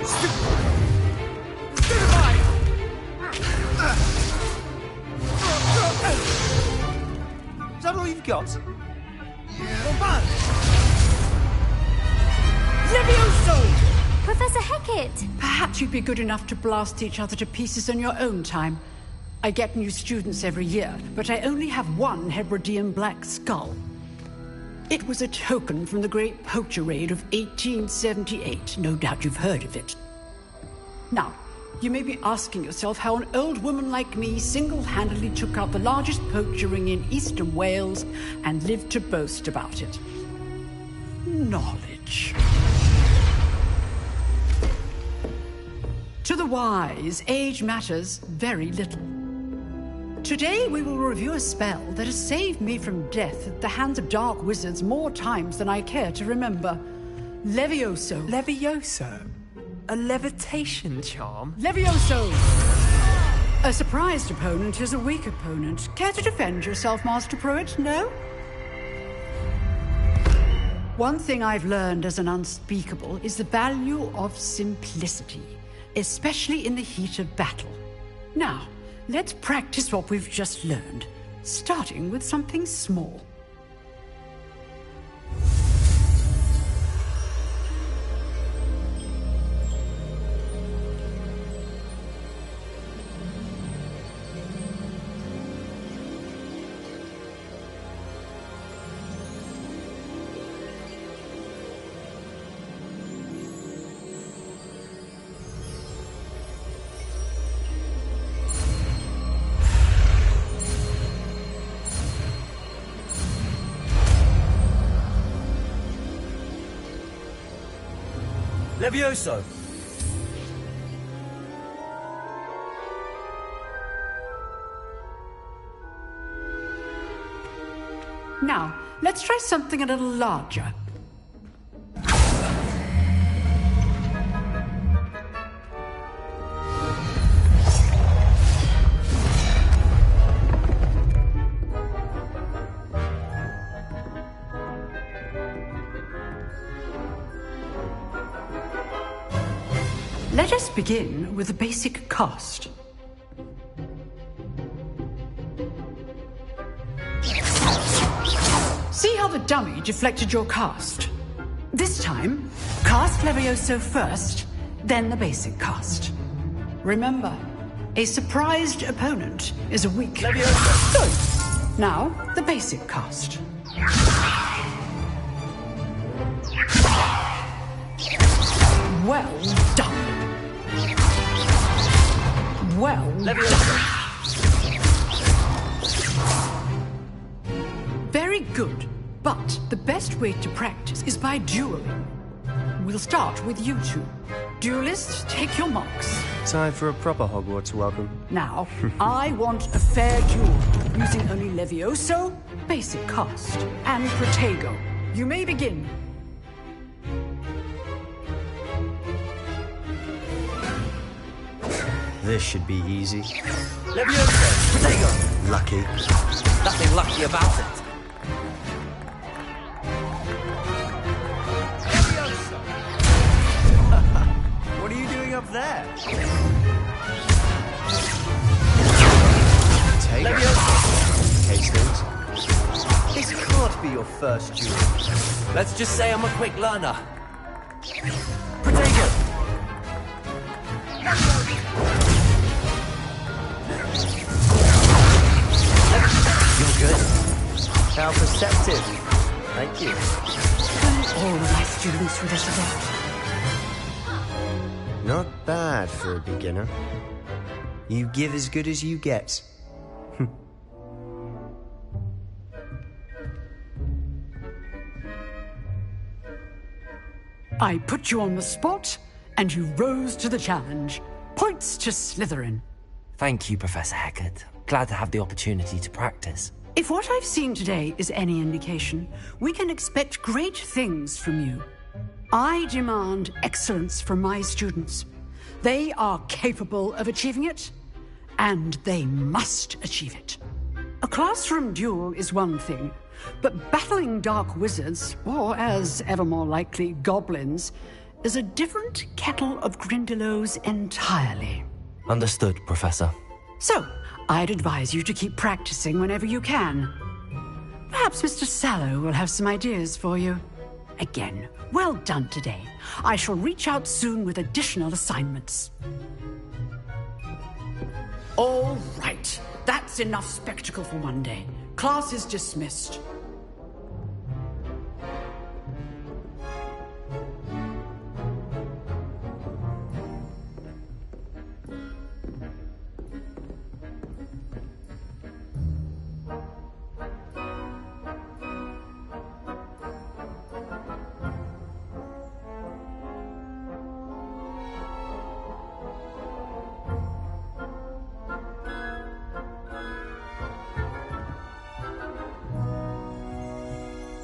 Stupefy! Is that all you've got? Yeah. Levioso! Professor Hecat! Perhaps you'd be good enough to blast each other to pieces in your own time. I get new students every year, but I only have one Hebridean black skull. It was a token from the Great Poacher Raid of 1878. No doubt you've heard of it. Now, you may be asking yourself how an old woman like me single-handedly took out the largest poacher ring in eastern Wales and lived to boast about it. Knowledge. To the wise, age matters very little. Today we will review a spell that has saved me from death at the hands of dark wizards more times than I care to remember. Levioso. Levioso? A levitation charm? Levioso! A surprised opponent is a weak opponent. Care to defend yourself, Master Pruitt? No? One thing I've learned as an unspeakable is the value of simplicity, especially in the heat of battle. Now, let's practice what we've just learned, starting with something small. Levioso! Now, let's try something a little larger. Let us begin with the basic cast. See how the dummy deflected your cast? This time, cast Levioso first, then the basic cast. Remember, a surprised opponent is a weak... Levioso! Good. Now, the basic cast. Well done. Well Levioso! Very good, but the best way to practice is by dueling. We'll start with you two. Duelists, take your marks. Time for a proper Hogwarts welcome. Now, I want a fair duel, using only Levioso, basic cast, and Protego. You may begin. This should be easy. Levioso! Protego! Lucky. Nothing lucky about it. Levioso! What are you doing up there? Take Levioso! Hastings. This can't be your first duel. Let's just say I'm a quick learner. Protego! You're good. How perceptive. Thank you. All of my students with us about. Not bad for a beginner. You give as good as you get. I put you on the spot, and you rose to the challenge. Points to Slytherin. Thank you, Professor Hecat. Glad to have the opportunity to practice. If what I've seen today is any indication, we can expect great things from you. I demand excellence from my students. They are capable of achieving it, and they must achieve it. A classroom duel is one thing, but battling dark wizards, or as ever more likely, goblins, is a different kettle of Grindylows entirely. Understood, Professor. So, I'd advise you to keep practicing whenever you can. Perhaps Mr. Sallow will have some ideas for you. Again, well done today. I shall reach out soon with additional assignments. All right. That's enough spectacle for one day. Class is dismissed.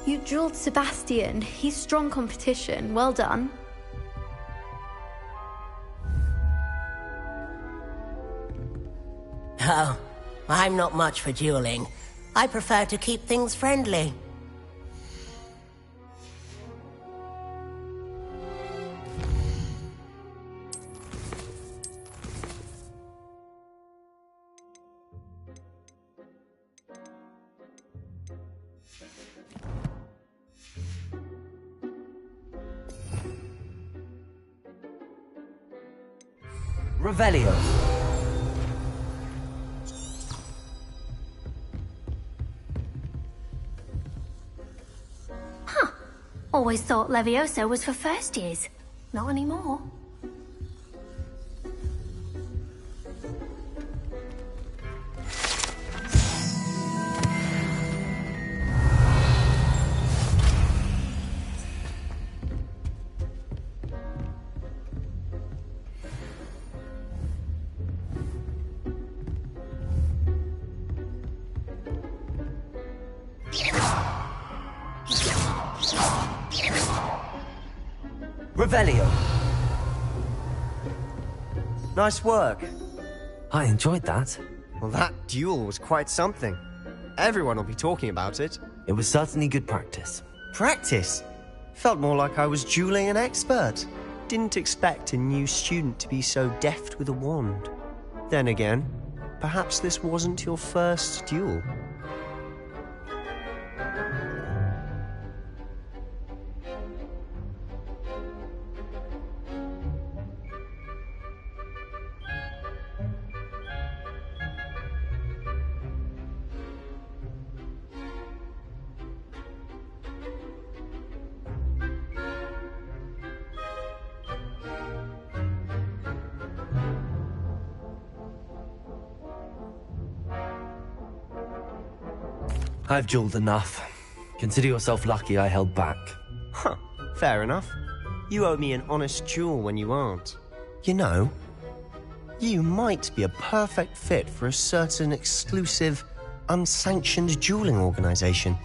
You drilled Sebastian. He's strong competition. Well done. Oh, I'm not much for dueling. I prefer to keep things friendly. Revelio. Always thought Levioso was for first years. Not anymore. Revelio. Nice work. I enjoyed that. Well, that duel was quite something. Everyone will be talking about it. It was certainly good practice. Practice? Felt more like I was dueling an expert. Didn't expect a new student to be so deft with a wand. Then again, perhaps this wasn't your first duel. I've dueled enough. Consider yourself lucky I held back. Huh, fair enough. You owe me an honest duel when you aren't. You know, you might be a perfect fit for a certain exclusive, unsanctioned dueling organization.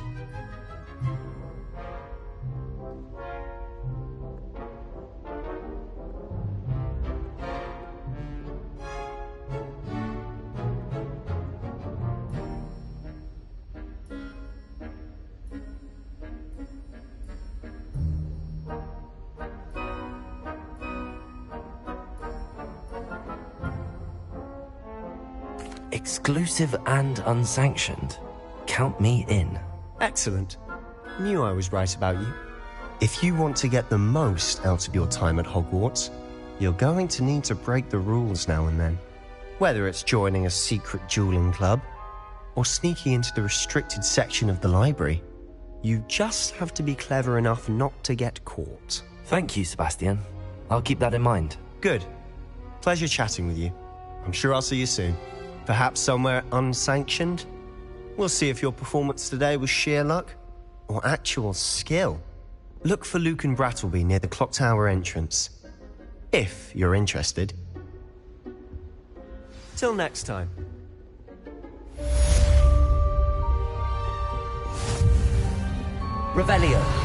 Exclusive and unsanctioned. Count me in. Excellent. Knew I was right about you. If you want to get the most out of your time at Hogwarts, you're going to need to break the rules now and then. Whether it's joining a secret dueling club or sneaking into the restricted section of the library, you just have to be clever enough not to get caught. Thank you, Sebastian. I'll keep that in mind. Good. Pleasure chatting with you. I'm sure I'll see you soon. Perhaps somewhere unsanctioned? We'll see if your performance today was sheer luck or actual skill. Look for Lucan Brattleby near the Clock Tower entrance, if you're interested. Till next time. Revelio.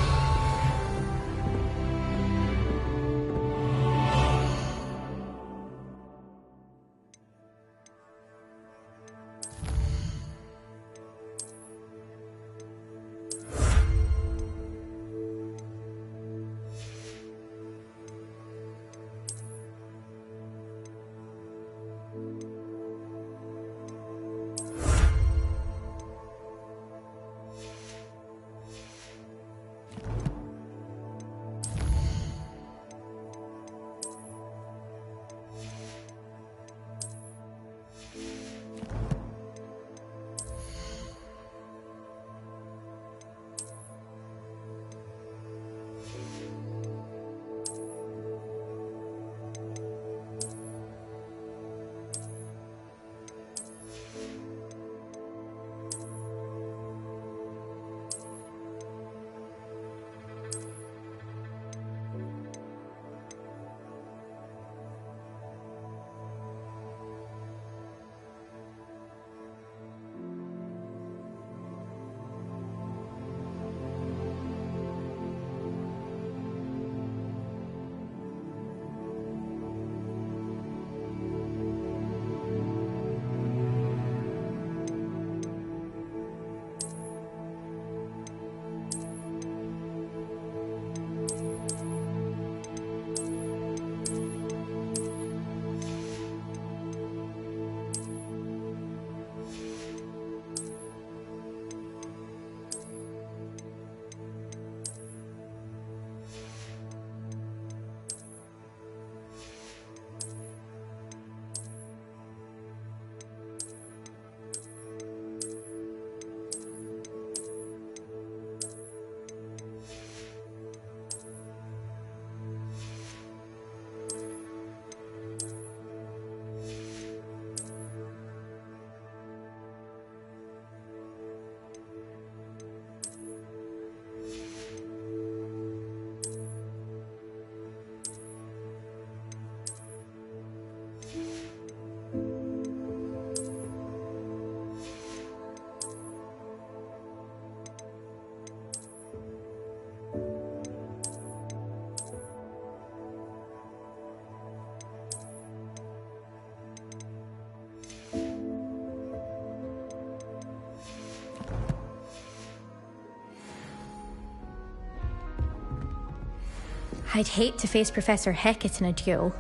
I'd hate to face Professor Hecat in a duel.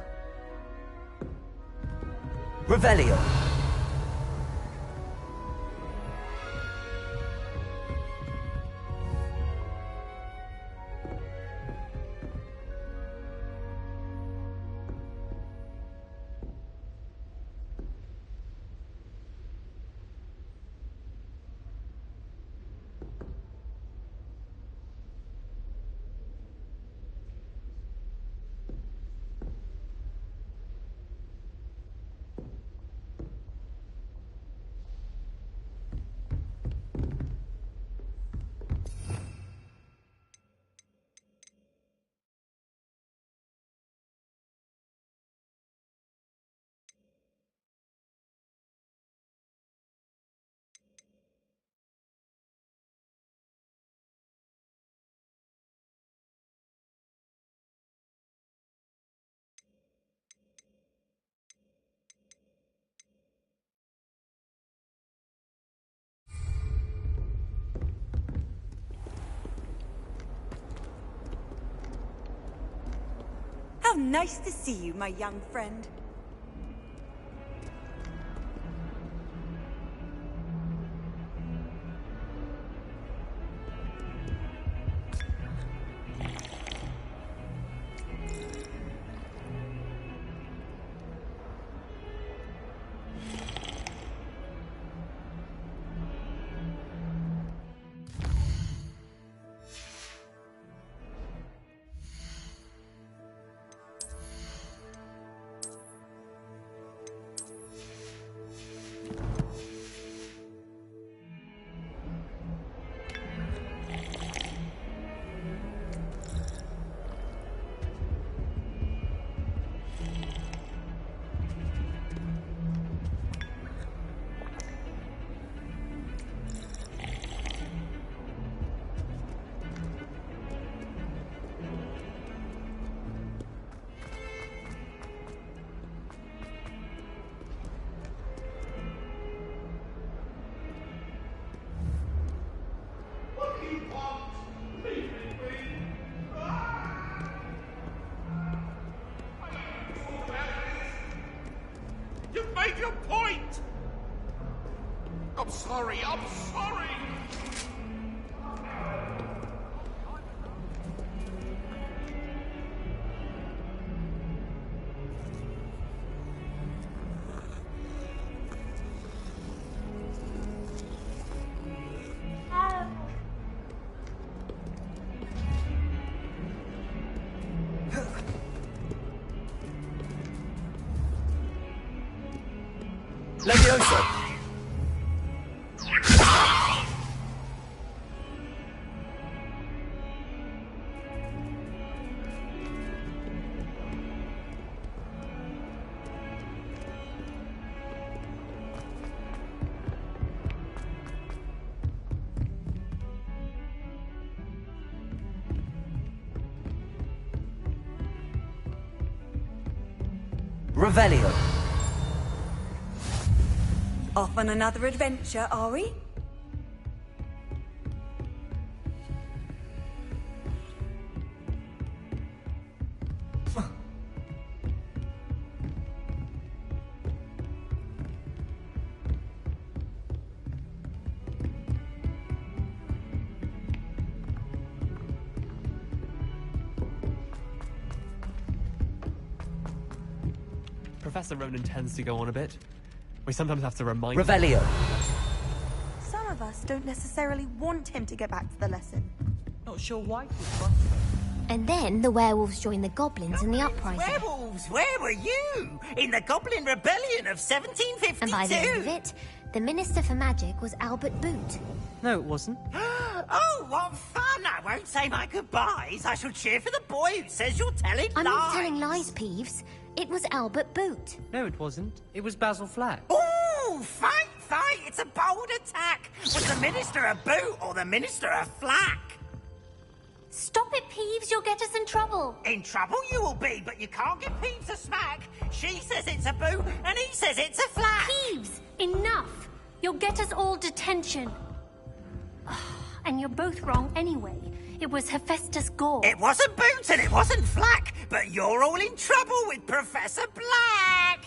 Revelio. How nice to see you, my young friend. You've made your point! I'm sorry, I'm sorry! Leviosa. Revelio. Off on another adventure, are we? Professor Ronan tends to go on a bit. We sometimes have to remind Revelio. Some of us don't necessarily want him to get back to the lesson. Not sure why. And then the werewolves joined the goblins in the uprising. Werewolves, where were you? In the Goblin Rebellion of 1752? And by the end of it, the Minister for Magic was Albert Boot. No, it wasn't. Oh, what fun! I won't say my goodbyes. I shall cheer for the boy who says you're telling I'm lies. not telling lies, Peeves. It was Albert Boot. No, it wasn't. It was Basil Flack. Ooh, fight! It's a bold attack. Was the Minister a boot or the Minister a flack? Stop it, Peeves. You'll get us in trouble. In trouble you will be, but you can't give Peeves a smack. She says it's a boot, and he says it's a flack. Peeves, enough. You'll get us all detention. And you're both wrong anyway. It was Hephaestus Gore. It wasn't Boot and it wasn't Flack, but you're all in trouble with Professor Black!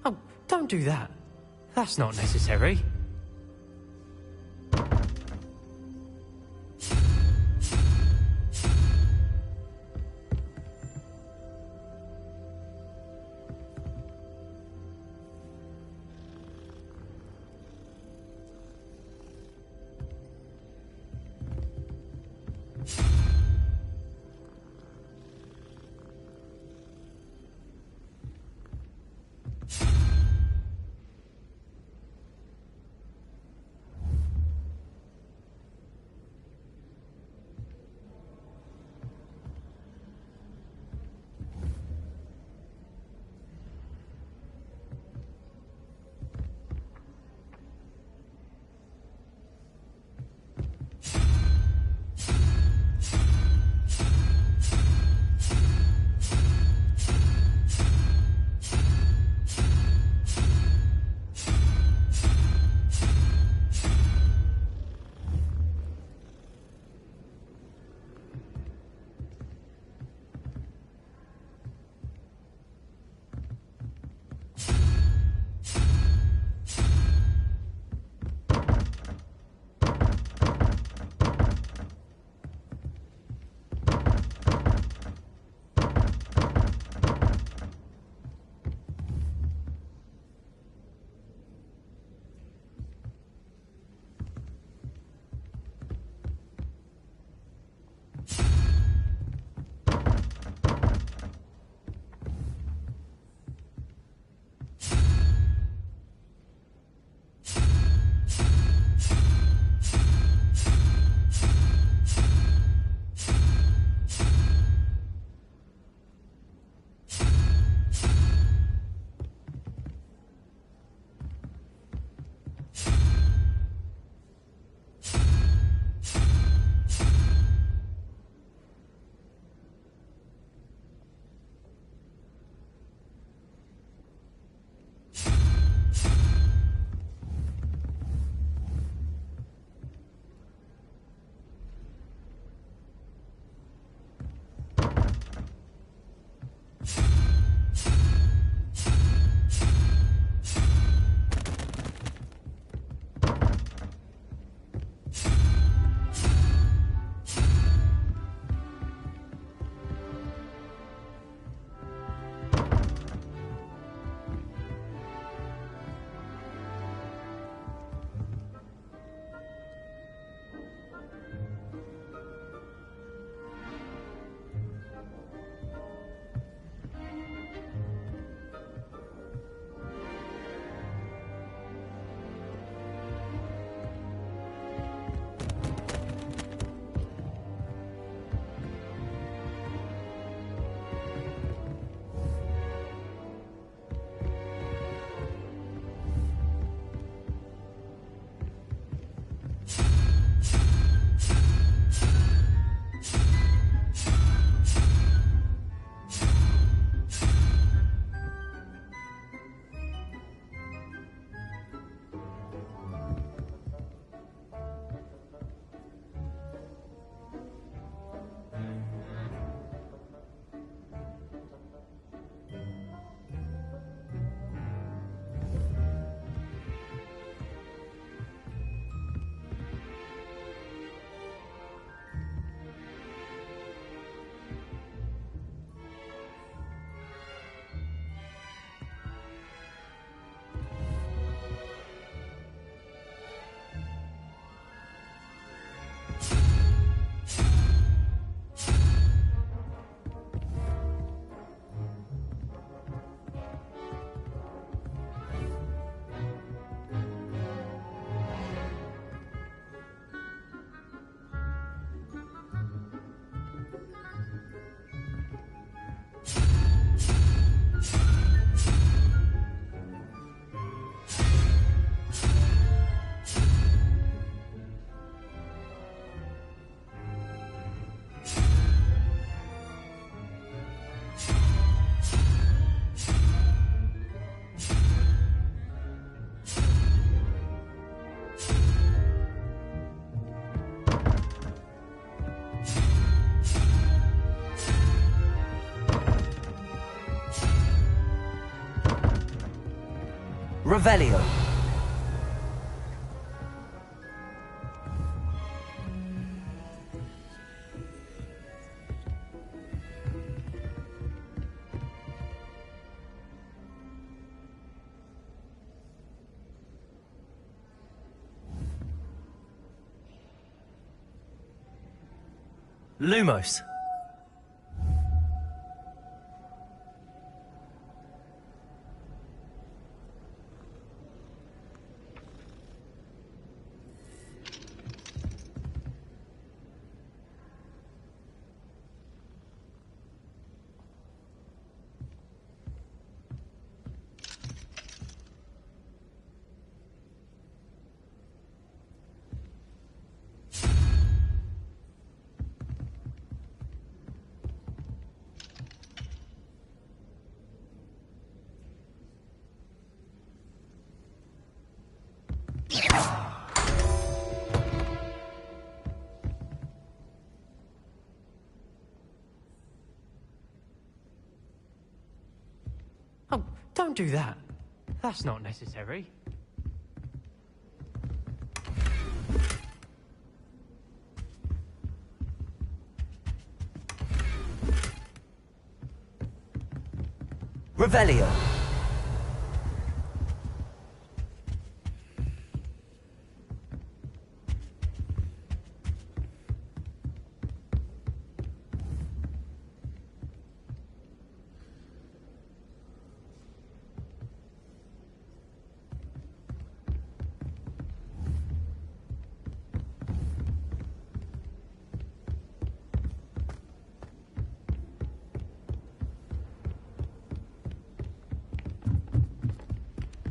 Oh, don't do that. That's not necessary. Revelio. Lumos. Oh, don't do that. That's not necessary. Revelio.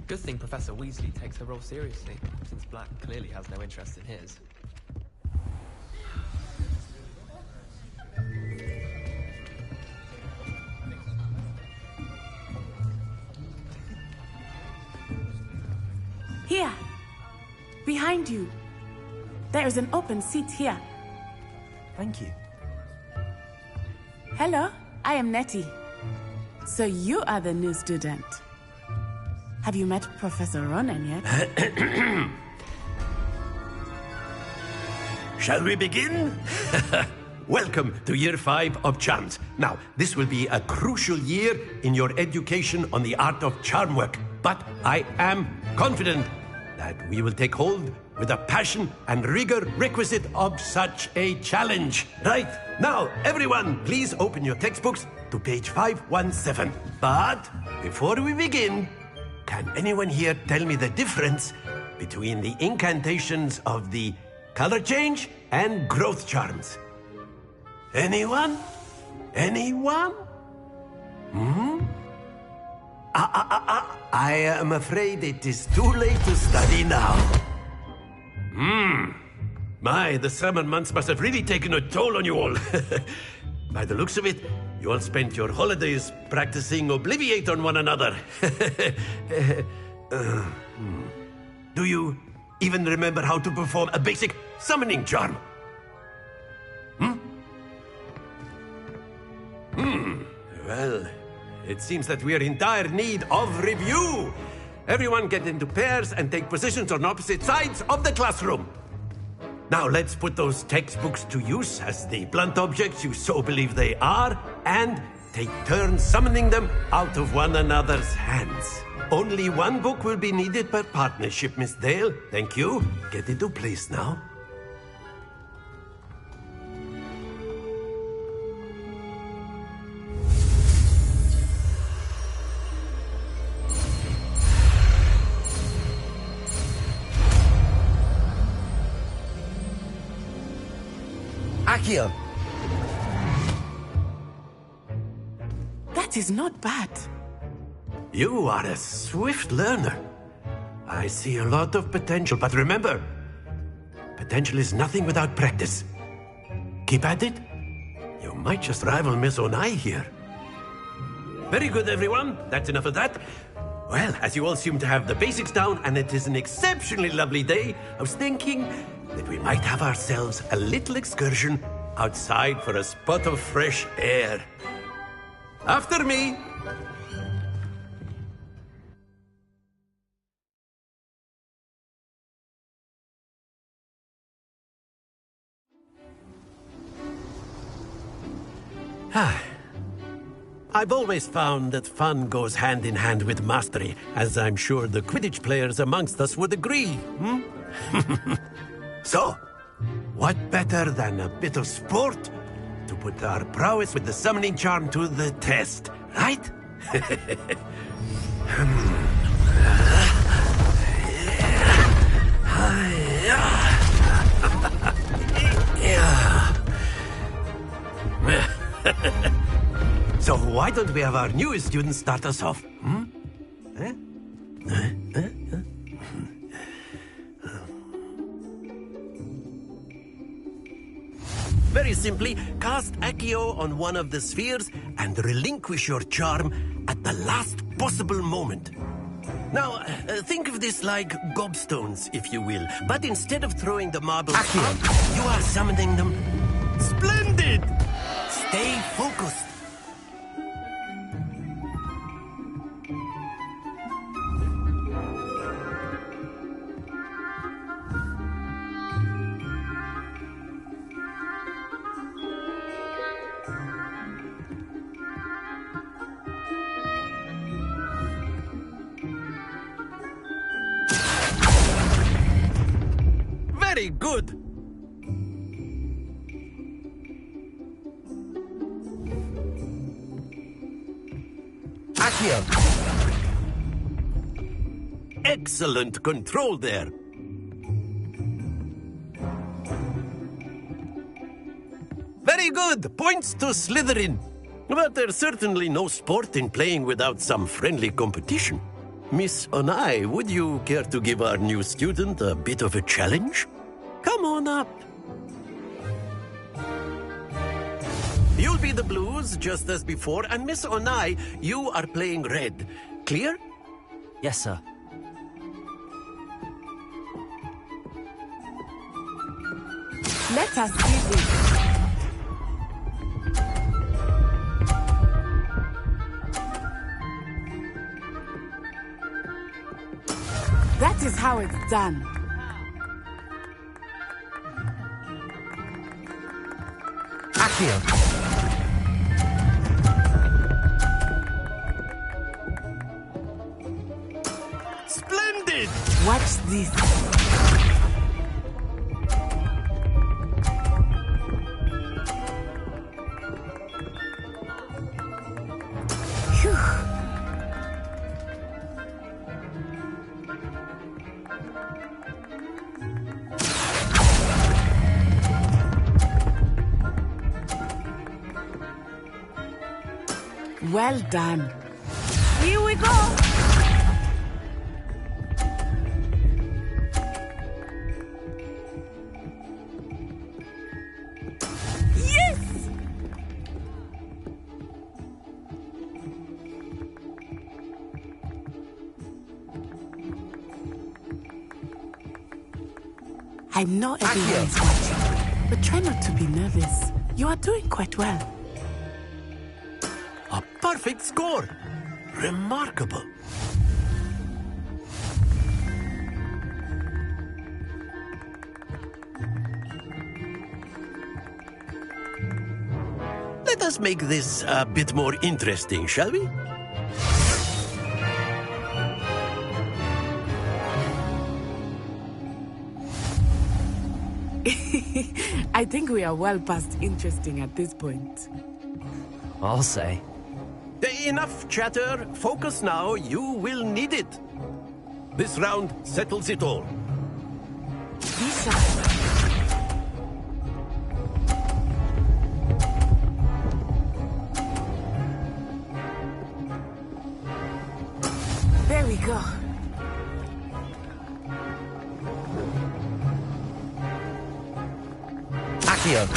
Good thing Professor Weasley takes her role seriously, since Black clearly has no interest in his. Here! Behind you! There is an open seat here. Thank you. Hello, I am Nettie. So you are the new student. Have you met Professor Ronen yet? Shall we begin? Welcome to Year 5 of Charms. Now, this will be a crucial year in your education on the art of charm work, but I am confident that we will take hold with the passion and rigor requisite of such a challenge. Right, now, everyone, please open your textbooks to page 517. But before we begin, can anyone here tell me the difference between the incantations of the color change and growth charms? Anyone? Anyone? I am afraid it is too late to study now. My, the summer months must have really taken a toll on you all. By the looks of it, you all spent your holidays practicing Obliviate on one another. Do you even remember how to perform a basic summoning charm? Well, it seems that we are in dire need of review. Everyone get into pairs and take positions on opposite sides of the classroom. Now let's put those textbooks to use as the blunt objects you so believe they are, and take turns summoning them out of one another's hands. Only one book will be needed per partnership, Miss Dale. Thank you. Get into place now. Accio. That is not bad. You are a swift learner. I see a lot of potential, but remember, potential is nothing without practice. Keep at it. You might just rival Miss Onai here. Very good, everyone. That's enough of that. Well, as you all seem to have the basics down, and it is an exceptionally lovely day, I was thinking that we might have ourselves a little excursion outside for a spot of fresh air. After me! I've always found that fun goes hand in hand with mastery, as I'm sure the Quidditch players amongst us would agree. So, what better than a bit of sport to put our prowess with the summoning charm to the test, right? So why don't we have our newest student start us off? Very simply, cast Accio on one of the spheres and relinquish your charm at the last possible moment. Now, think of this like gobstones, if you will. But instead of throwing the marbles up, you are summoning them. Splendid! Stay focused. Very good. Accio. Excellent control there. Very good. Points to Slytherin. But there's certainly no sport in playing without some friendly competition. Miss Onai, would you care to give our new student a bit of a challenge? Come on up. You'll be the blues, just as before, and Miss Onai, you are playing red. Clear? Yes, sir. Let us see this. That is how it's done. Accio. Splendid! Watch this. Phew. Well done. Here we go. Yes! I know everyone is watching, but try not to be nervous. You are doing quite well. A perfect score. Remarkable. Let us make this a bit more interesting, shall we? I think we are well past interesting at this point. I'll say. Enough chatter. Focus now. You will need it. This round settles it all. Be sharp. There we go. Accio.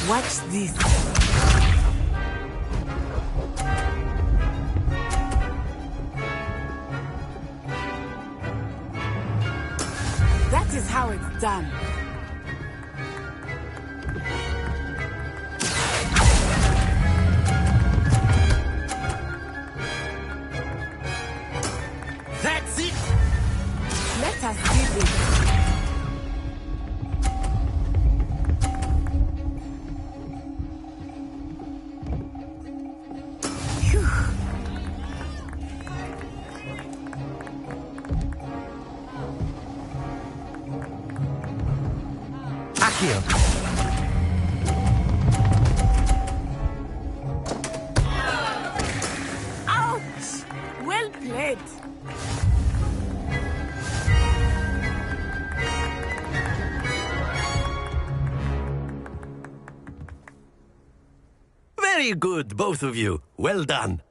Watch this. That is how it's done. Accio. Ouch! Well played. Very good, both of you. Well done.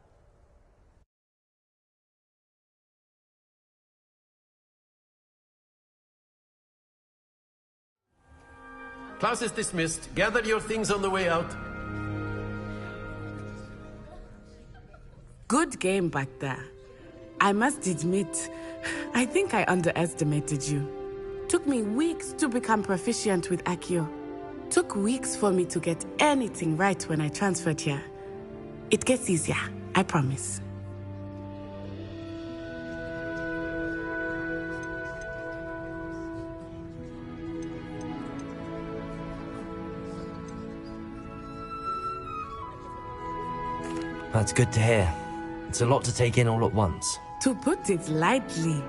Class is dismissed. Gather your things on the way out. Good game back there. I must admit, I think I underestimated you. Took me weeks to become proficient with Accio. Took weeks for me to get anything right when I transferred here. It gets easier, I promise. That's good to hear. It's a lot to take in all at once. To put it lightly,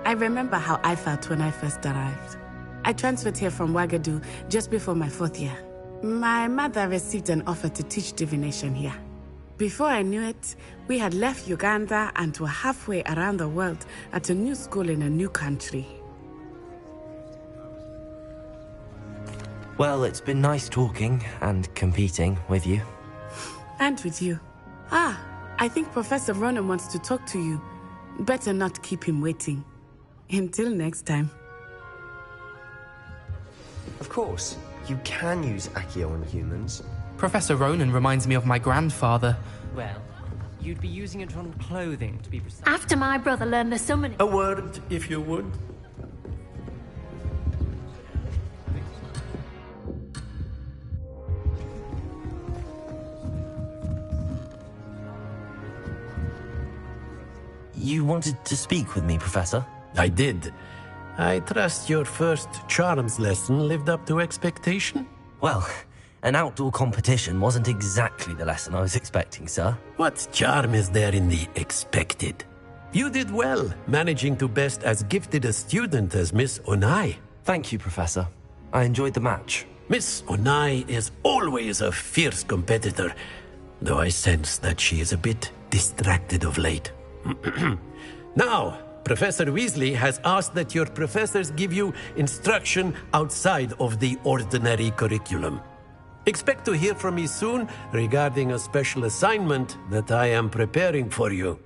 I remember how I felt when I first arrived. I transferred here from Ouagadougou just before my 4th year. My mother received an offer to teach divination here. Before I knew it, we had left Uganda and were halfway around the world at a new school in a new country. Well, it's been nice talking and competing with you. And with you. I think Professor Ronen wants to talk to you. Better not keep him waiting. Until next time. Of course, you can use Accio on humans. Professor Ronen reminds me of my grandfather. Well, you'd be using it on clothing, to be precise. After my brother learned the summoning... A word, if you would. You wanted to speak with me, Professor? I did. I trust your first charms lesson lived up to expectation? Well, an outdoor competition wasn't exactly the lesson I was expecting, sir. What charm is there in the expected? You did well, managing to best as gifted a student as Miss Onai. Thank you, Professor. I enjoyed the match. Miss Onai is always a fierce competitor, though I sense that she is a bit distracted of late. Now, Professor Weasley has asked that your professors give you instruction outside of the ordinary curriculum. Expect to hear from me soon regarding a special assignment that I am preparing for you.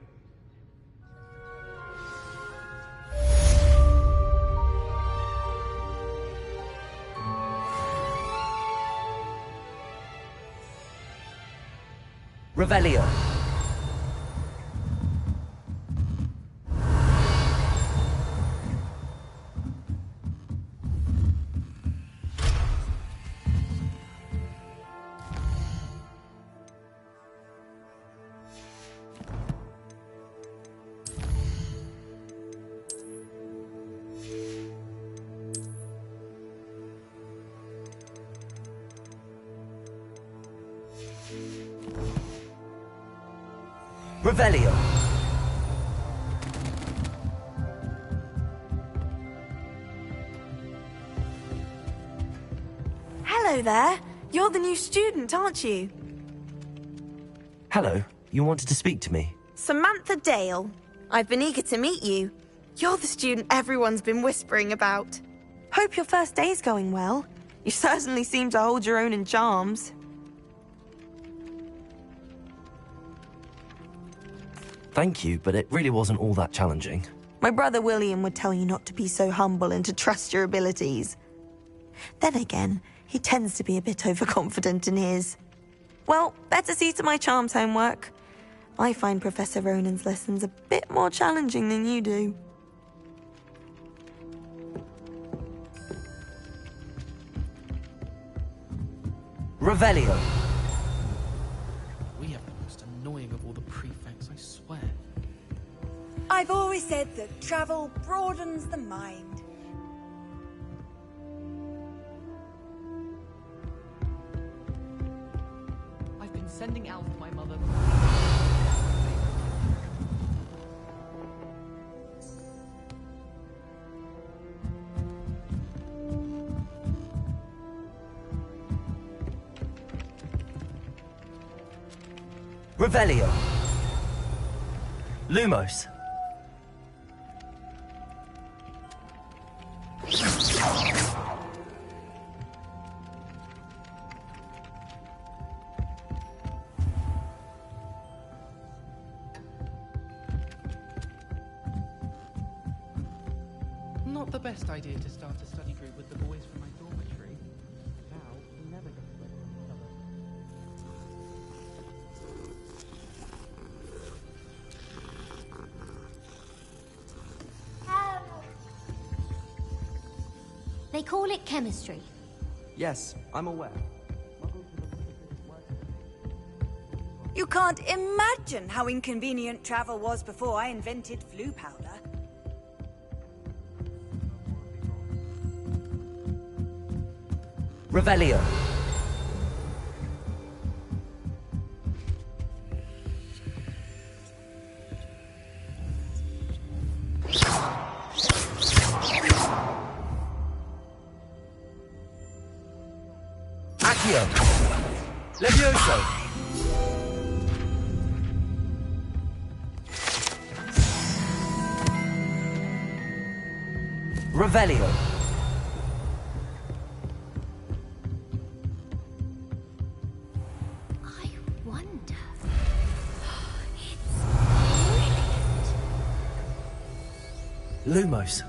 Revelio. Revelio. Hello there. You're the new student, aren't you? Hello. You wanted to speak to me? Samantha Dale. I've been eager to meet you. You're the student everyone's been whispering about. Hope your first day's going well. You certainly seem to hold your own in charms. Thank you, but it really wasn't all that challenging. My brother William would tell you not to be so humble and to trust your abilities. Then again, he tends to be a bit overconfident in his. Well, better see to my charms homework. I find Professor Ronen's lessons a bit more challenging than you do. Revelio. We have the most annoying of all the prefects, I swear. I've always said that travel broadens the mind. I've been sending Alf to my mother. Revelio. Lumos. Not the best idea to start a study group with the boys from my dormitory. Now, we never get to play with each other. They call it chemistry. Yes, I'm aware. You can't imagine how inconvenient travel was before I invented flu powder. Revelio. Accio. Levioso. Revelio. Lumos.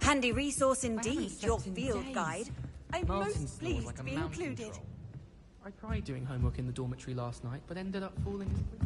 Handy resource indeed, your field guide. I'm most pleased to be included. I tried doing homework in the dormitory last night, but ended up falling asleep.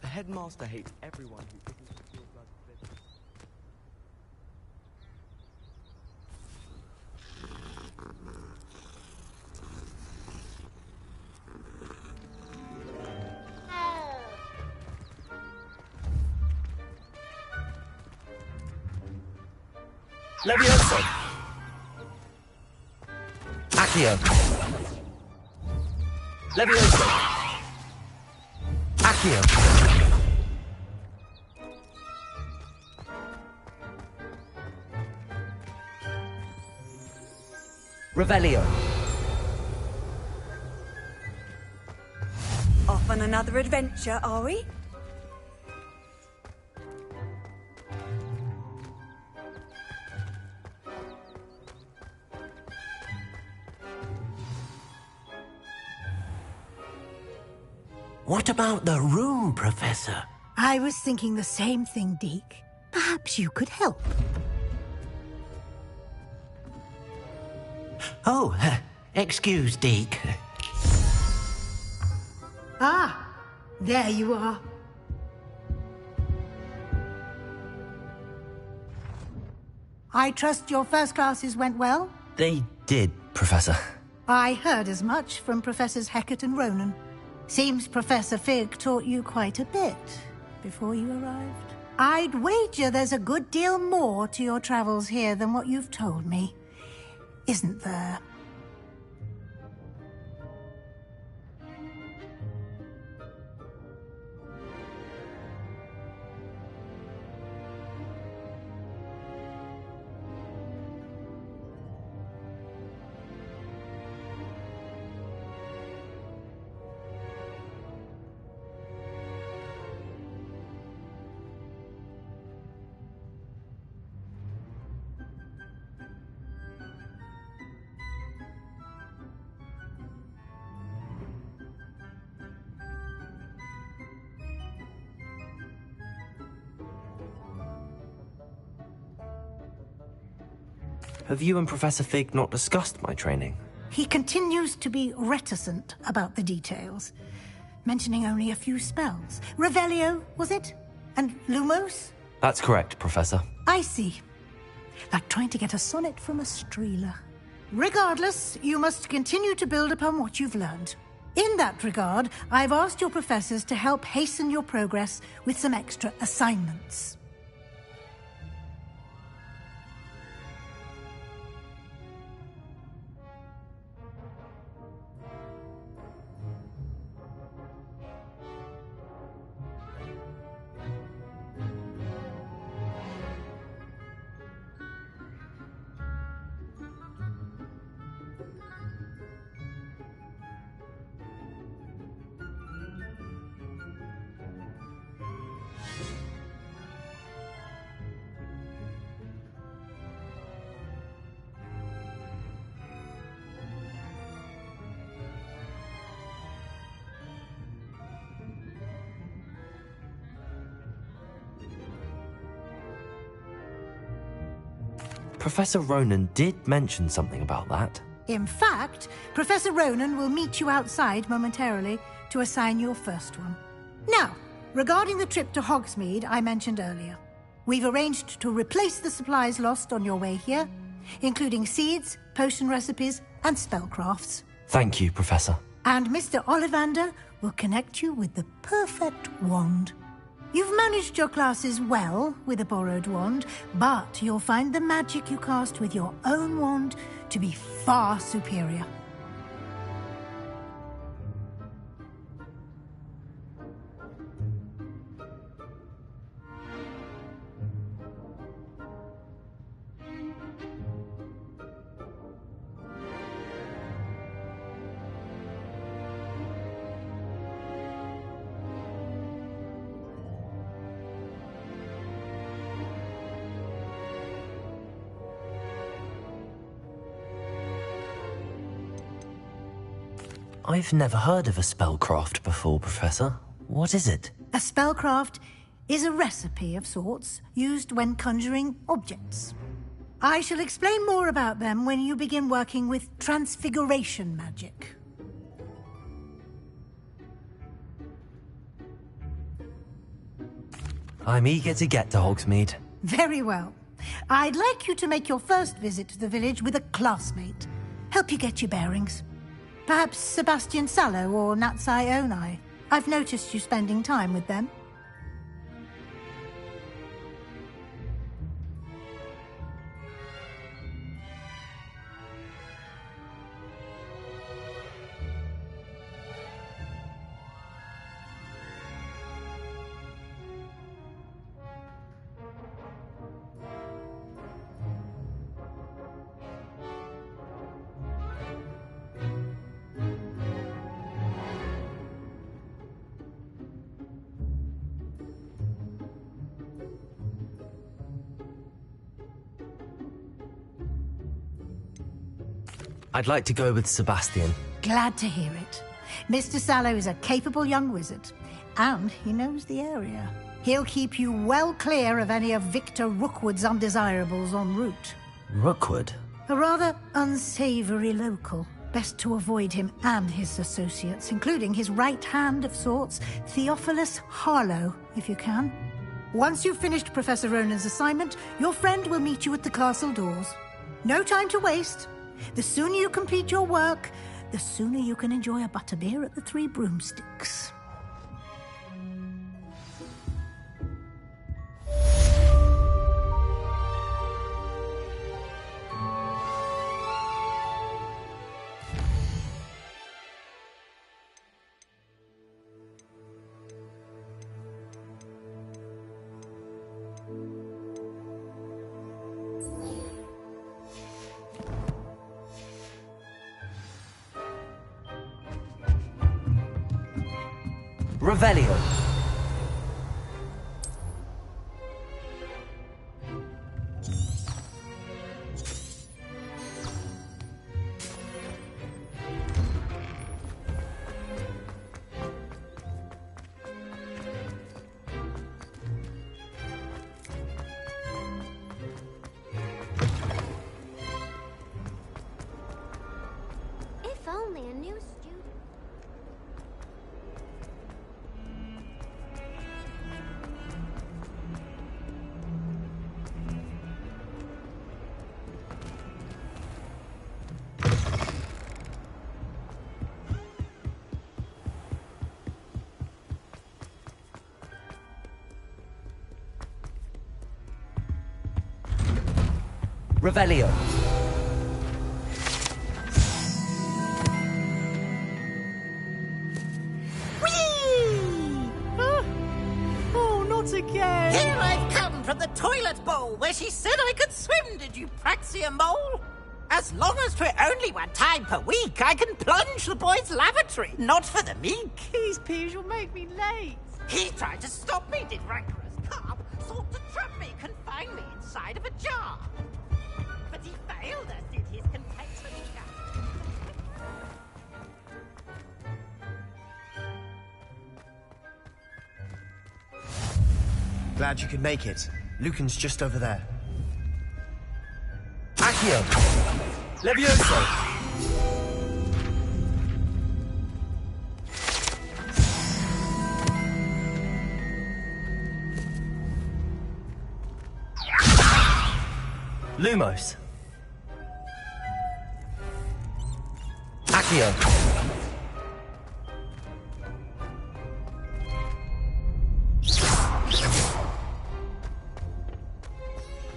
The headmaster hates everyone who isn't a pure-blood citizen. Levioso. Accio. Levioso. Accio. Revelio. on another adventure, are we? What about the room, Professor? I was thinking the same thing, Deke. Perhaps you could help. Oh, excuse, Deke. Ah, there you are. I trust your first classes went well? They did, Professor. I heard as much from Professors Hecat and Ronan. Seems Professor Fig taught you quite a bit before you arrived. I'd wager there's a good deal more to your travels here than what you've told me. Isn't there? Have you and Professor Fig not discussed my training? He continues to be reticent about the details, mentioning only a few spells. Revelio, was it? And Lumos? That's correct, Professor. I see. Like trying to get a sonnet from a Streeler. Regardless, you must continue to build upon what you've learned. In that regard, I've asked your professors to help hasten your progress with some extra assignments. Professor Ronan did mention something about that. In fact, Professor Ronan will meet you outside momentarily to assign your first one. Now, regarding the trip to Hogsmeade I mentioned earlier, we've arranged to replace the supplies lost on your way here, including seeds, potion recipes, and spellcrafts. Thank you, Professor. And Mr. Ollivander will connect you with the perfect wand. You've managed your classes well with a borrowed wand, but you'll find the magic you cast with your own wand to be far superior. I've never heard of a spellcraft before, Professor. What is it? A spellcraft is a recipe of sorts used when conjuring objects. I shall explain more about them when you begin working with transfiguration magic. I'm eager to get to Hogsmeade. Very well. I'd like you to make your first visit to the village with a classmate. Help you get your bearings. Perhaps Sebastian Sallow or Natsai Onai. I've noticed you spending time with them. I'd like to go with Sebastian. Glad to hear it. Mr. Sallow is a capable young wizard, and he knows the area. He'll keep you well clear of any of Victor Rookwood's undesirables en route. Rookwood? A rather unsavory local. Best to avoid him and his associates, including his right hand of sorts, Theophilus Harlow, if you can. Once you've finished Professor Ronan's assignment, your friend will meet you at the castle doors. No time to waste. The sooner you complete your work, the sooner you can enjoy a butterbeer at the Three Broomsticks. Revelio. If only a new student. Revelio. Oh, not again! Here I've come from the toilet bowl where she said I could swim, did you Praxia Mole? As long as 'twere only one time per week, I can plunge the boy's lavatory, not for the meek. These peas will make me late. He tried to stop me, did rancorous carp, sought to trap me, confine me inside of a jar. But he failed, as did his contentment jar. Glad you could make it. Lucan's just over there. Accio. Levioso. Lumos. Accio.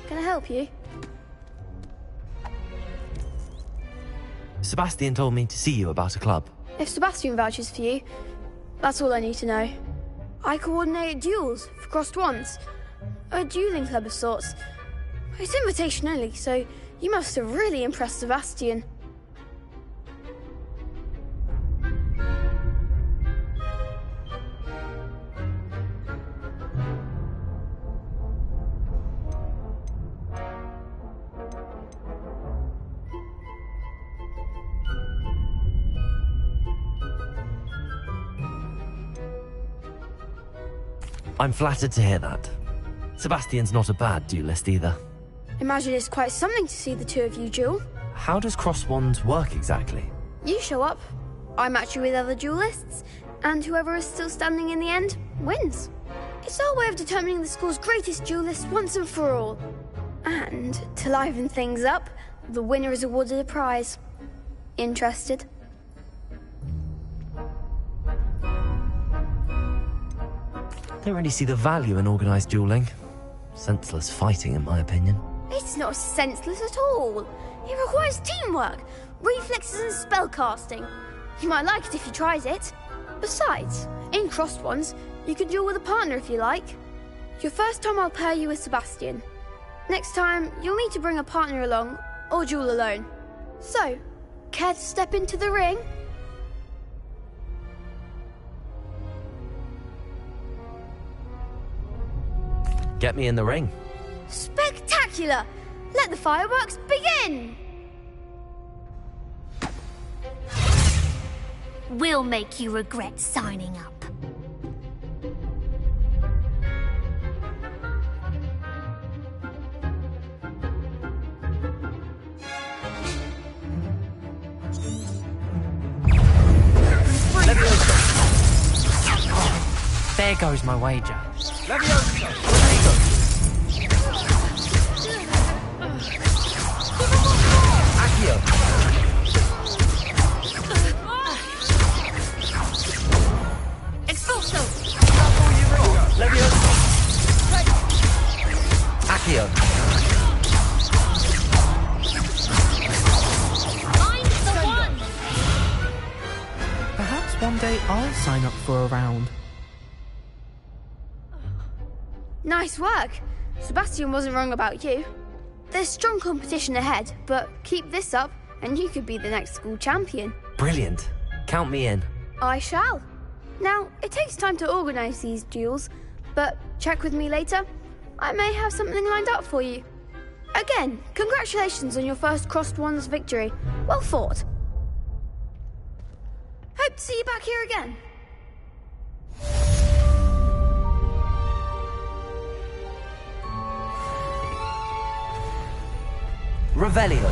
Can I help you? Sebastian told me to see you about a club. If Sebastian vouches for you, that's all I need to know. I coordinate duels for crossed wands. A dueling club of sorts. It's invitation only, so you must have really impressed Sebastian. I'm flattered to hear that. Sebastian's not a bad duelist either. Imagine it's quite something to see the two of you duel. How does cross wands work exactly? You show up, I match you with other duelists, and whoever is still standing in the end wins. It's our way of determining the school's greatest duelist once and for all. And to liven things up, the winner is awarded a prize. Interested? Don't really see the value in organised dueling. Senseless fighting, in my opinion. It's not senseless at all. It requires teamwork, reflexes and spellcasting. You might like it if you tried it. Besides, in crossed ones, you could duel with a partner if you like. Your first time I'll pair you with Sebastian. Next time, you'll need to bring a partner along, or duel alone. So, care to step into the ring? Get me in the ring. Spectacular! Let the fireworks begin! We'll make you regret signing up. There goes my wager. Accio! Expulso! Levioso! Accio! Find the one! Perhaps one day I'll sign up for a round. Nice work. Sebastian wasn't wrong about you. There's strong competition ahead, but keep this up and you could be the next school champion. Brilliant. Count me in. I shall. Now, it takes time to organise these duels, but check with me later. I may have something lined up for you. Again, congratulations on your first Crossed Wands victory. Well fought. Hope to see you back here again. Revelio.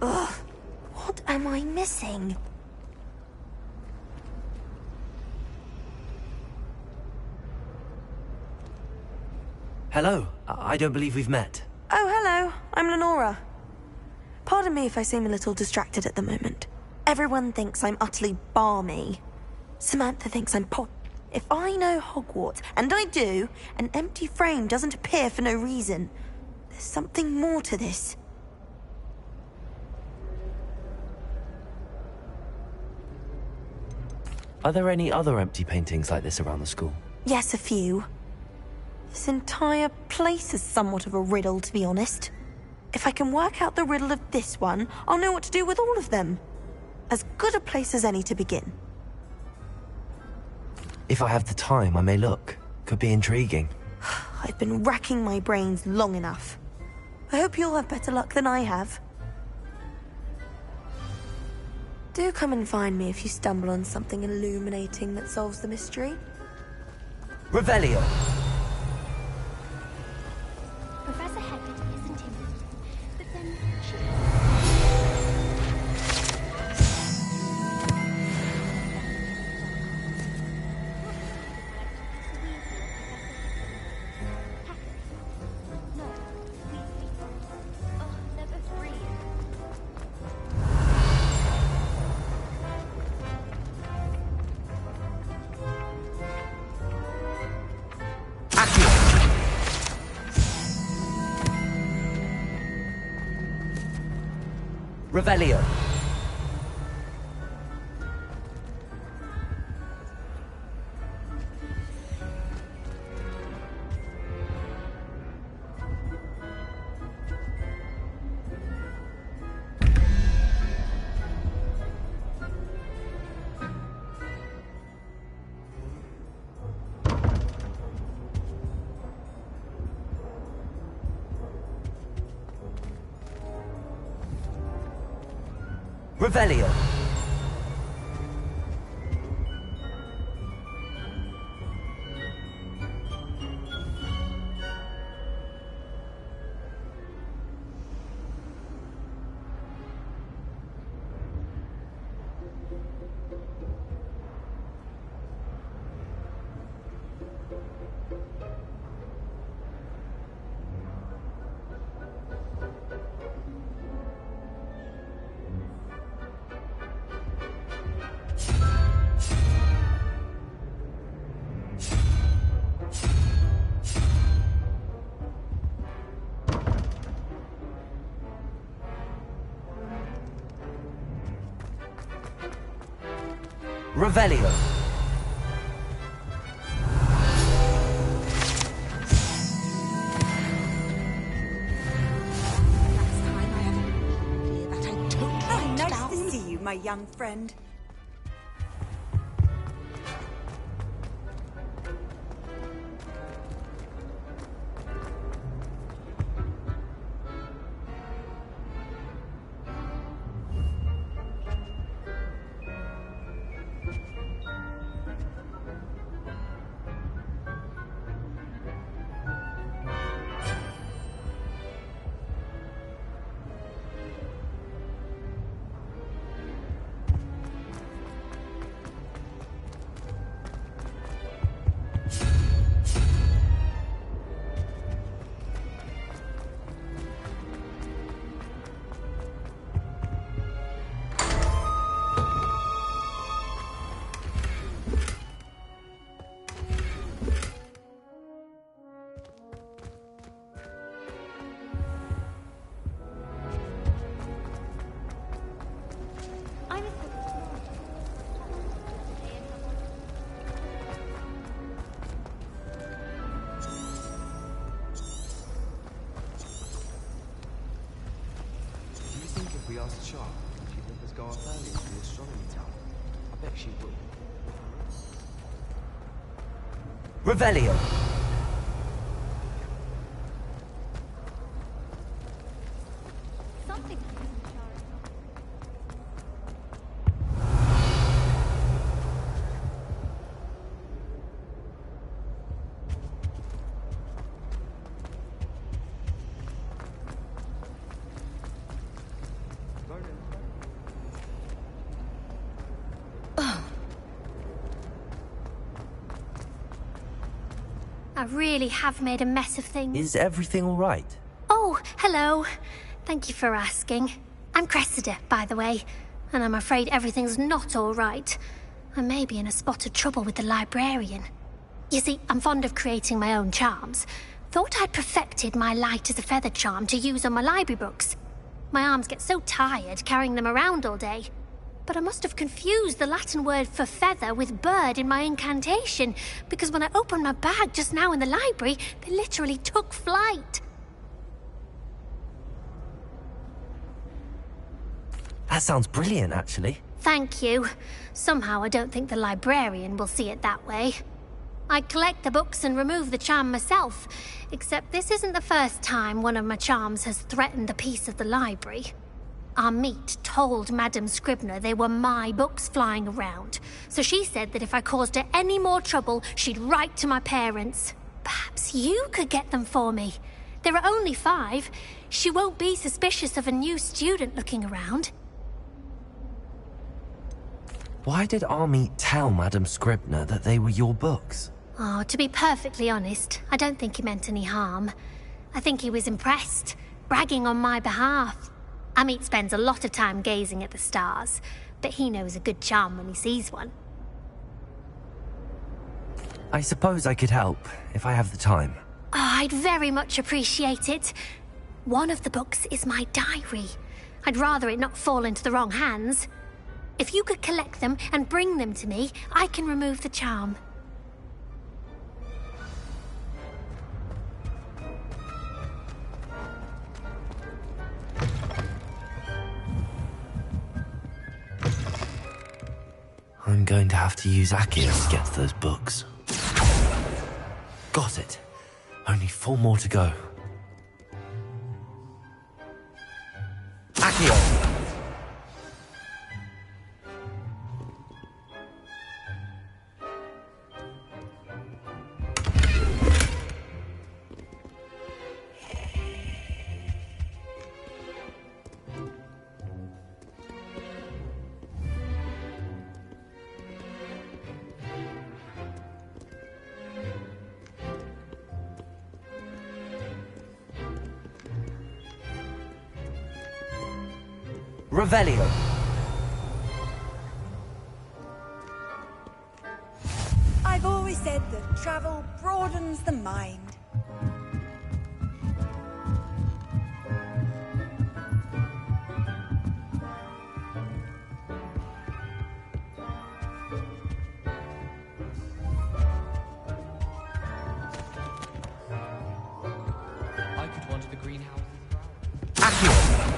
Ugh, what am I missing? Hello. I don't believe we've met. Oh, hello. I'm Lenora. Pardon me if I seem a little distracted at the moment. Everyone thinks I'm utterly balmy. Samantha thinks I'm pot. If I know Hogwarts, and I do, an empty frame doesn't appear for no reason. There's something more to this. Are there any other empty paintings like this around the school? Yes, a few. This entire place is somewhat of a riddle, to be honest. If I can work out the riddle of this one, I'll know what to do with all of them. As good a place as any to begin. If I have the time, I may look. Could be intriguing. I've been racking my brains long enough. I hope you'll have better luck than I have. Do come and find me if you stumble on something illuminating that solves the mystery. Revelio. Professor Hagrid isn't in, but then Revelio. Revelio. Revelio. Nice to see you, my young friend. We asked Sharp if she'd let us go off early to the astronomy tower. I bet she would. Revelio. I really have made a mess of things. Is everything all right? Oh, hello. Thank you for asking. I'm Cressida, by the way, and I'm afraid everything's not all right. I may be in a spot of trouble with the librarian. You see, I'm fond of creating my own charms. Thought I'd perfected my light as a feather charm to use on my library books. My arms get so tired carrying them around all day. But I must have confused the Latin word for feather with bird in my incantation, because when I opened my bag just now in the library, they literally took flight. That sounds brilliant, actually. Thank you. Somehow I don't think the librarian will see it that way. I collect the books and remove the charm myself, except this isn't the first time one of my charms has threatened the peace of the library. Amit told Madame Scribner they were my books flying around, so she said that if I caused her any more trouble, she'd write to my parents. Perhaps you could get them for me. There are only 5. She won't be suspicious of a new student looking around. Why did Amit tell Madame Scribner that they were your books? Oh, to be perfectly honest, I don't think he meant any harm. I think he was impressed, bragging on my behalf. Amit spends a lot of time gazing at the stars, but he knows a good charm when he sees one. I suppose I could help, if I have the time. Oh, I'd very much appreciate it. One of the books is my diary. I'd rather it not fall into the wrong hands. If you could collect them and bring them to me, I can remove the charm. I'm going to have to use Accio to get to those books. Got it. Only 4 more to go. Accio! Revelio. I've always said that travel broadens the mind. I could wander the greenhouse. Accio!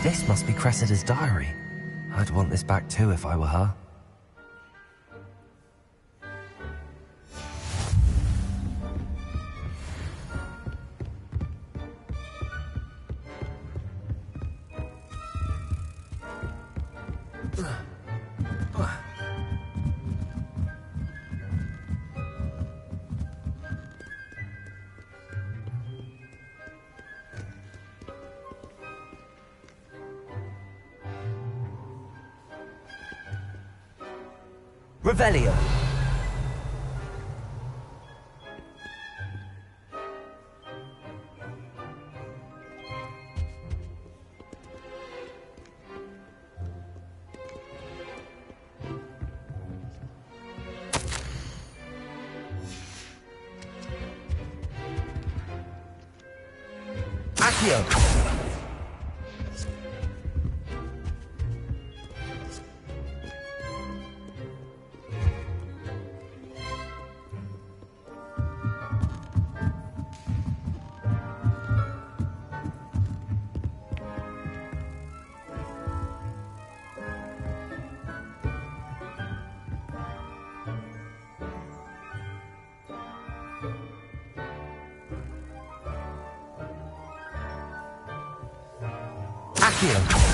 This must be Cressida's diary. I'd want this back too if I were her. Revelio. Accio. Accio.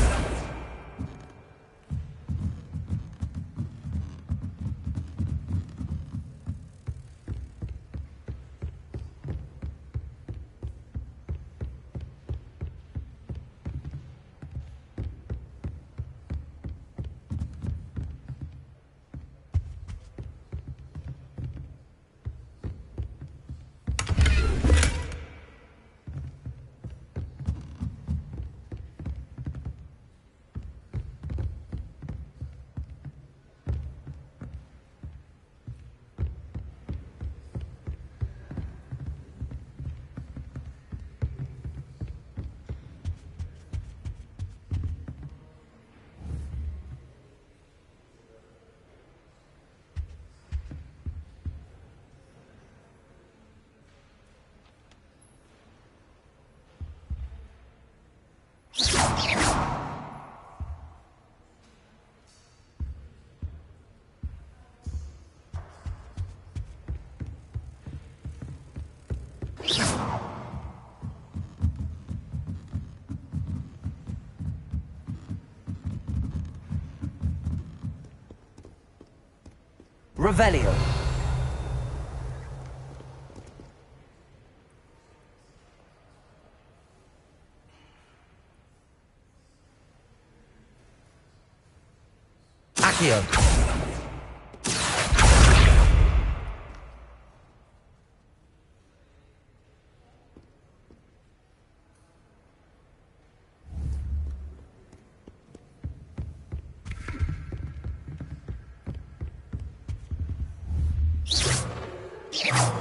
Revelio. Accio. Accio!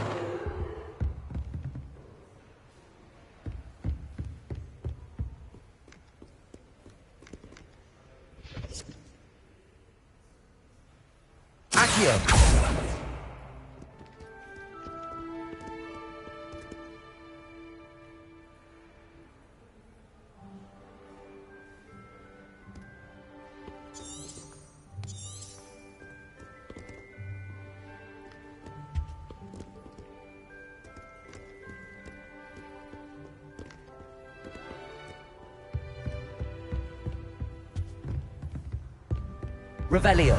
Revelio.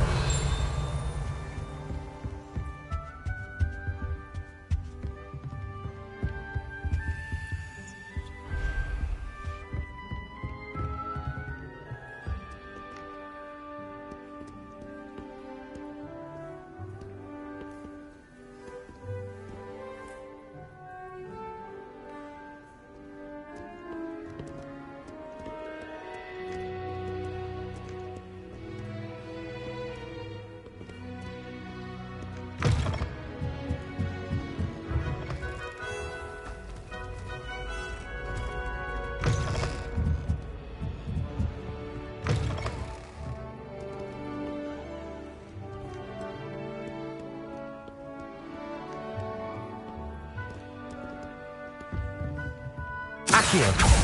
Accio.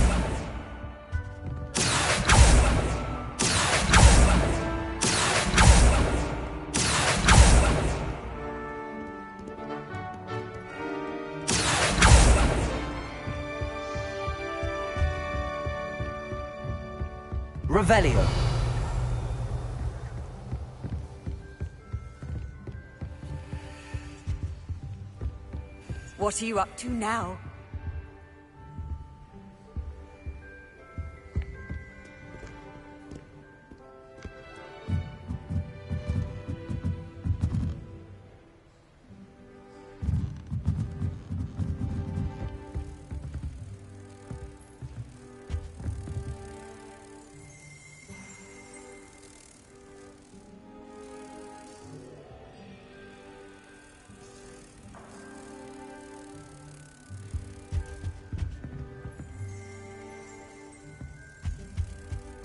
Revelio. What are you up to now?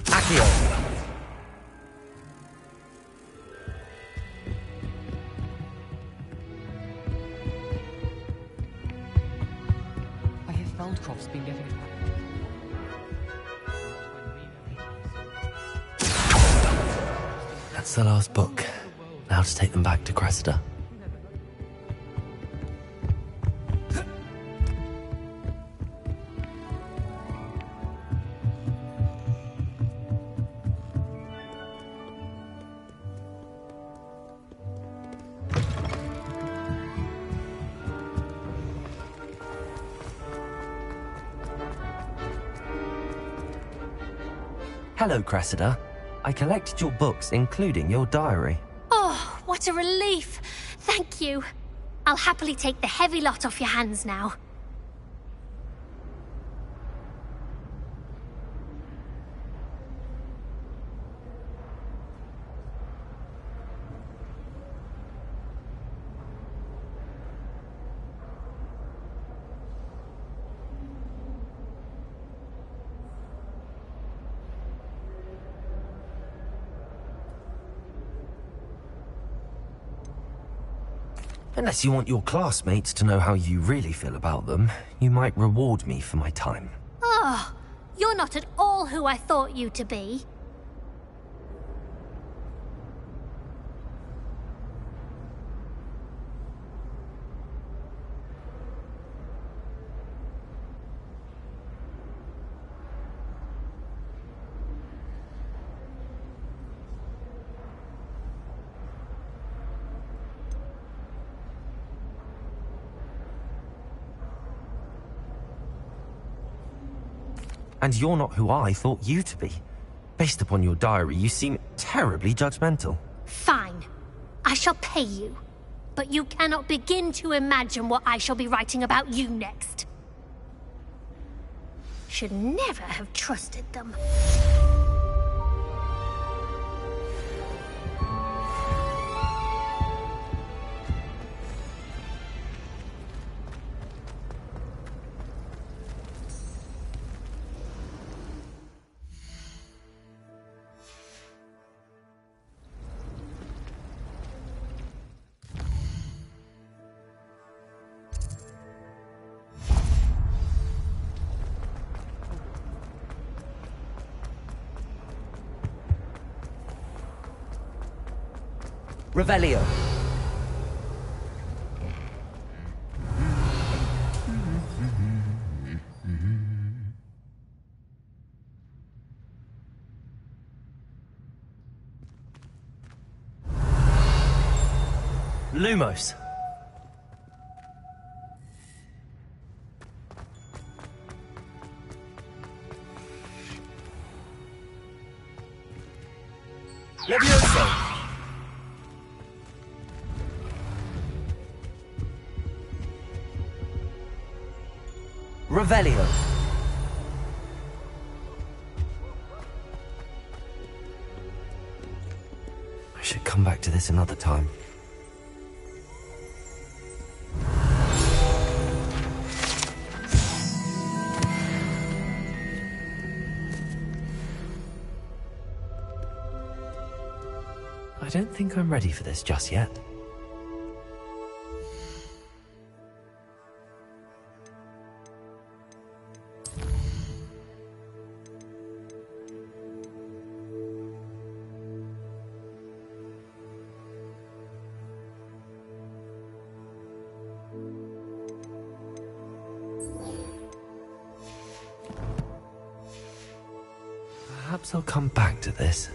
Accio. I hear Feldcroft's been getting... That's the last book. Now to take them back to Cressida. Hello, Cressida. I collected your books, including your diary. Oh, what a relief. Thank you. I'll happily take the heavy lot off your hands now. Unless you want your classmates to know how you really feel about them, you might reward me for my time. Oh, you're not at all who I thought you to be. And you're not who I thought you to be. Based upon your diary, you seem terribly judgmental. Fine. I shall pay you. But you cannot begin to imagine what I shall be writing about you next. Should never have trusted them. Revelio. Lumos. Levioso. Revelio. I should come back to this another time. I don't think I'm ready for this just yet. Perhaps I'll come back to this.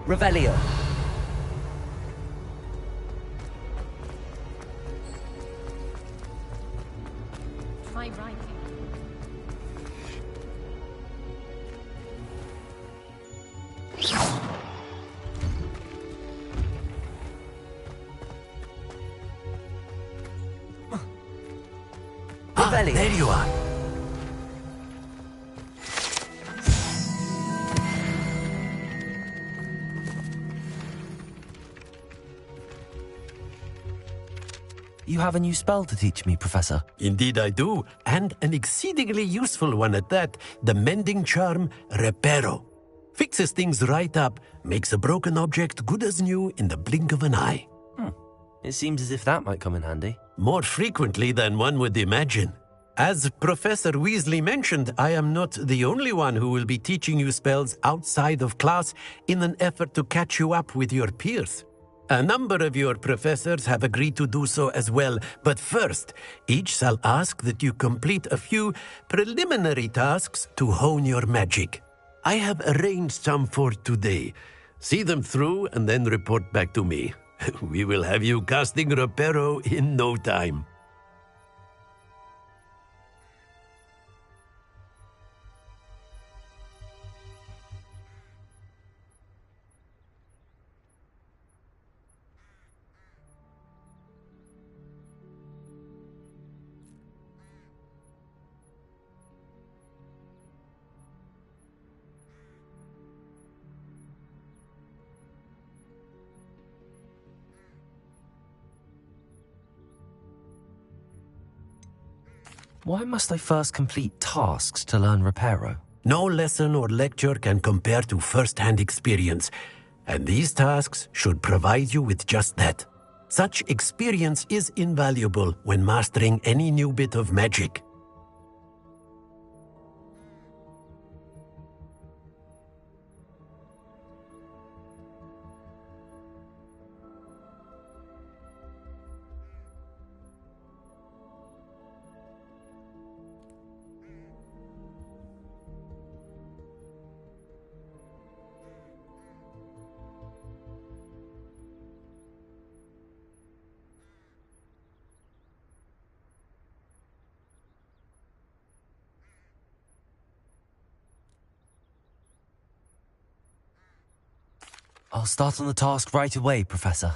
Revelio. Try writing. Revelio. There you are. You have a new spell to teach me, Professor. Indeed I do, and an exceedingly useful one at that. The mending charm, Reparo. Fixes things right up, makes a broken object good as new in the blink of an eye. It seems as if that might come in handy. More frequently than one would imagine. As Professor Weasley mentioned, I am not the only one who will be teaching you spells outside of class in an effort to catch you up with your peers. A number of your professors have agreed to do so as well, but first, each shall ask that you complete a few preliminary tasks to hone your magic. I have arranged some for today. See them through and then report back to me. We will have you casting Reparo in no time. Why must I first complete tasks to learn Reparo? No lesson or lecture can compare to first-hand experience, and these tasks should provide you with just that. Such experience is invaluable when mastering any new bit of magic. I'll start on the task right away, Professor.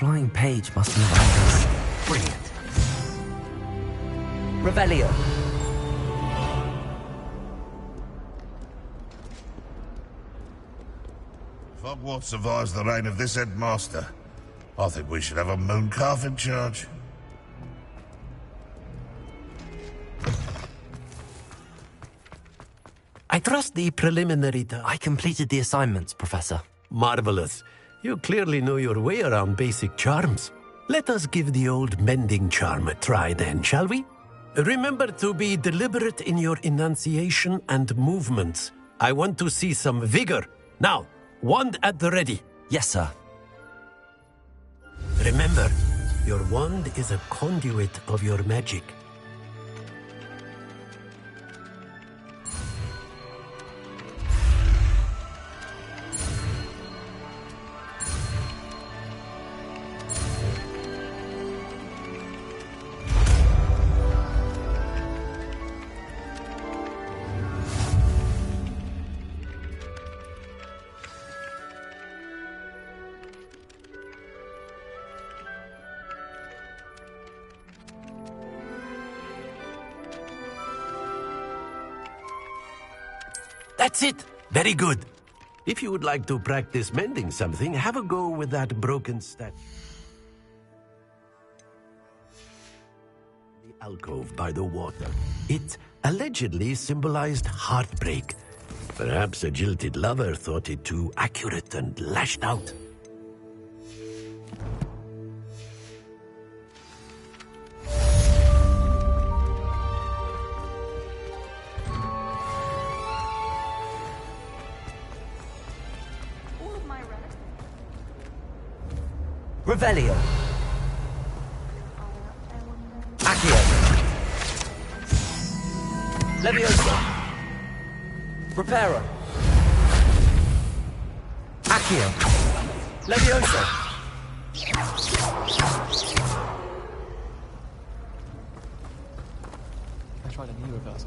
flying page must be around us. Brilliant. Revelio. If Hogwarts survives the reign of this headmaster, I think we should have a mooncalf in charge. I trust the preliminary I completed the assignments, Professor. Marvelous. You clearly know your way around basic charms. Let us give the old mending charm a try then, shall we? Remember to be deliberate in your enunciation and movements. I want to see some vigor. Now, wand at the ready. Yes, sir. Remember, your wand is a conduit of your magic. That's it. Very good. If you would like to practice mending something, have a go with that broken statue. The alcove by the water. It allegedly symbolized heartbreak. Perhaps a jilted lover thought it too accurate and lashed out. Revelio. Accio. Leviosa. Reparo. Accio. Leviosa. I tried a new reverse.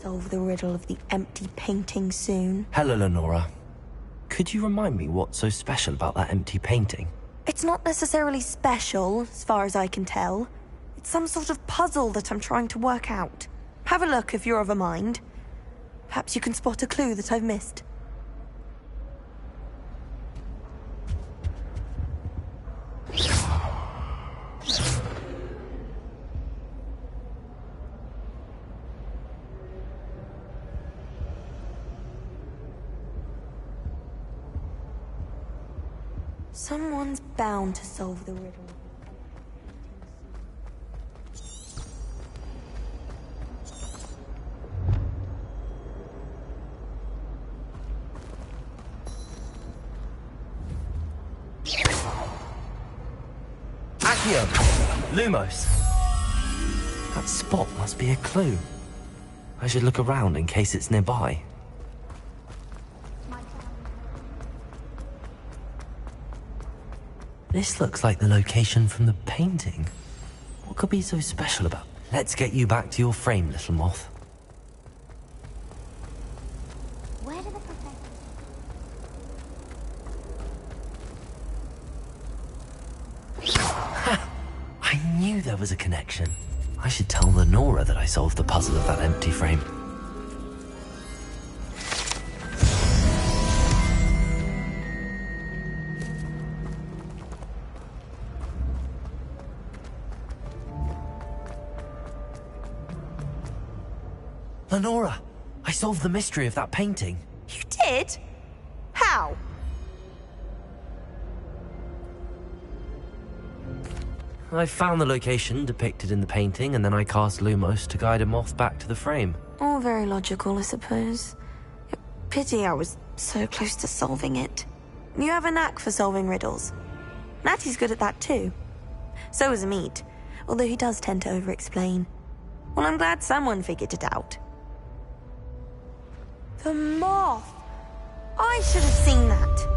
Solve the riddle of the empty painting soon. Hello, Lenora. Could you remind me what's so special about that empty painting? It's not necessarily special, as far as I can tell. It's some sort of puzzle that I'm trying to work out. Have a look if you're of a mind. Perhaps you can spot a clue that I've missed. Someone's bound to solve the riddle. Accio. Lumos. That spot must be a clue. I should look around in case it's nearby. This looks like the location from the painting. What could be so special about it? Let's get you back to your frame, little moth. Where did the professor... I knew there was a connection. I should tell Lenora that I solved the puzzle of that empty frame. Lenora, I solved the mystery of that painting. You did? How? I found the location depicted in the painting, and then I cast Lumos to guide a moth back to the frame. All very logical, I suppose. Pity I was so close to solving it. You have a knack for solving riddles. Natty's good at that too. So is Amit, although he does tend to over-explain. Well, I'm glad someone figured it out. The moth! I should have seen that.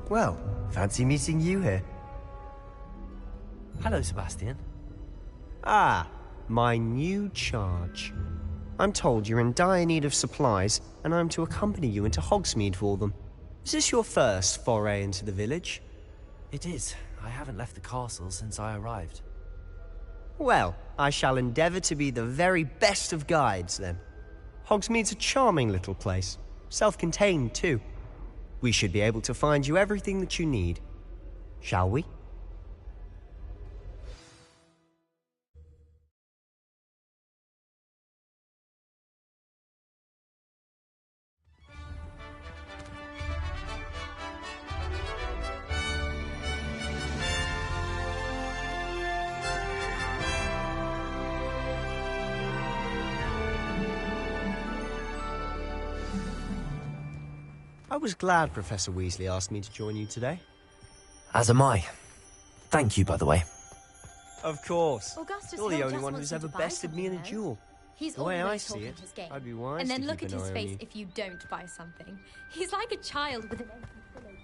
Well, fancy meeting you here. Hello, Sebastian. Ah, my new charge. I'm told you're in dire need of supplies, and I'm to accompany you into Hogsmeade for them. Is this your first foray into the village? It is. I haven't left the castle since I arrived. Well, I shall endeavour to be the very best of guides, then. Hogsmeade's a charming little place. Self-contained, too. We should be able to find you everything that you need. Shall we? I was glad Professor Weasley asked me to join you today. As am I. Thank you, by the way. Of course. Augustus You're the Hill only just one wants who's you ever to buy bested me in a something, duel. He's The way I always see talking it, his game. I'd be wise And then to look keep at an his eye on face you. if you don't buy something. He's like a child with an empty pillow.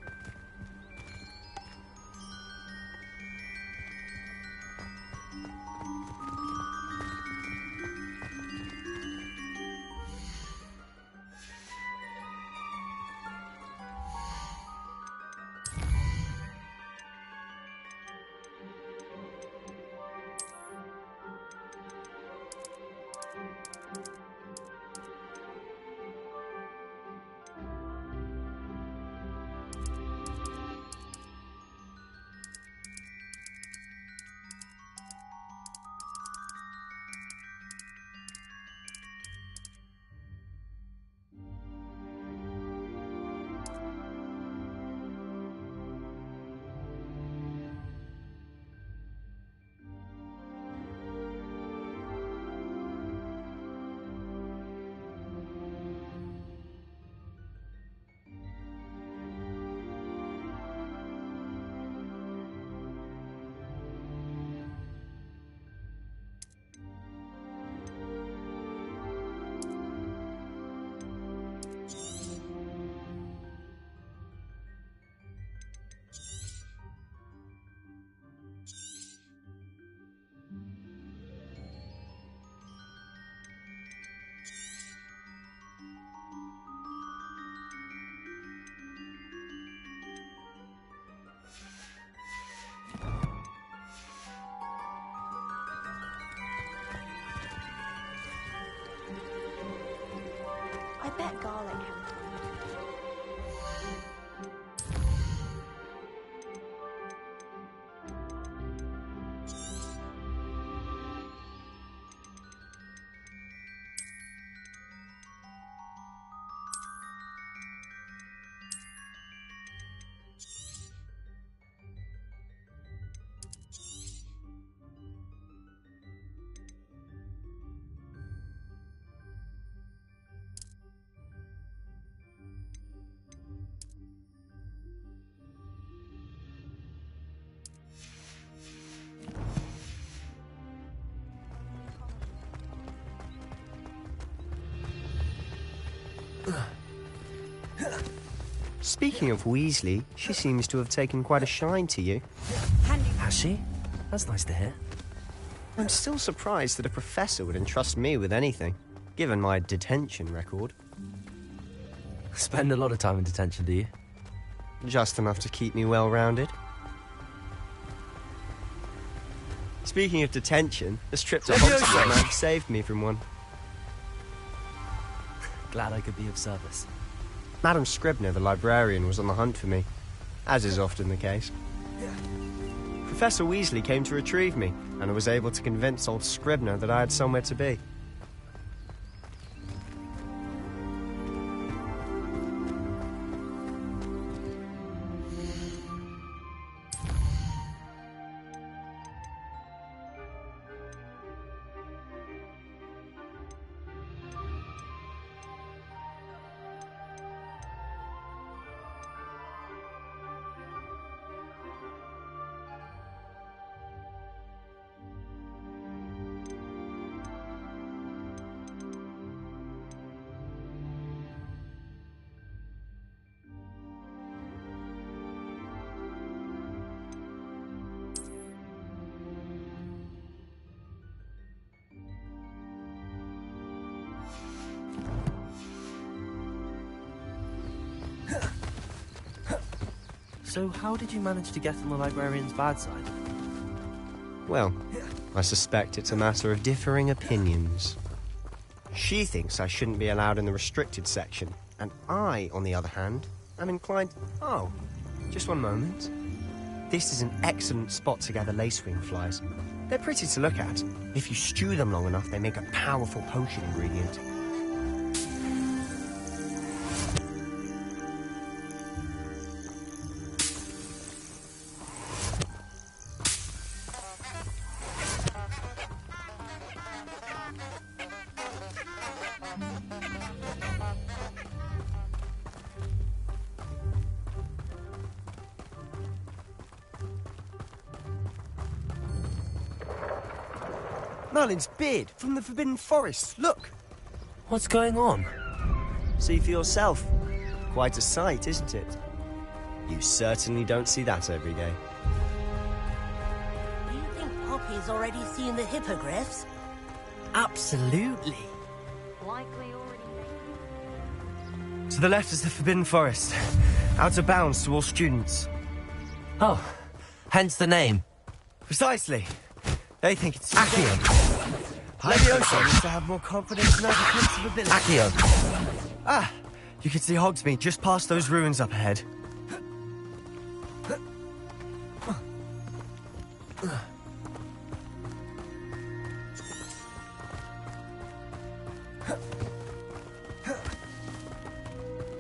I bet garlic can. Speaking of Weasley, she seems to have taken quite a shine to you. Has she? That's nice to hear. I'm still surprised that a professor would entrust me with anything, given my detention record. Spend a lot of time in detention, do you? Just enough to keep me well-rounded. Speaking of detention, this trip to Hogsmeade might have saved me from one. Glad I could be of service. Madam Scribner, the librarian, was on the hunt for me, as is often the case. Professor Weasley came to retrieve me, and I was able to convince old Scribner that I had somewhere to be. So how did you manage to get on the librarian's bad side? Well, I suspect it's a matter of differing opinions. She thinks I shouldn't be allowed in the restricted section, and I, on the other hand, am inclined... Oh, just one moment. This is an excellent spot to gather lacewing flies. They're pretty to look at. If you stew them long enough, they make a powerful potion ingredient. Merlin's beard from the Forbidden Forest. Look! What's going on? See for yourself. Quite a sight, isn't it? You certainly don't see that every day. Do you think Poppy's already seen the hippogriffs? Absolutely. Likely already. To the left is the Forbidden Forest. Out of bounds to all students. Oh, hence the name. Precisely. They think it's Accio. Leviosa needs to have more confidence in her defensive ability. Accio. Ah, you can see Hogsmeade just past those ruins up ahead.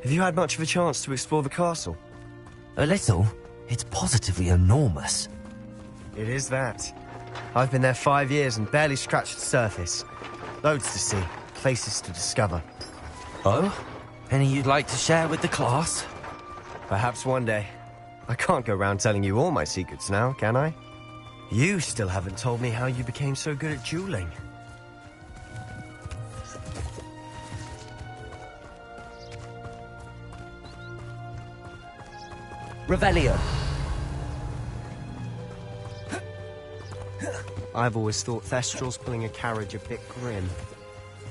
Have you had much of a chance to explore the castle? A little. It's positively enormous. It is that. I've been there 5 years and barely scratched the surface. Loads to see, places to discover. Oh? Any you'd like to share with the class? Perhaps one day. I can't go around telling you all my secrets now, can I? You still haven't told me how you became so good at dueling. Revelio. I've always thought Thestrals pulling a carriage a bit grim.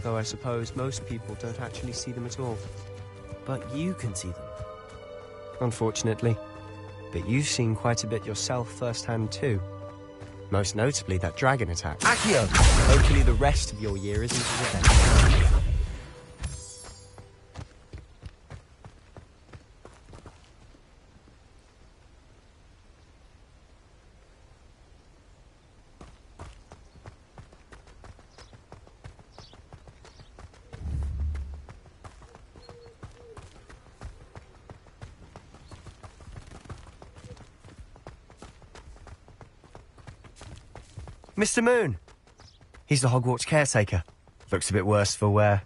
Though I suppose most people don't actually see them at all. But you can see them. Unfortunately. But you've seen quite a bit yourself firsthand too. Most notably that dragon attack. Accio! Hopefully the rest of your year isn't as eventful. Mr. Moon! He's the Hogwarts caretaker. Looks a bit worse for wear.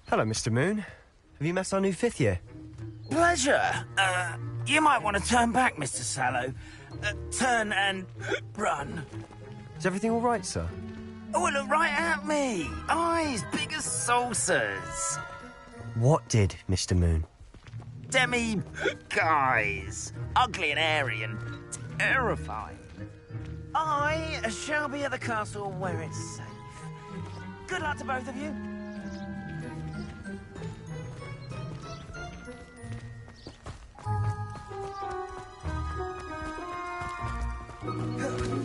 Hello, Mr. Moon. Have you met our new 5th year? Pleasure. You might want to turn back, Mr. Sallow. Turn and run. Is everything all right, sir? Oh, look right at me. Eyes big as saucers. What did, Mr. Moon? Demi, guys, ugly and airy and terrifying. I shall be at the castle where it's safe. Good luck to both of you.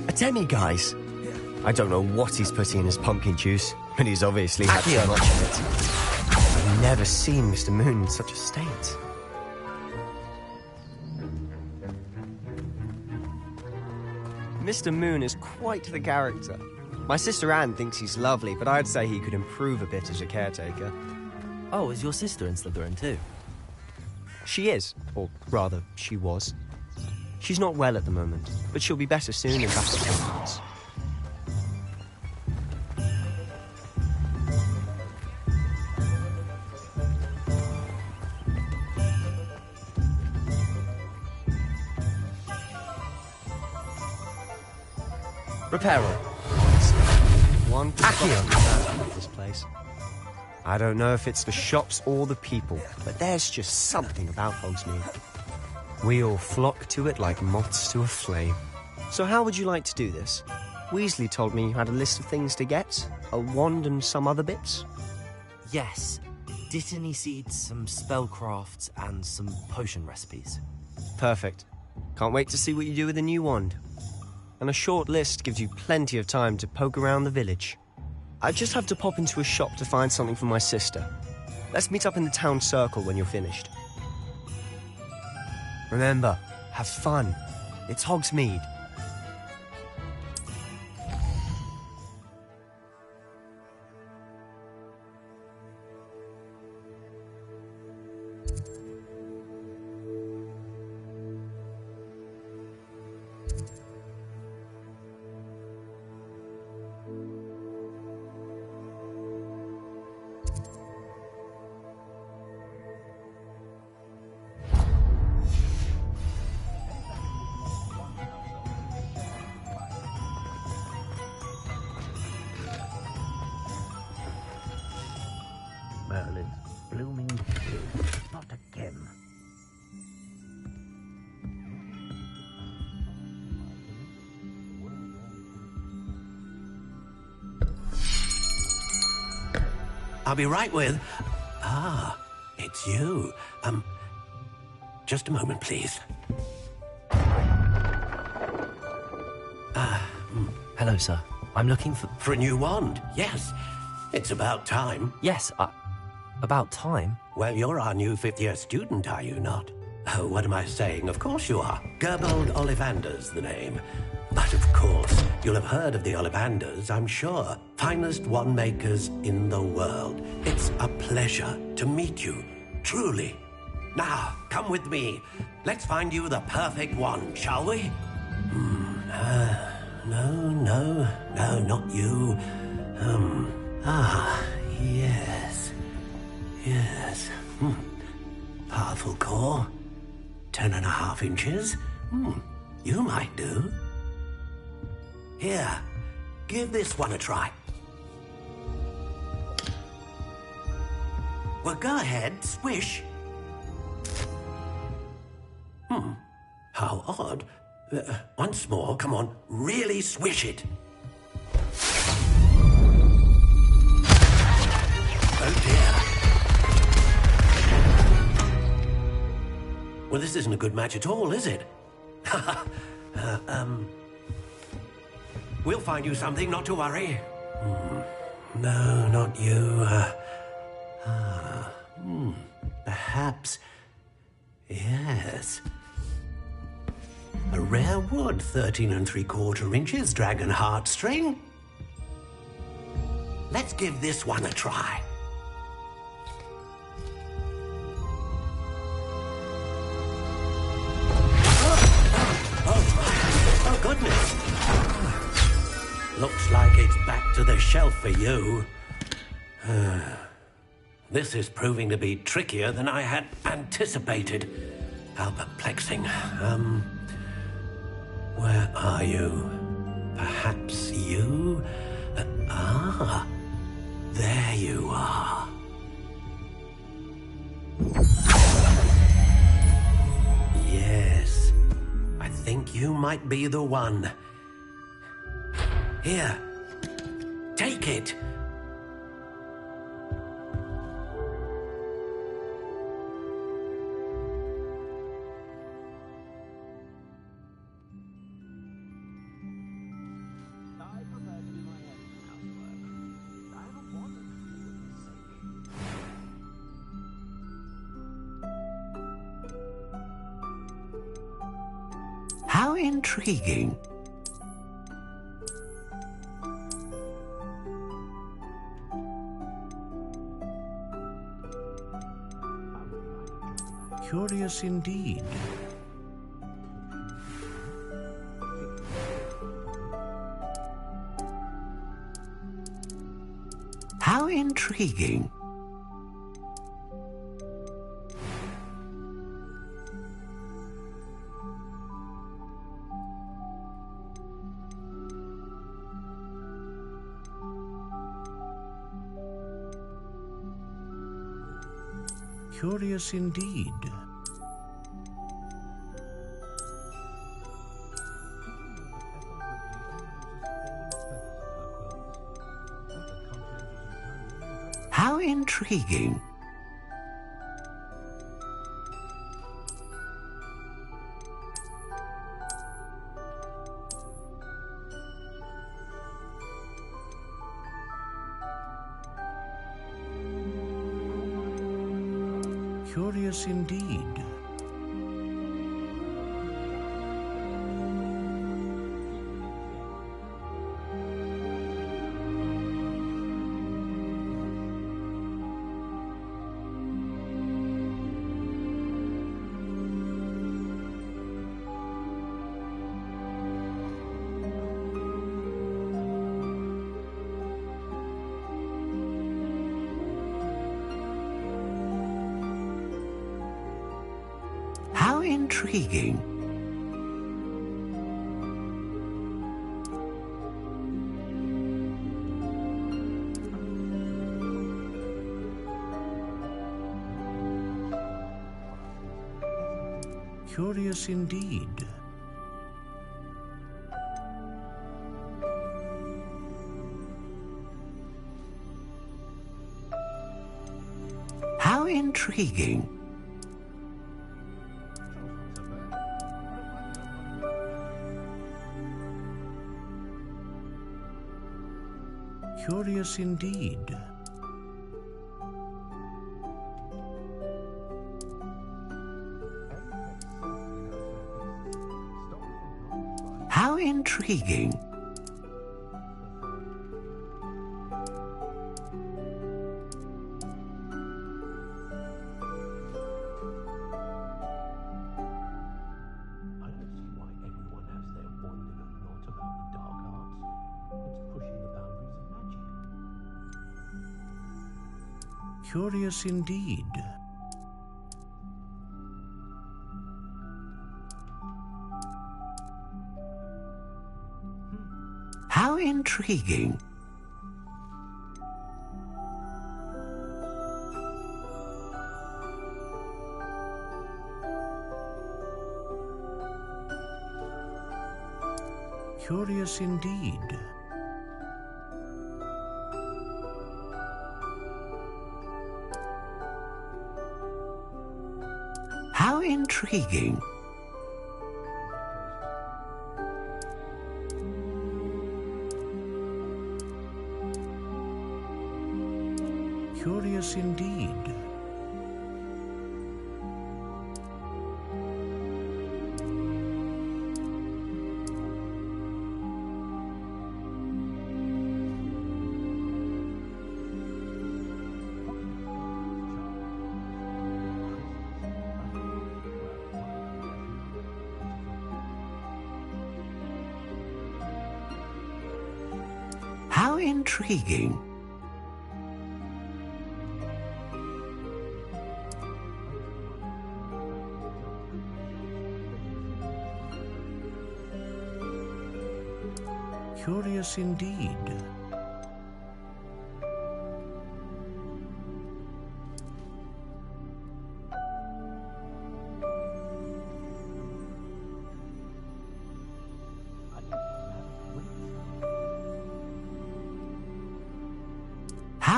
A demi-guise? I don't know what he's putting in his pumpkin juice, but he's obviously had too much of it. I've never seen Mr. Moon in such a state. Mr. Moon is quite the character. My sister Anne thinks he's lovely, but I'd say he could improve a bit as a caretaker. Oh, is your sister in Slytherin too? She is, or rather, she was. She's not well at the moment, but she'll be better soon and back at Hogwarts. Reparo. One Accio. This place. I don't know if it's the shops or the people, but there's just something about Hogsmeade. We all flock to it like moths to a flame. So how would you like to do this? Weasley told me you had a list of things to get, a wand and some other bits. Yes. Dittany seeds, some spellcrafts, and some potion recipes. Perfect. Can't wait to see what you do with the new wand. And a short list gives you plenty of time to poke around the village. I just have to pop into a shop to find something for my sister. Let's meet up in the town circle when you're finished. Remember, have fun. It's Hogsmeade. Merlin's blooming field. Not again. I'll be right with... Ah, it's you. Just a moment, please. Hello, sir. I'm looking for... For a new wand, yes. It's about time. Yes, about time? Well, you're our new fifth-year student, are you not? Oh, what am I saying? Of course you are. Gerbold Ollivander's the name. But of course, you'll have heard of the Ollivanders, I'm sure. Finest wand makers in the world. It's a pleasure to meet you, truly. Now, come with me. Let's find you the perfect wand, shall we? No, not you. Yes. Powerful core. 10.5 inches. You might do. Here, give this one a try. Well, go ahead, swish. How odd. Once more, come on, really swish it. Oh dear. Well, this isn't a good match at all, is it? We'll find you something, not to worry. No, not you. Perhaps... Yes. A rare wood, 13 3/4 inches, dragon heartstring. Let's give this one a try. Oh, goodness. Looks like it's back to the shelf for you. This is proving to be trickier than I had anticipated. How perplexing. Where are you? Perhaps you? There you are. you might be the one. Here, take it. How intriguing. Curious indeed. How intriguing. Curious indeed. How intriguing. Curious indeed. How intriguing. Curious indeed. How intriguing. Curious indeed. How intriguing. Curious indeed. How intriguing. Curious indeed. How intriguing. Curious indeed. How intriguing. Curious indeed.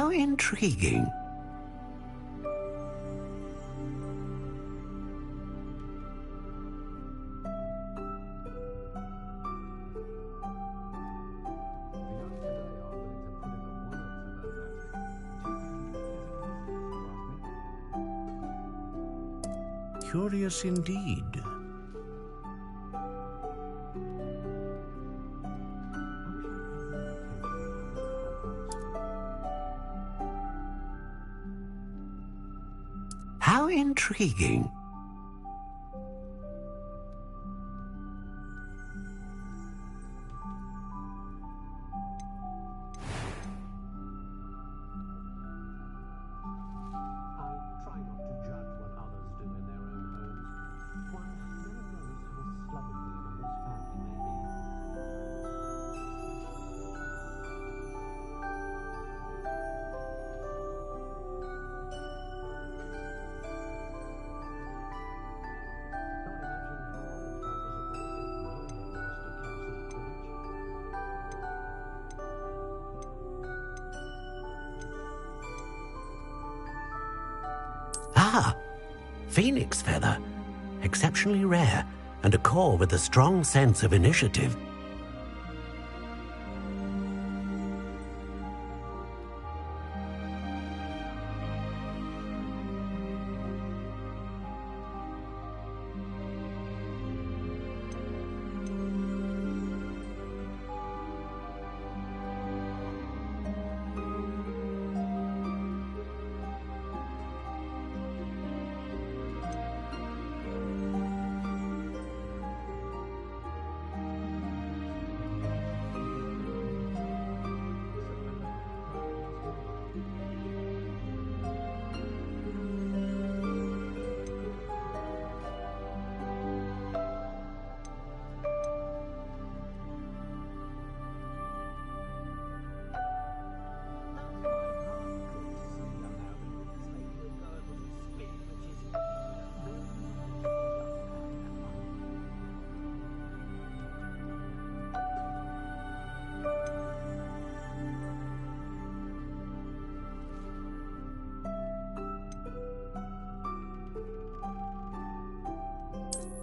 How intriguing. Curious indeed. How intriguing. Ah, phoenix feather. Exceptionally rare, and a core with a strong sense of initiative.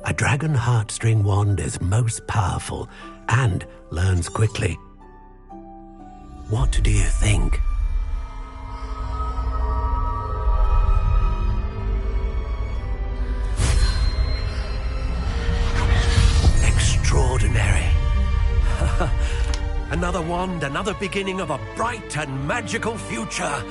A dragon heartstring wand is most powerful and learns quickly. What do you think? Extraordinary. Another wand, another beginning of a bright and magical future.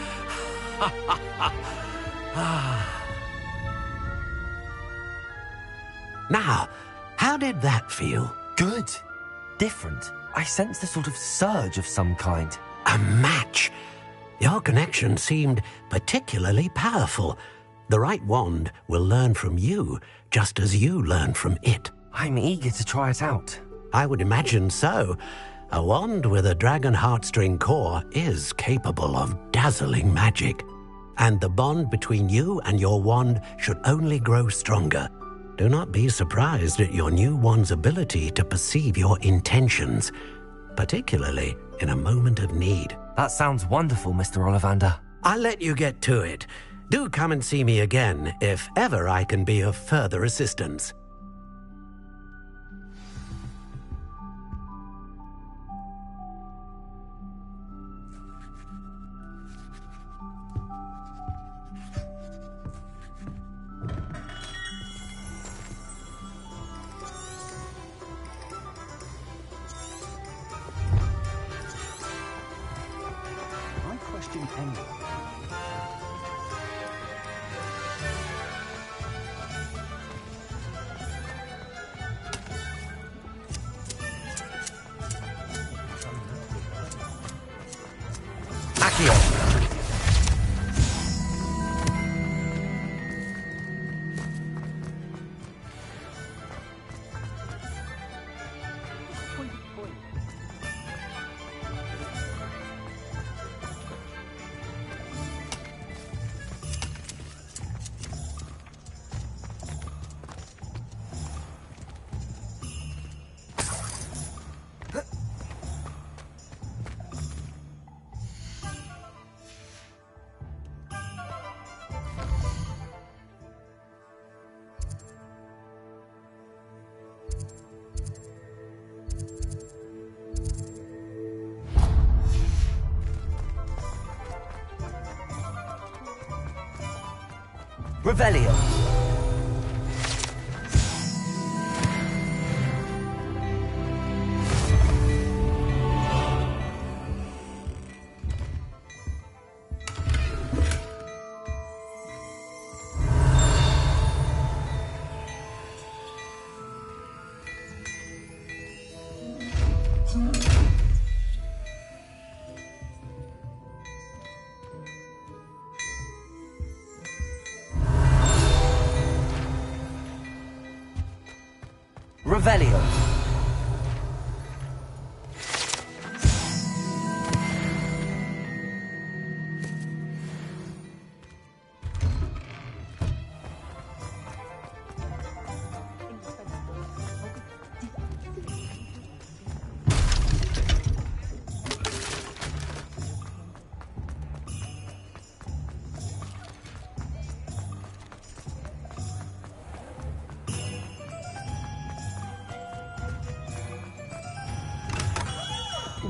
Now, how did that feel? Good. Different. I sensed a sort of surge of some kind. A match. Your connection seemed particularly powerful. The right wand will learn from you, just as you learn from it. I'm eager to try it out. I would imagine so. A wand with a dragon heartstring core is capable of dazzling magic. And the bond between you and your wand should only grow stronger. Do not be surprised at your new wand's ability to perceive your intentions, particularly in a moment of need. That sounds wonderful, Mr. Ollivander. I'll let you get to it. Do come and see me again if ever I can be of further assistance. Revelio. Revelio.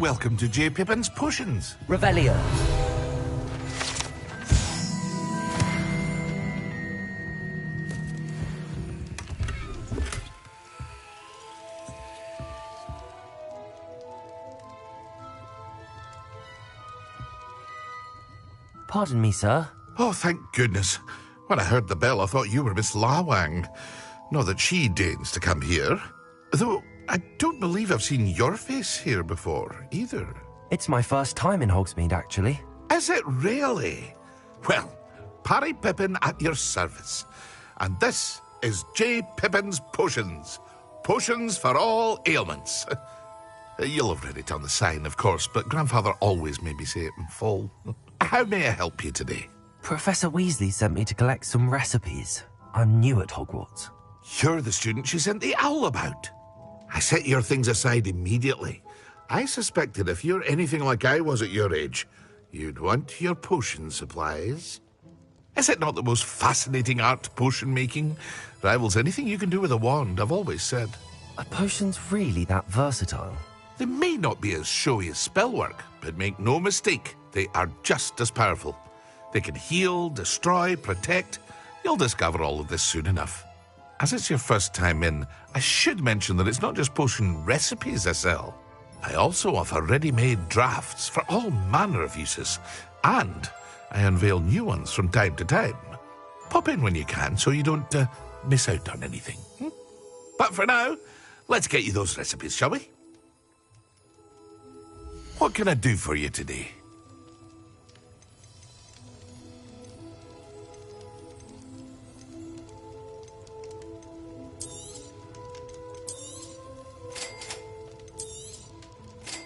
Welcome to J. Pippin's Potions. Revelio. Pardon me, sir. Oh, thank goodness. When I heard the bell, I thought you were Miss Lawang. Not that she deigns to come here. Though I don't believe I've seen your face here before, either. It's my first time in Hogsmeade, actually. Is it really? Well, Parry Pippin at your service. And this is J. Pippin's Potions. Potions for all ailments. You'll have read it on the sign, of course, but Grandfather always made me say it in full. How may I help you today? Professor Weasley sent me to collect some recipes. I'm new at Hogwarts. You're the student she sent the owl about. I set your things aside immediately. I suspected if you're anything like I was at your age, you'd want your potion supplies. Is it not the most fascinating art, potion making? Rivals anything you can do with a wand, I've always said. Are potions really that versatile? They may not be as showy as spellwork, but make no mistake, they are just as powerful. They can heal, destroy, protect. You'll discover all of this soon enough. As it's your first time in, I should mention that it's not just potion recipes I sell. I also offer ready-made drafts for all manner of uses, and I unveil new ones from time to time. Pop in when you can so you don't miss out on anything. But for now, let's get you those recipes, shall we? What can I do for you today?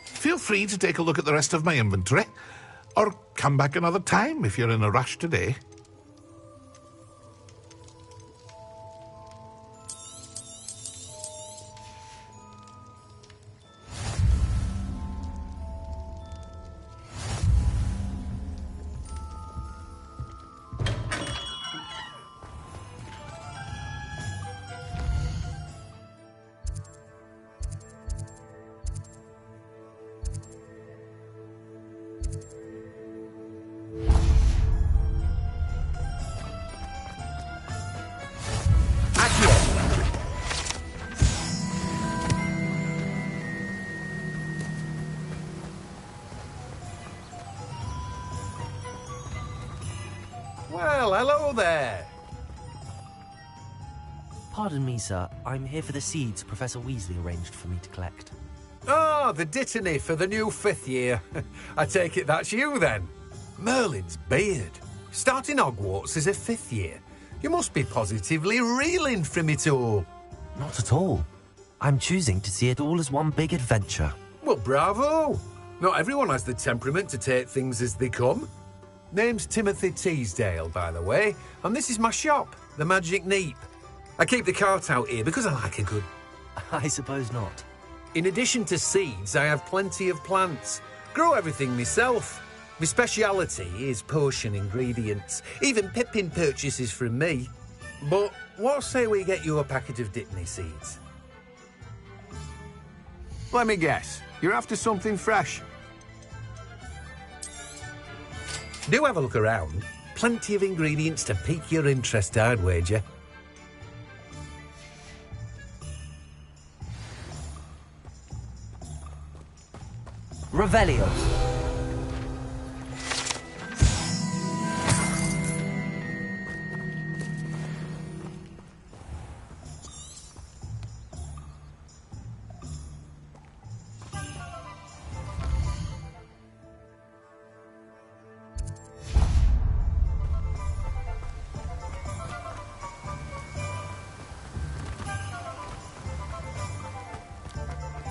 Feel free to take a look at the rest of my inventory, or come back another time if you're in a rush today. Well, hello there. Pardon me, sir. I'm here for the seeds Professor Weasley arranged for me to collect. Ah, the Dittany for the new 5th year. I take it that's you, then. Merlin's beard. Starting Hogwarts as a 5th year. You must be positively reeling from it all. Not at all. I'm choosing to see it all as one big adventure. Well, bravo. Not everyone has the temperament to take things as they come. Name's Timothy Teasdale, by the way, and this is my shop, the Magic Neep. I keep the cart out here because I like a good... I suppose not. In addition to seeds, I have plenty of plants. Grow everything myself. My speciality is potion ingredients. Even Pippin purchases from me. But what say we get you a packet of Dittany seeds? Let me guess. You're after something fresh. Do have a look around. Plenty of ingredients to pique your interest, I'd wager. Revelio.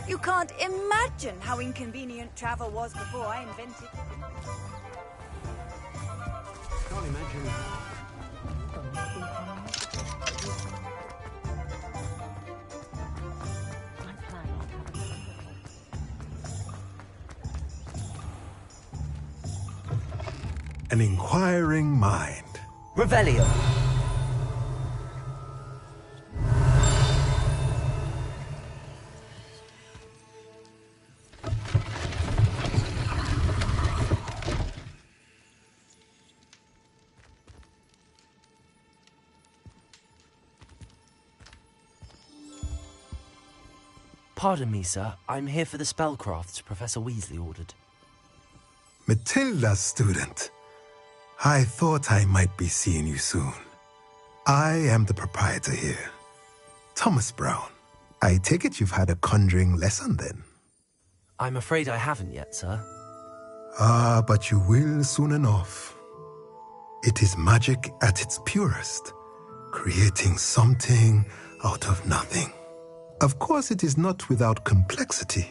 You can't imagine how inconvenient travel was before I invented... Can't imagine. An inquiring mind. Revelio. Pardon me, sir. I'm here for the spellcrafts Professor Weasley ordered. Matilda's student. I thought I might be seeing you soon. I am the proprietor here, Thomas Brown. I take it you've had a conjuring lesson then? I'm afraid I haven't yet, sir. Ah, but you will soon enough. It is magic at its purest, creating something out of nothing. Of course, it is not without complexity,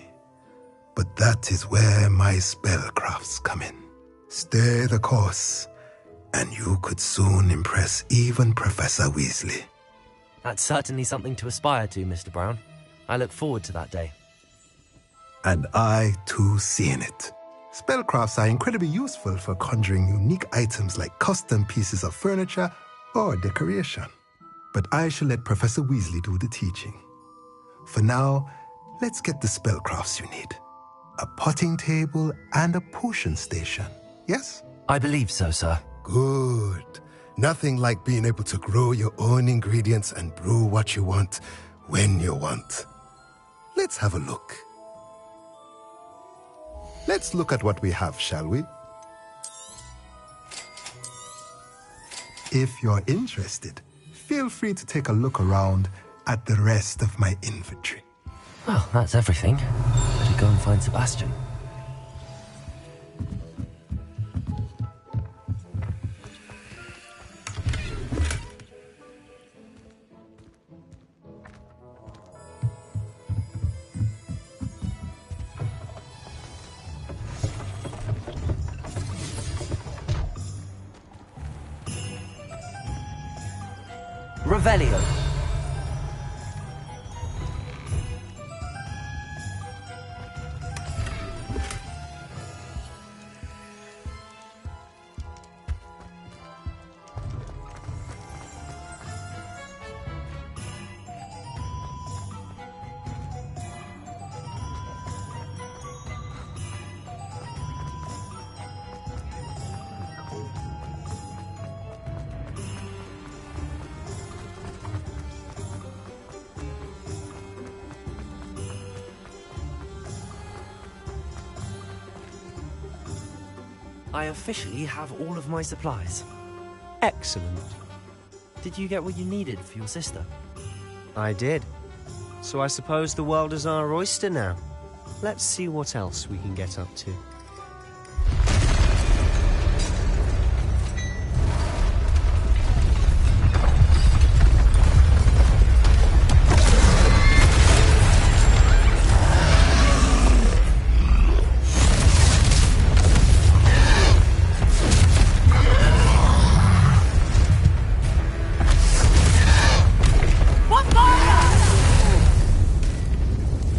but that is where my spellcrafts come in. Stay the course, and you could soon impress even Professor Weasley. That's certainly something to aspire to, Mr. Brown. I look forward to that day. And I, too, see in it. Spellcrafts are incredibly useful for conjuring unique items like custom pieces of furniture or decoration. But I shall let Professor Weasley do the teaching. For now, let's get the spellcrafts you need. A potting table and a potion station, yes? I believe so, sir. Good. Nothing like being able to grow your own ingredients and brew what you want when you want. Let's have a look. Let's look at what we have, shall we? If you're interested, feel free to take a look around at the rest of my inventory. Well, that's everything. Better go and find Sebastian. Revelio. I officially have all of my supplies. Excellent. Did you get what you needed for your sister? I did. So I suppose the world is our oyster now. Let's see what else we can get up to.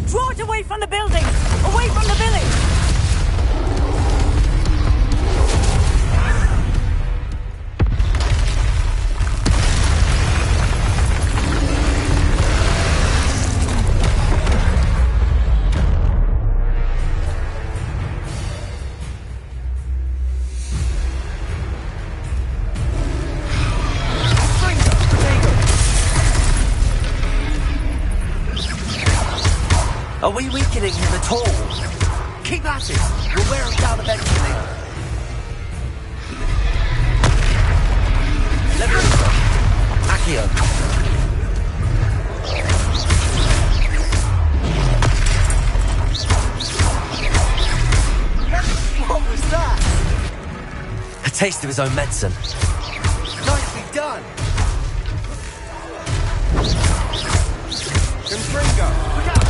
Draw it away from the building! Away from the village! Are we weakening him at all? Keep at it. We'll wear him down eventually. Leverisa. Accio. What was that? A taste of his own medicine. Nicely done. Confringo! Look out!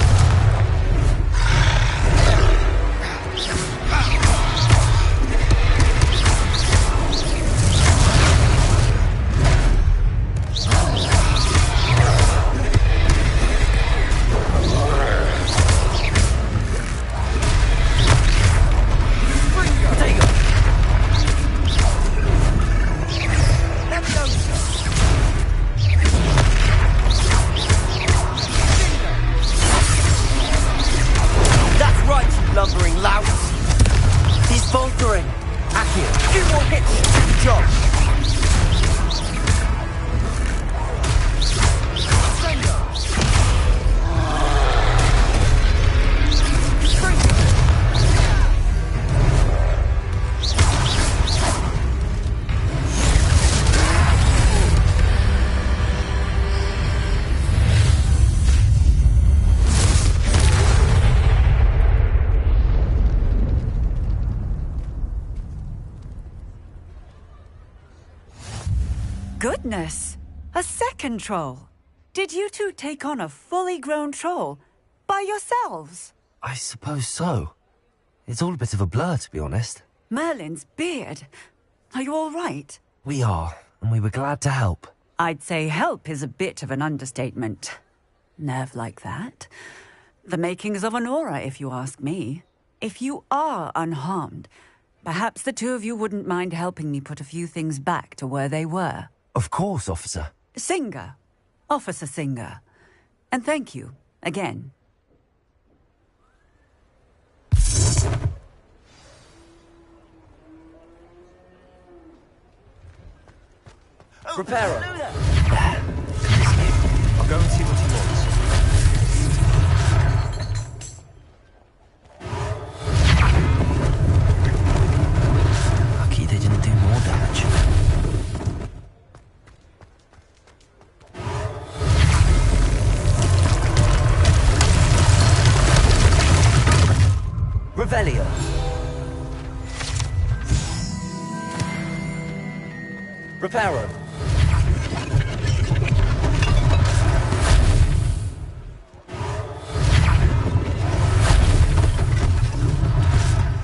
Lumbering lout. He's faltering. Accio, few more hits. Good job. Goodness! A second troll! Did you two take on a fully grown troll by yourselves? I suppose so. It's all a bit of a blur, to be honest. Merlin's beard. Are you all right? We are, and we were glad to help. I'd say help is a bit of an understatement. Nerve like that. The makings of an aura, if you ask me. If you are unharmed, perhaps the two of you wouldn't mind helping me put a few things back to where they were. Of course, officer. Singer. Officer Singer. And thank you, again. Reparo. I'll go and see what he wants. Lucky they didn't do more damage. Revelio. Reparo.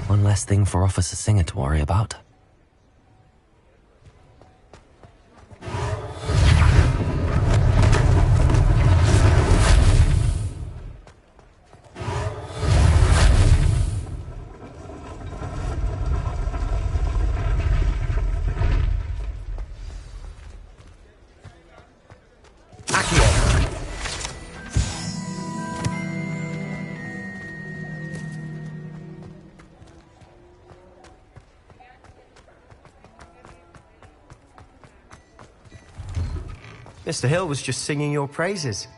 One less thing for Officer Singer to worry about. Mr. Hill was just singing your praises.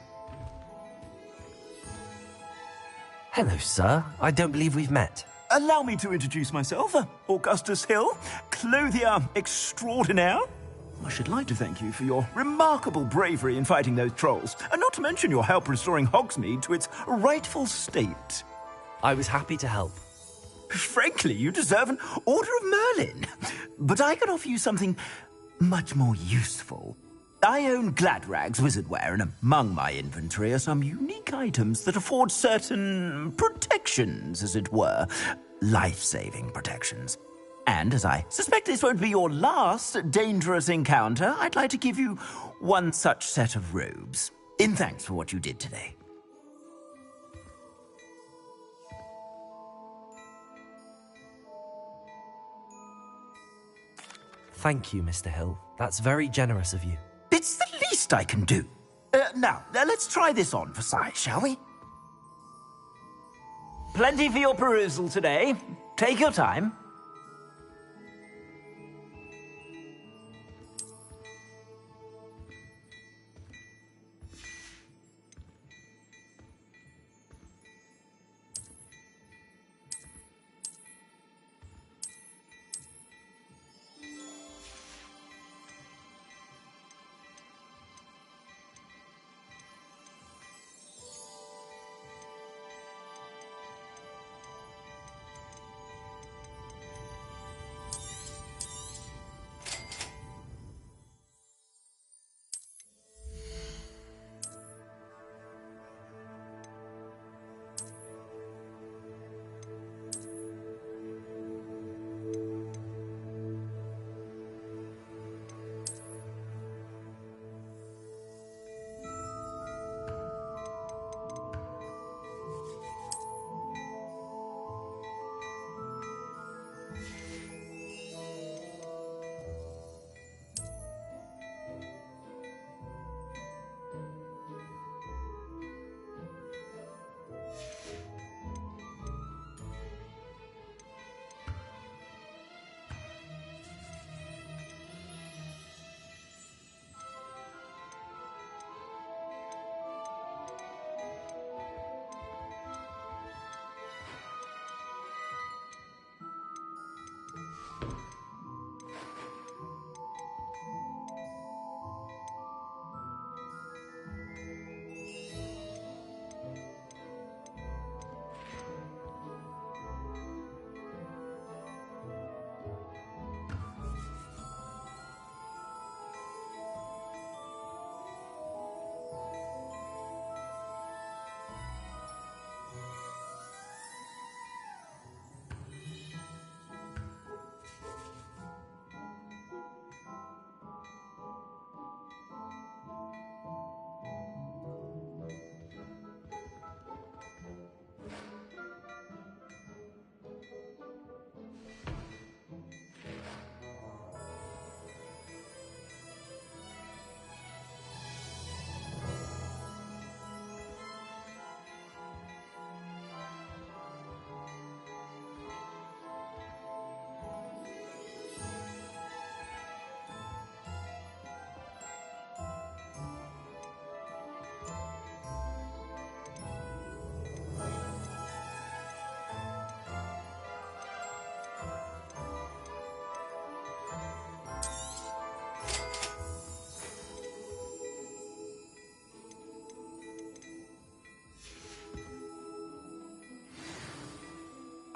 Hello, sir. I don't believe we've met. Allow me to introduce myself, Augustus Hill, clothier extraordinaire. I should like to thank you for your remarkable bravery in fighting those trolls, and not to mention your help restoring Hogsmeade to its rightful state. I was happy to help. Frankly, you deserve an Order of Merlin. But I can offer you something much more useful. I own Gladrag's wizardware, and among my inventory are some unique items that afford certain protections, as it were. Life-saving protections. And as I suspect this won't be your last dangerous encounter, I'd like to give you one such set of robes, in thanks for what you did today. Thank you, Mr. Hill. That's very generous of you. It's the least I can do. Now, let's try this on for size, shall we? Plenty for your perusal today. Take your time.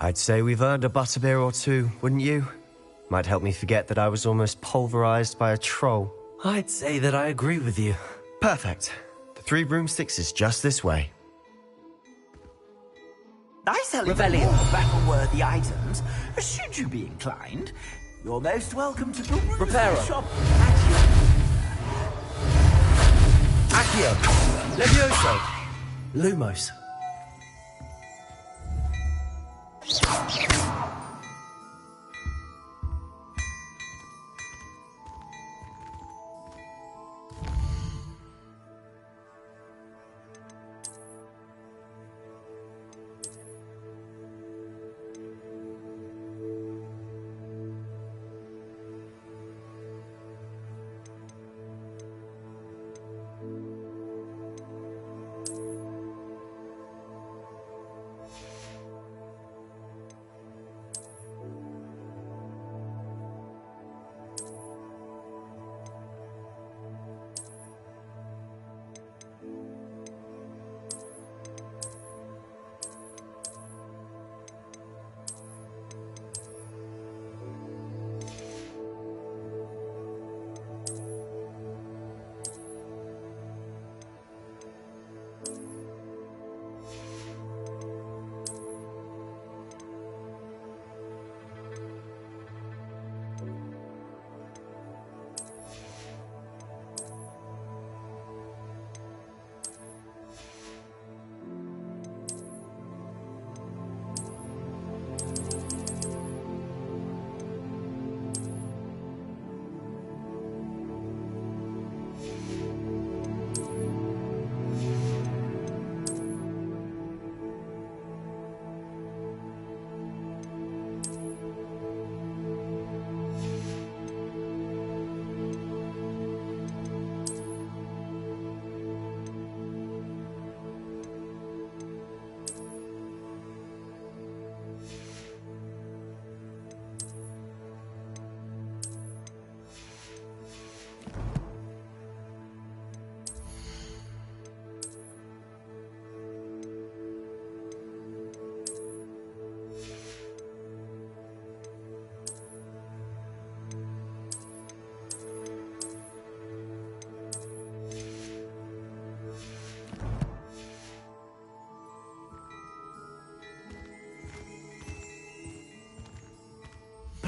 I'd say we've earned a butterbeer or two, wouldn't you? Might help me forget that I was almost pulverized by a troll. I'd say that I agree with you. Perfect. The 3 broomsticks is just this way. I sell even Revelio. more battle-worthy items. Should you be inclined, you're most welcome to peruse Reparo. the shop Accio. Levioso. Lumos.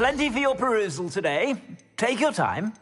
Plenty for your perusal today. Take your time.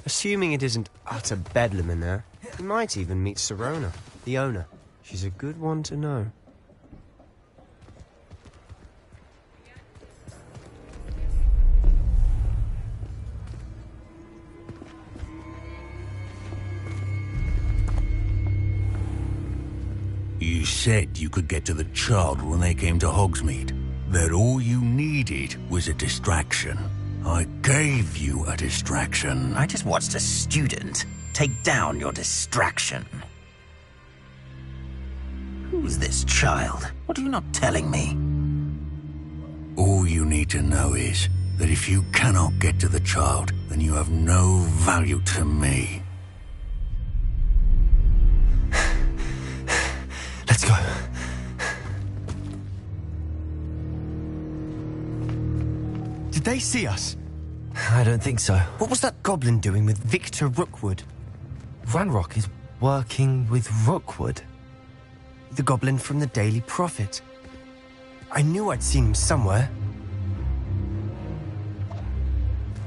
Assuming it isn't utter bedlam in there, we might even meet Sirona, the owner. She's a good one to know. You said you could get to the child when they came to Hogsmeade. That all you needed was a distraction. I gave you a distraction. I just watched a student take down your distraction. Who's this child? What are you not telling me? All you need to know is that if you cannot get to the child, then you have no value to me. Let's go. Did they see us? I don't think so. What was that goblin doing with Victor Rookwood? Ranrock is working with Rookwood. The goblin from the Daily Prophet. I knew I'd seen him somewhere.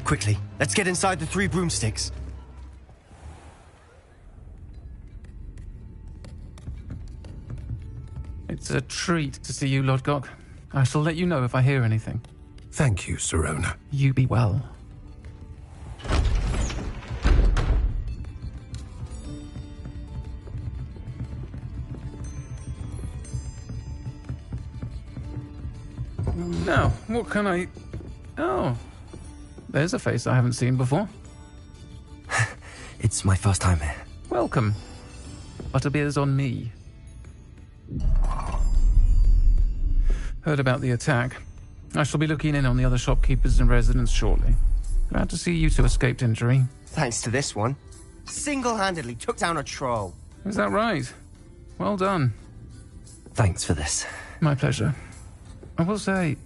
Quickly, let's get inside the Three Broomsticks. It's a treat to see you, Lodgok. I shall let you know if I hear anything. Thank you, Sirona. You be well. Now, what can I... Oh, there's a face I haven't seen before. It's my first time here. Welcome. Butterbeer's on me. Heard about the attack. I shall be looking in on the other shopkeepers and residents shortly. Glad to see you two escaped injury. Thanks to this one. Single-handedly took down a troll. Is that right? Well done. Thanks for this. My pleasure. I will say,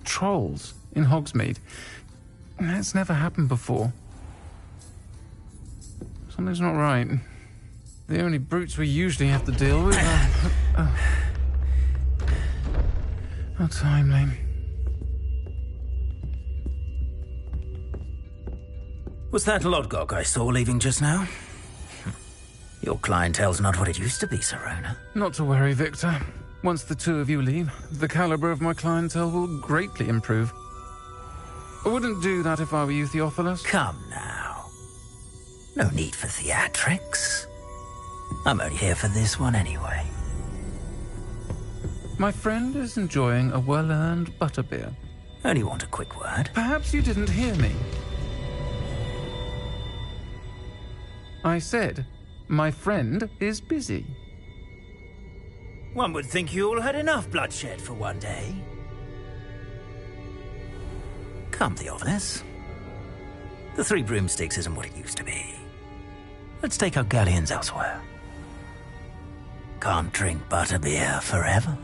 trolls in Hogsmeade. That's never happened before. Something's not right. The only brutes we usually have to deal with are... How timely. Was that Lodgok I saw leaving just now? Your clientele's not what it used to be, Sirona. Not to worry, Victor. Once the two of you leave, the caliber of my clientele will greatly improve. I wouldn't do that if I were you, Theophilus. Come now. No need for theatrics. I'm only here for this one anyway. My friend is enjoying a well-earned butterbeer. Only want a quick word. Perhaps you didn't hear me. I said, my friend is busy. One would think you all had enough bloodshed for one day. Come, Theophilus. The Three Broomsticks isn't what it used to be. Let's take our galleons elsewhere. Can't drink butterbeer forever.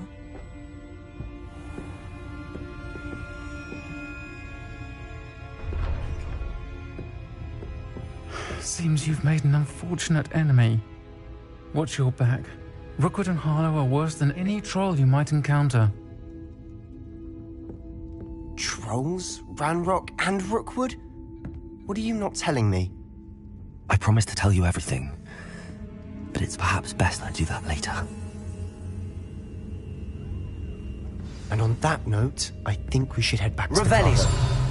Seems you've made an unfortunate enemy. Watch your back. Rookwood and Harlow are worse than any troll you might encounter. Trolls? Ranrock and Rookwood? What are you not telling me? I promised to tell you everything, but it's perhaps best I do that later. And on that note, I think we should head back to Revelio. the castle.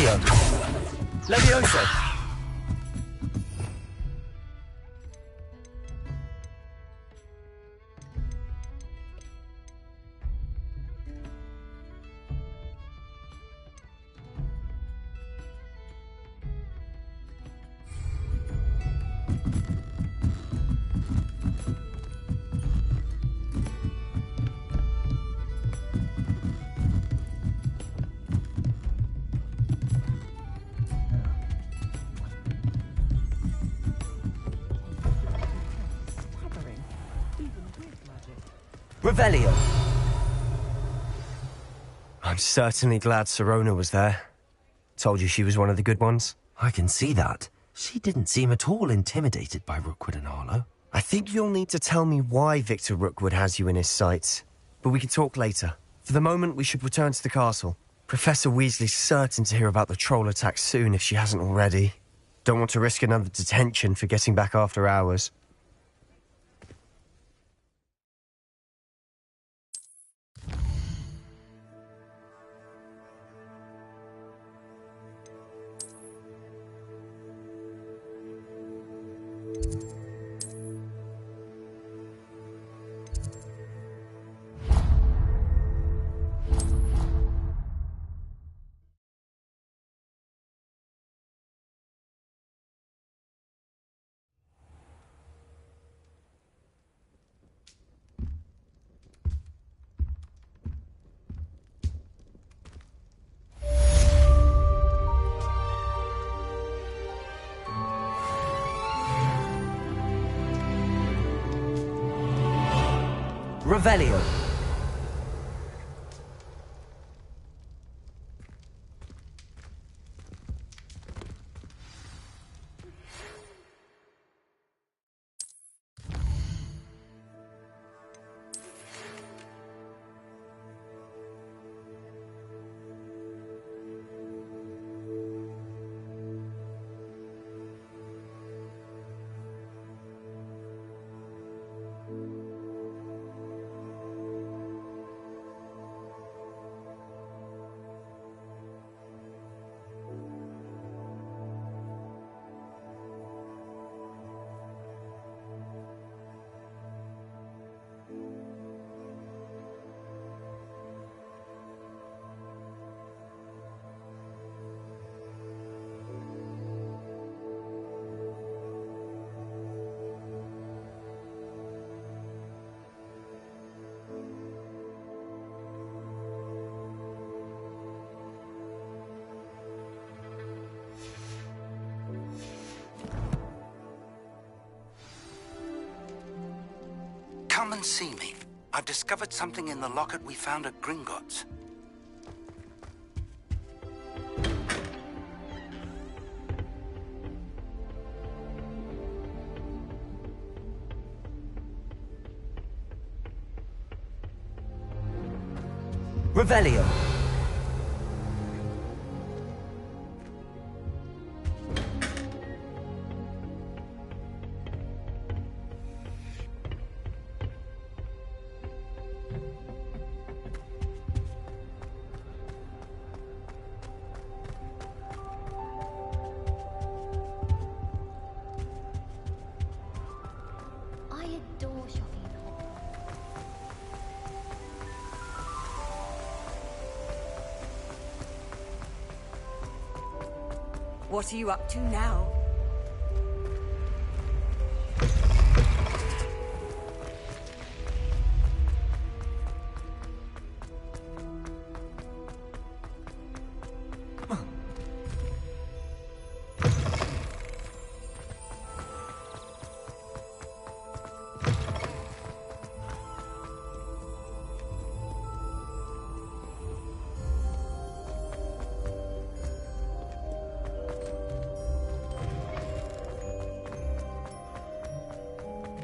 Accio. Levioso. Revelio. I'm certainly glad Sirona was there. Told you she was one of the good ones. I can see that. She didn't seem at all intimidated by Rookwood and Arlo. I think you'll need to tell me why Victor Rookwood has you in his sights. But we can talk later. For the moment, we should return to the castle. Professor Weasley's certain to hear about the troll attack soon if she hasn't already. Don't want to risk another detention for getting back after hours. Revelio. Come and see me. I've discovered something in the locket we found at Gringotts. Revelio. I adore shopping in Hogwarts. What are you up to now?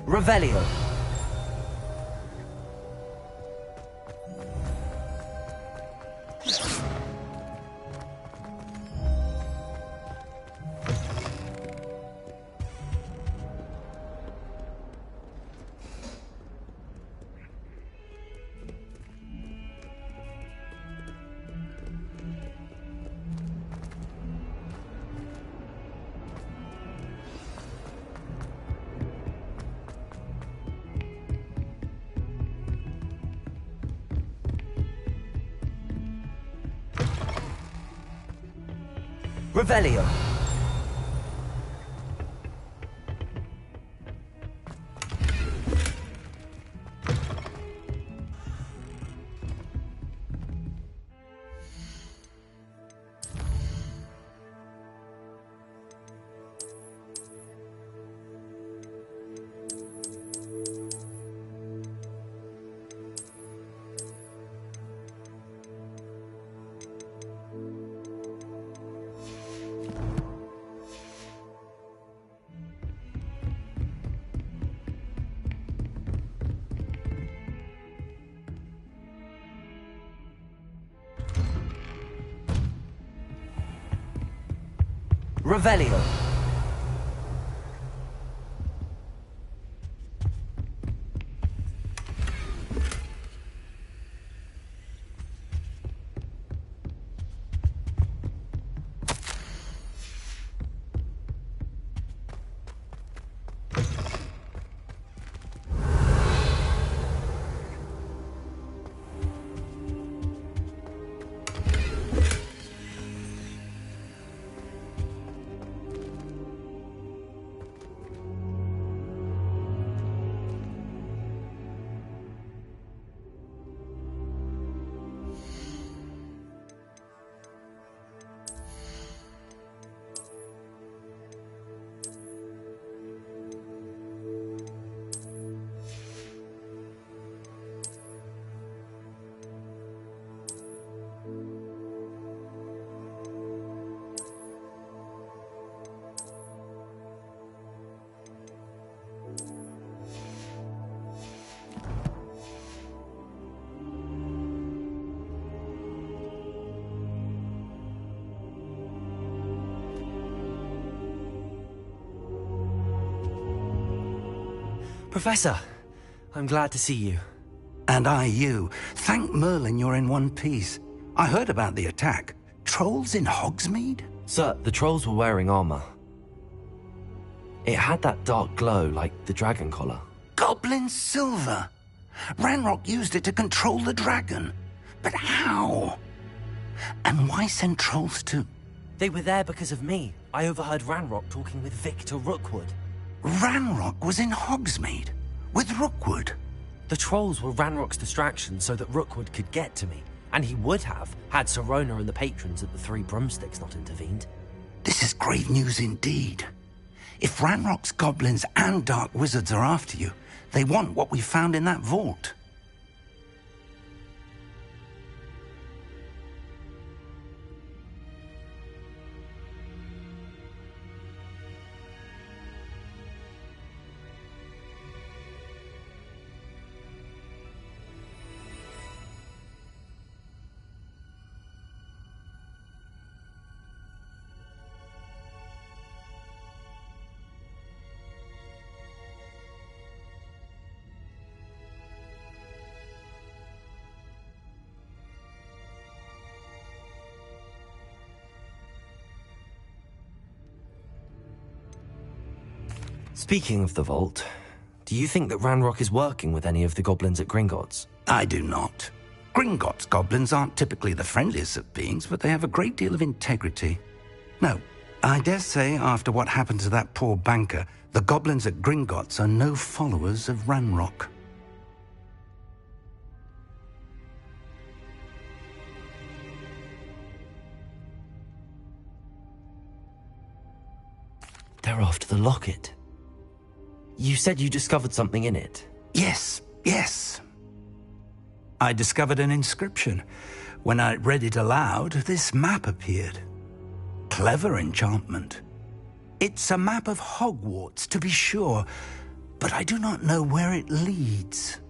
Revelio. Revelio. Revelio. Professor, I'm glad to see you. And I you. Thank Merlin you're in one piece. I heard about the attack. Trolls in Hogsmeade? Sir, the trolls were wearing armor. It had that dark glow like the dragon collar. Goblin silver! Ranrock used it to control the dragon. But how? And why send trolls to... They were there because of me. I overheard Ranrock talking with Victor Rookwood. Ranrock was in Hogsmeade? With Rookwood? The trolls were Ranrock's distraction so that Rookwood could get to me. And he would have, had Sirona and the patrons at the Three Broomsticks not intervened. This is grave news indeed. If Ranrock's goblins and dark wizards are after you, they want what we found in that vault. Speaking of the vault, do you think that Ranrock is working with any of the goblins at Gringotts? I do not. Gringotts goblins aren't typically the friendliest of beings, but they have a great deal of integrity. No, I dare say after what happened to that poor banker, the goblins at Gringotts are no followers of Ranrock. They're after the locket. You said you discovered something in it. Yes. I discovered an inscription. When I read it aloud, this map appeared. Clever enchantment. It's a map of Hogwarts, to be sure, but I do not know where it leads.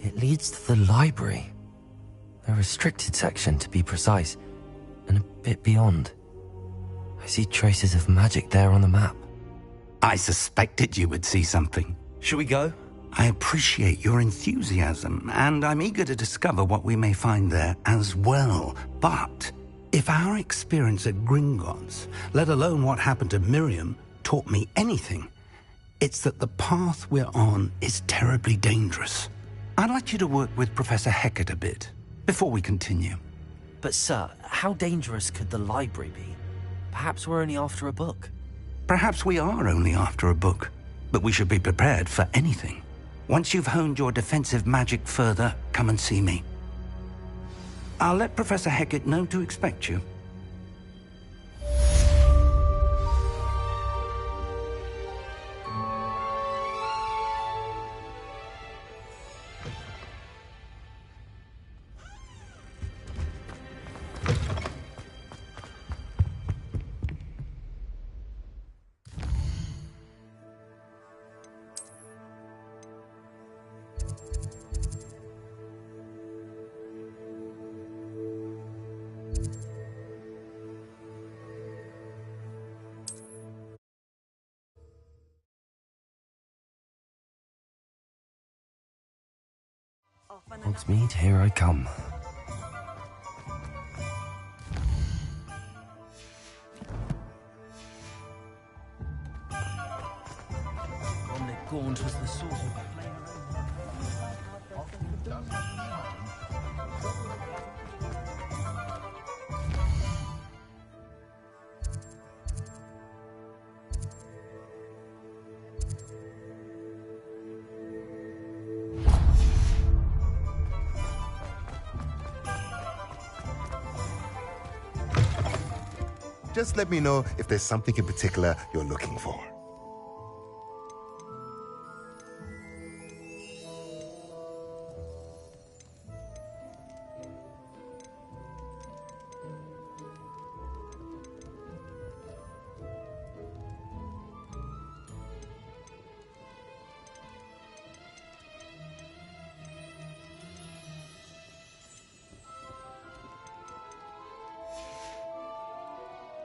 It leads to the library. The restricted section, to be precise, and a bit beyond. I see traces of magic there on the map. I suspected you would see something. Shall we go? I appreciate your enthusiasm, and I'm eager to discover what we may find there as well. But if our experience at Gringotts, let alone what happened to Miriam, taught me anything, it's that the path we're on is terribly dangerous. I'd like you to work with Professor Hecat a bit, before we continue. But sir, how dangerous could the library be? Perhaps we're only after a book. Perhaps we are only after a book, but we should be prepared for anything. Once you've honed your defensive magic further, come and see me. I'll let Professor Hecat know to expect you. Hogsmeade, here I come. Gaunt was the source of Just let me know if there's something in particular you're looking for.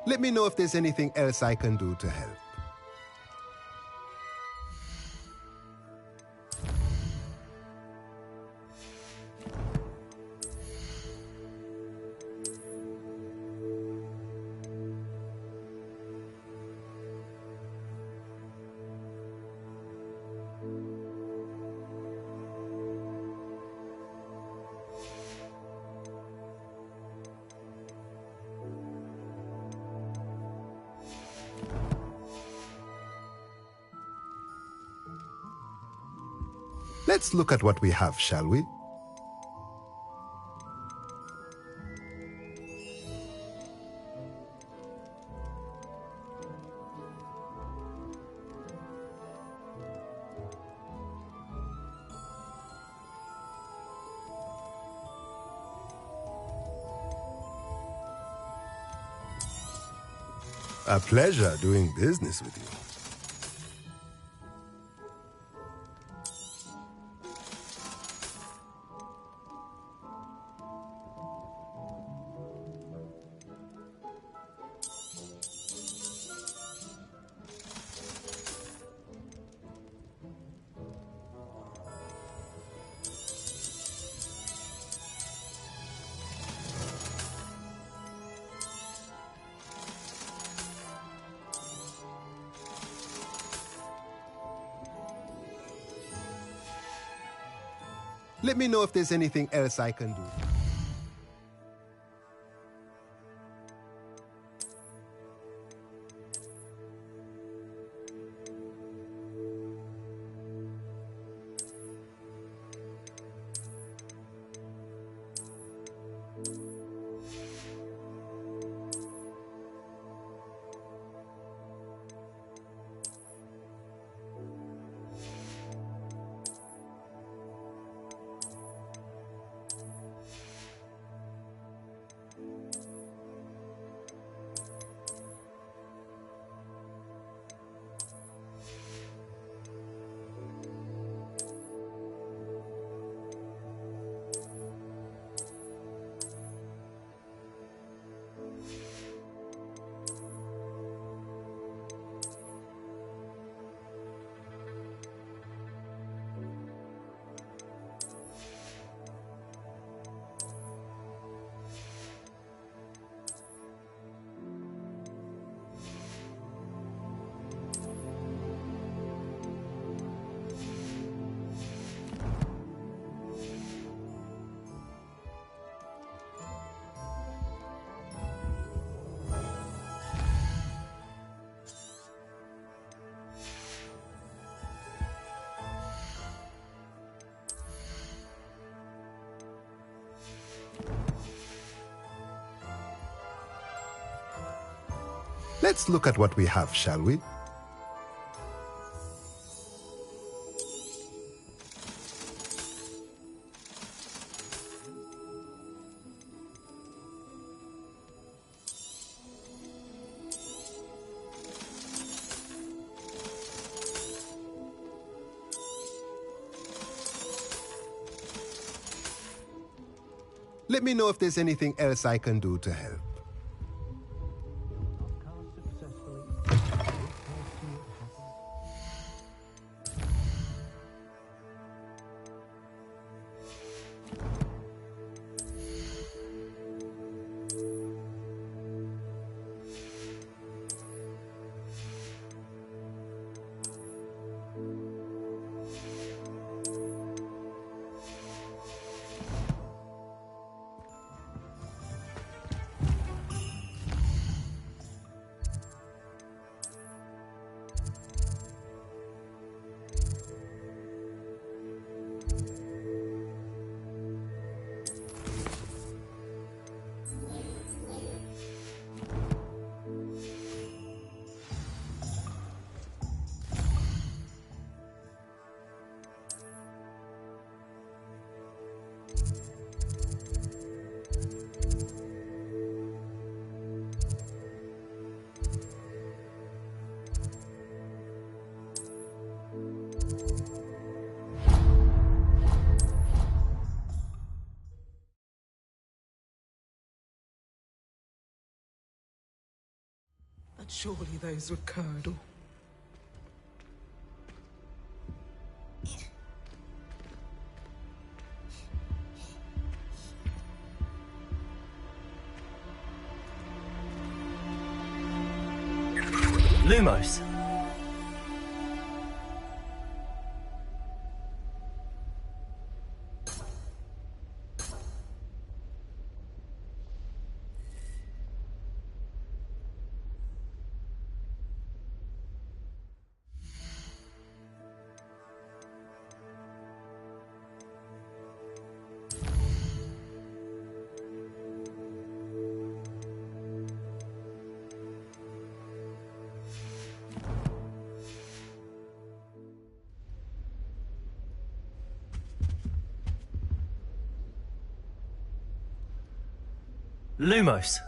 Let me know if there's anything else I can do to help. Let's look at what we have, shall we? A pleasure doing business with you. Let me know if there's anything else I can do. Let's look at what we have, shall we? Let me know if there's anything else I can do to help. But surely those were curdle. Lumos. Lumos.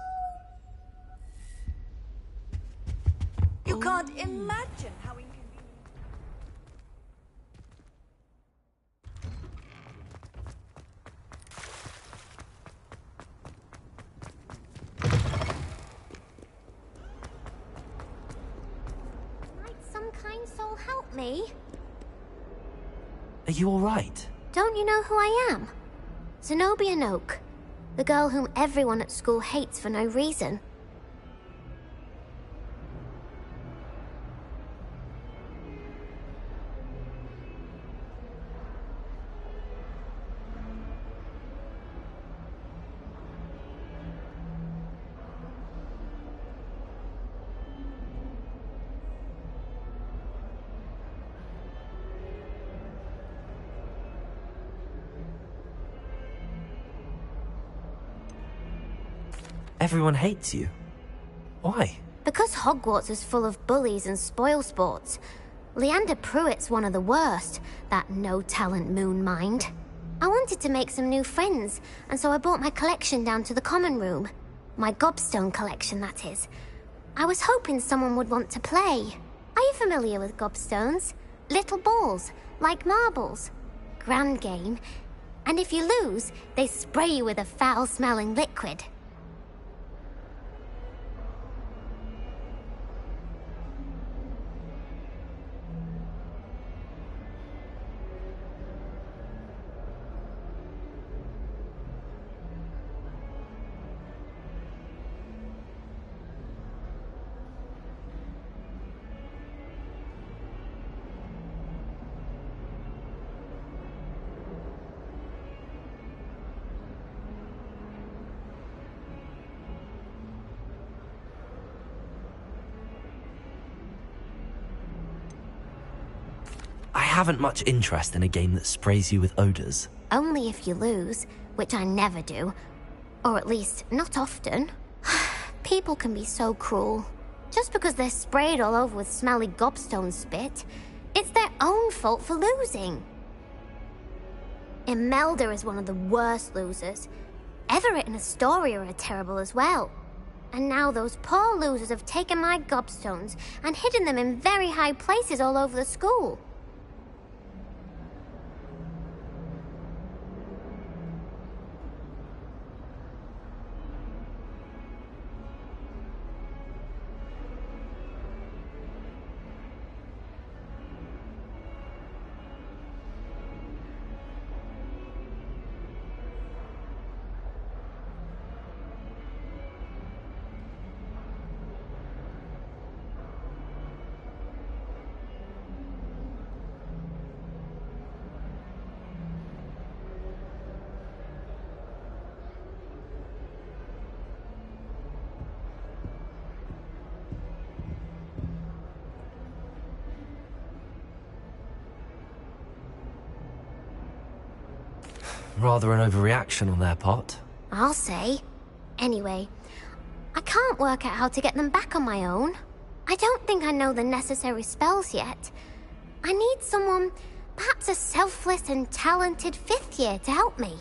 You can't imagine how inconvenient. Might some kind soul help me? Are you all right? Don't you know who I am? Zenobia Noak. The girl whom everyone at school hates for no reason. Everyone hates you. Why? Because Hogwarts is full of bullies and spoilsports. Leander Pruitt's one of the worst, that no-talent moon mind. I wanted to make some new friends, and so I brought my collection down to the common room. My gobstone collection, that is. I was hoping someone would want to play. Are you familiar with gobstones? Little balls, like marbles. Grand game. And if you lose, they spray you with a foul-smelling liquid. I haven't much interest in a game that sprays you with odors. Only if you lose, which I never do. Or at least, not often. People can be so cruel. Just because they're sprayed all over with smelly gobstone spit, it's their own fault for losing. Imelda is one of the worst losers. Everett and Astoria are terrible as well. And now those poor losers have taken my gobstones and hidden them in very high places all over the school. Rather an overreaction on their part. I'll say. Anyway, I can't work out how to get them back on my own. I don't think I know the necessary spells yet. I need someone, perhaps a selfless and talented 5th year to help me.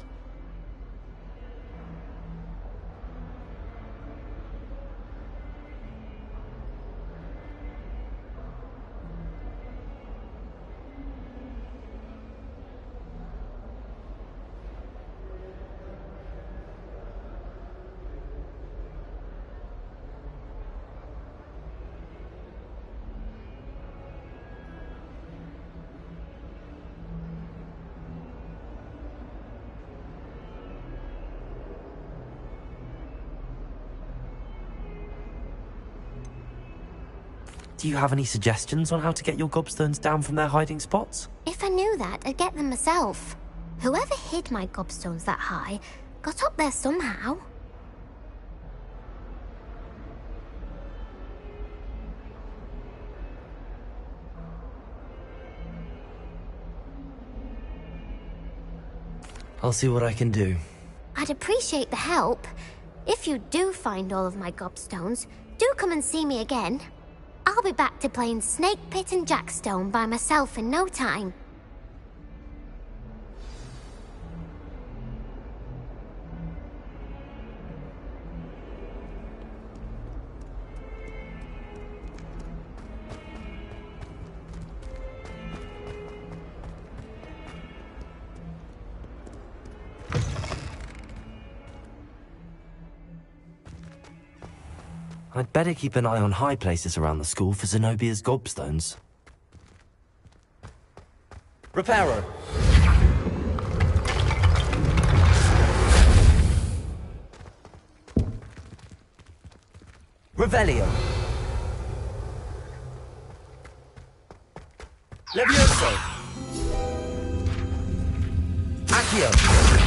Do you have any suggestions on how to get your gobstones down from their hiding spots? If I knew that, I'd get them myself. Whoever hid my gobstones that high got up there somehow. I'll see what I can do. I'd appreciate the help. If you do find all of my gobstones, do come and see me again. I'll be back to playing Snake Pit and Jackstone by myself in no time. I'd better keep an eye on high places around the school for Zenobia's gobstones. Reparo! Revelio! Levioso! Accio!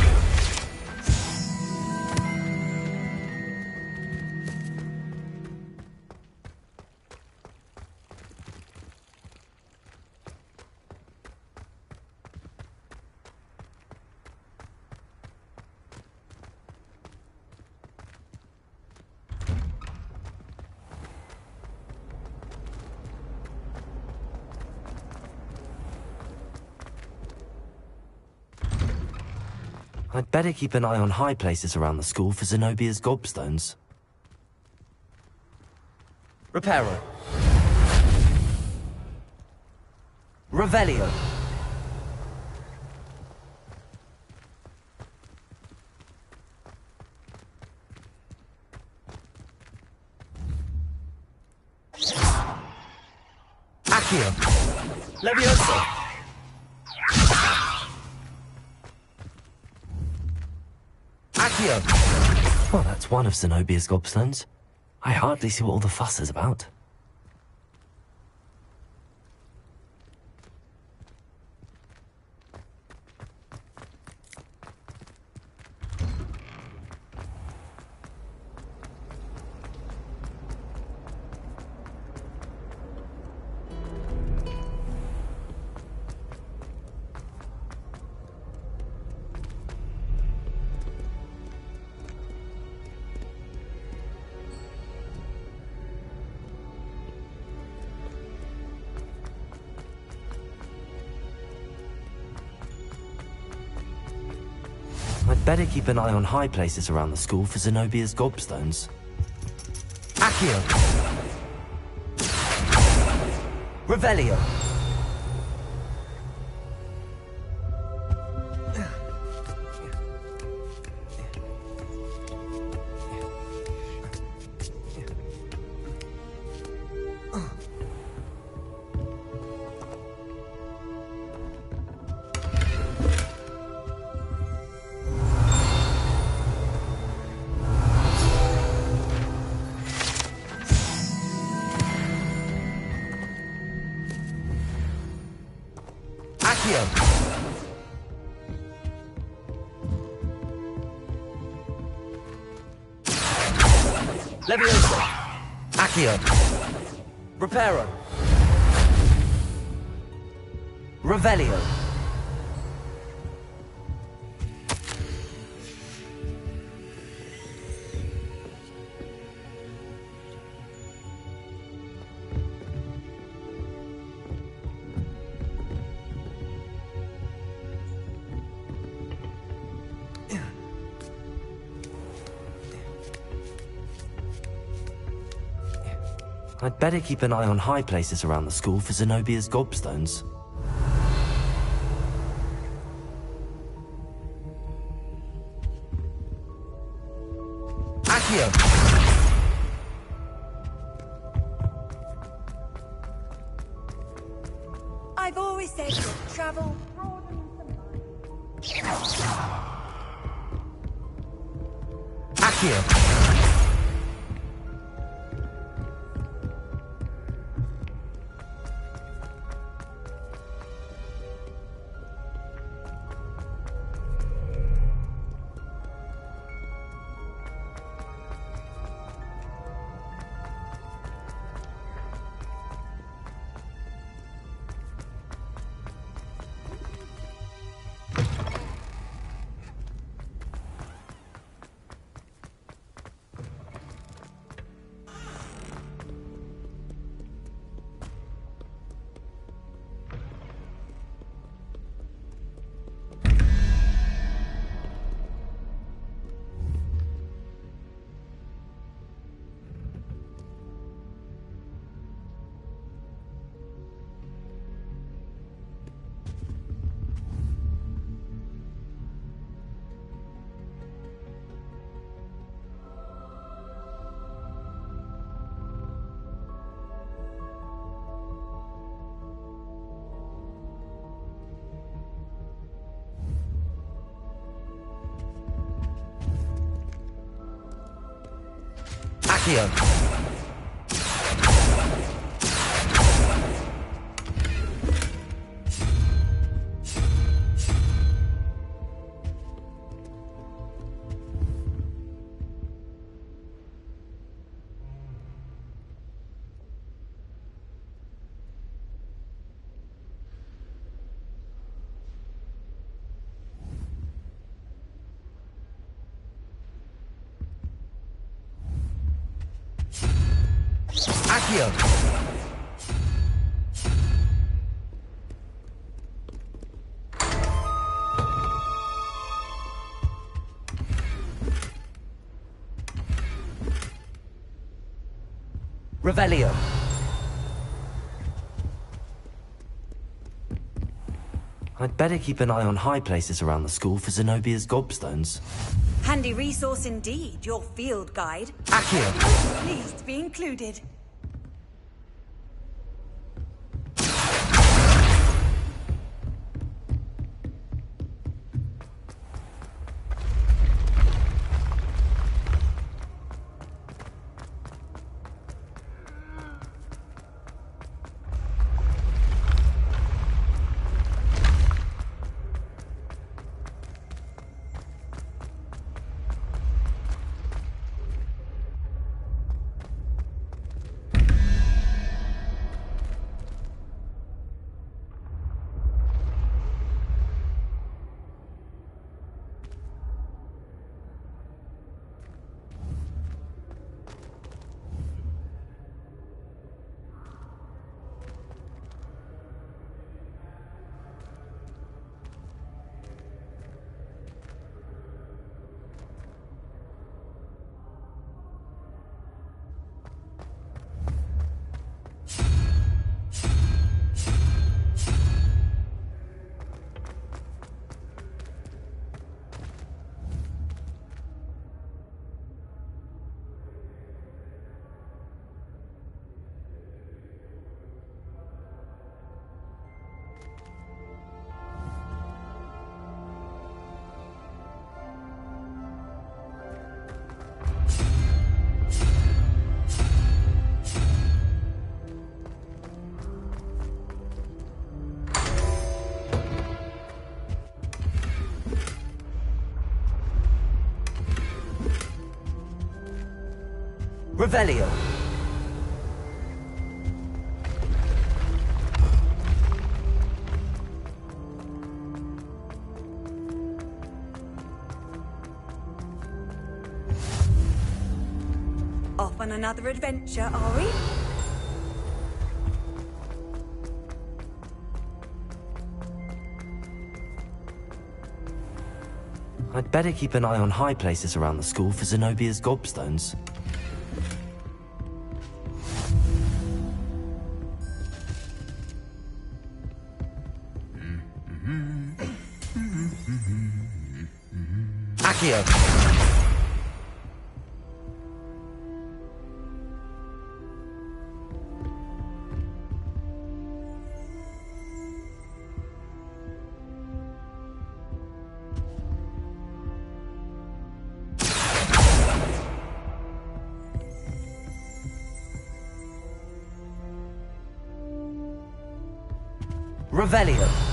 I'd better keep an eye on high places around the school for Zenobia's gobstones. Reparo. Revelio. Accio. Levioso. Well, that's one of Zenobia's gobstones. I hardly see what all the fuss is about. I'd better keep an eye on high places around the school for Zenobia's gobstones. Accio! Revelio! Levioso! Accio! Reparo! Revelio! I'd better keep an eye on high places around the school for Zenobia's gobstones. Accio! I've always said travel Accio! Accio! Accio! Revelio! I'd better keep an eye on high places around the school for Zenobia's gobstones. handy resource indeed, your field guide. Accio! Pleased to be included. Revelio. Off on another adventure, are we? I'd better keep an eye on high places around the school for Zenobia's gobstones. Accio! Revelio.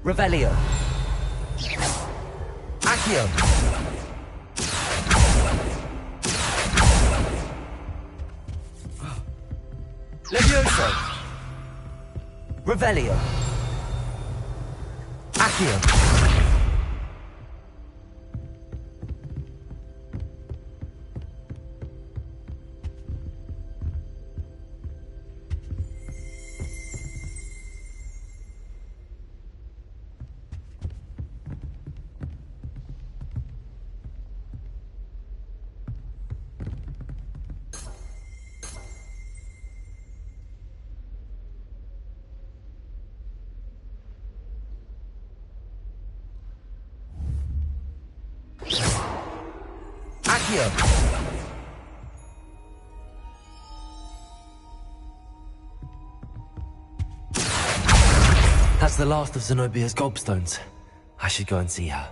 Revelio. Accio. Levioso. Revelio. Accio. That's the last of Zenobia's gobstones. I should go and see her.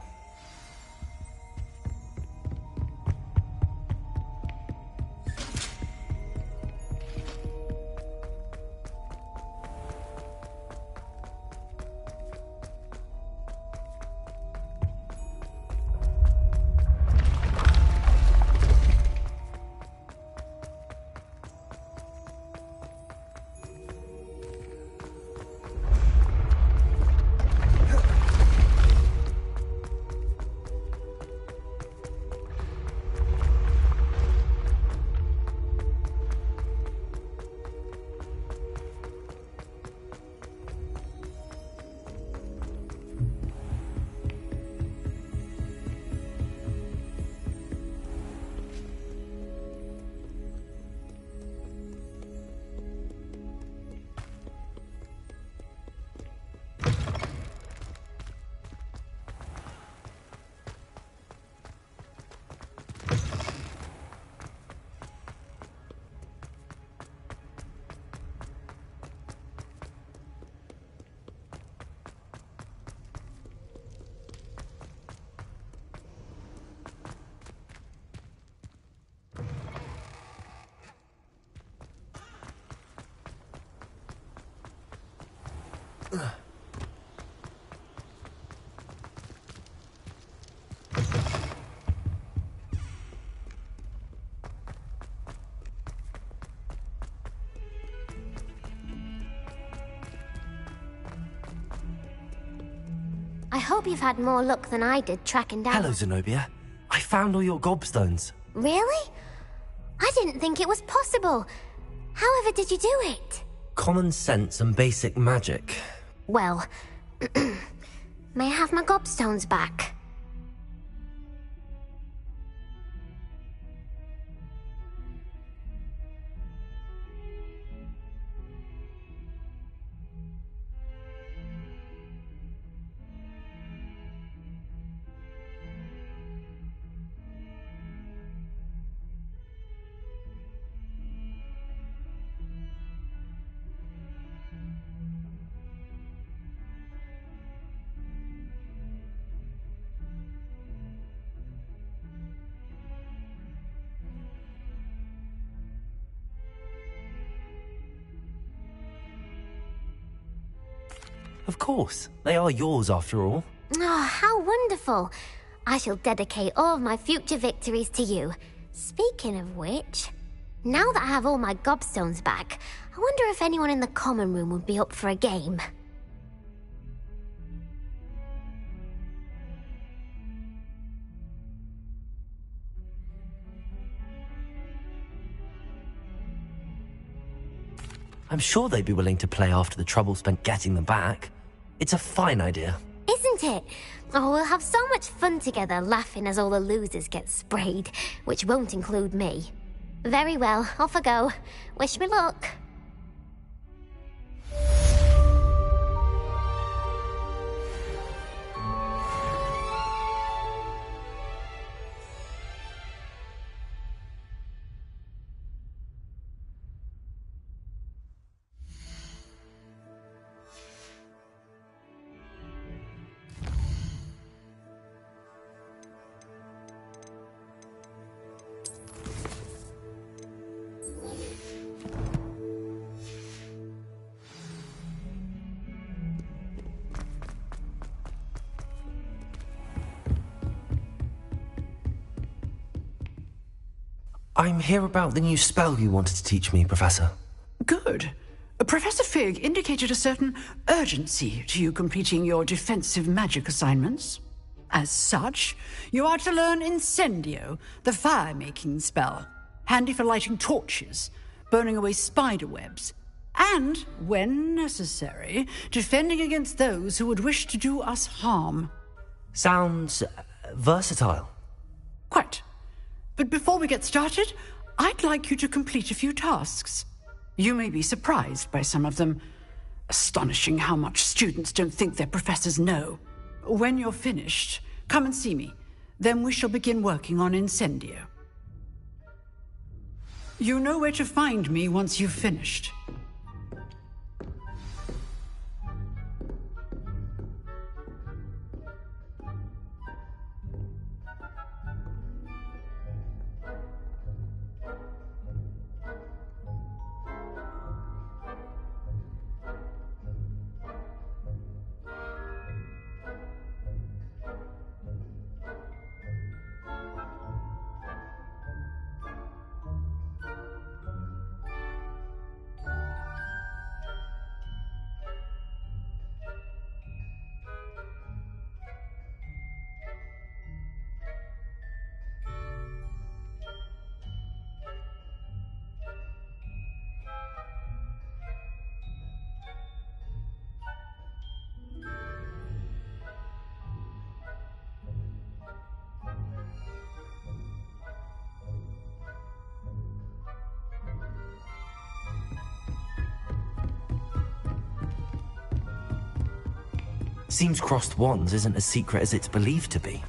I hope you've had more luck than I did tracking down... Hello, Zenobia. I found all your gobstones. Really? I didn't think it was possible. However did you do it? Common sense and basic magic. Well, may I have my gobstones back? Of course. They are yours after all. Oh, how wonderful. I shall dedicate all of my future victories to you. Speaking of which, now that I have all my gobstones back, I wonder if anyone in the common room would be up for a game. I'm sure they'd be willing to play after the trouble spent getting them back. It's a fine idea. Isn't it? Oh, we'll have so much fun together laughing as all the losers get sprayed, which won't include me. Very well, off I go. Wish me luck. I'm here about the new spell you wanted to teach me, Professor. Good. Professor Fig indicated a certain urgency to you completing your defensive magic assignments. As such, you are to learn Incendio, the fire-making spell, handy for lighting torches, burning away spider webs, and, when necessary, defending against those who would wish to do us harm. Sounds versatile. Quite. But before we get started, I'd like you to complete a few tasks. You may be surprised by some of them. Astonishing how much students don't think their professors know. When you're finished, come and see me. Then we shall begin working on Incendio. You know where to find me once you've finished. Seems crossed wands isn't as secret as it's believed to be.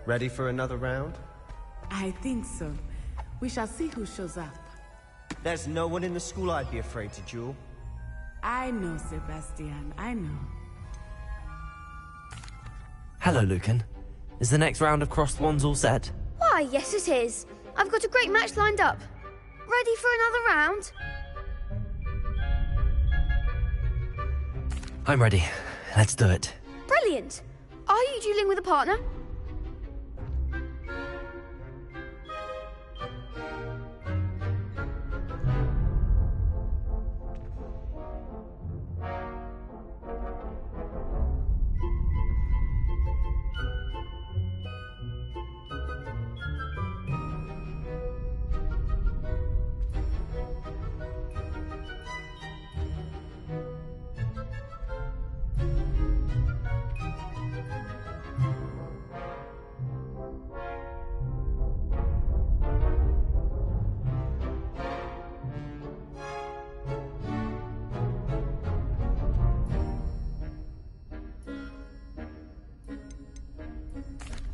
Ready for another round? I think so. We shall see who shows up. There's no one in the school I'd be afraid to duel. I know, Sebastian. I know. Hello, Lucan. Is the next round of Crossed Wands all set? Why, yes it is. I've got a great match lined up. Ready for another round? I'm ready. Let's do it. Brilliant. Are you dueling with a partner?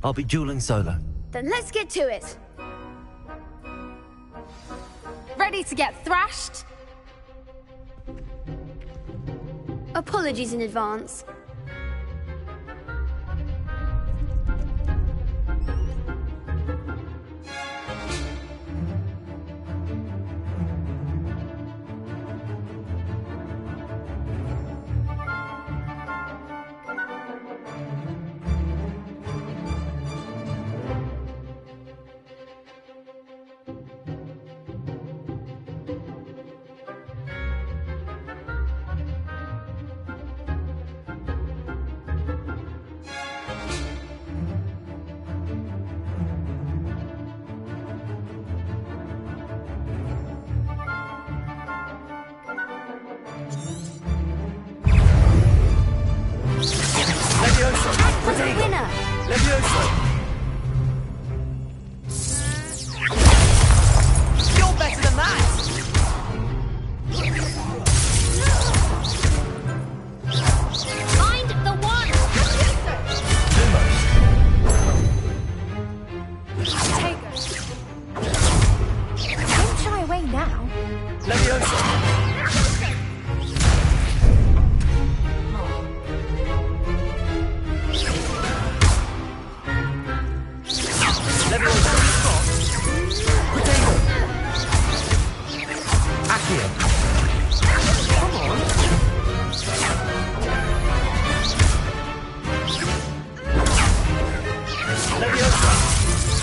I'll be dueling solo. Then let's get to it. Ready to get thrashed? Apologies in advance. Winner! You're better than that! Find the one! Take her. Don't shy away now. Leviosa!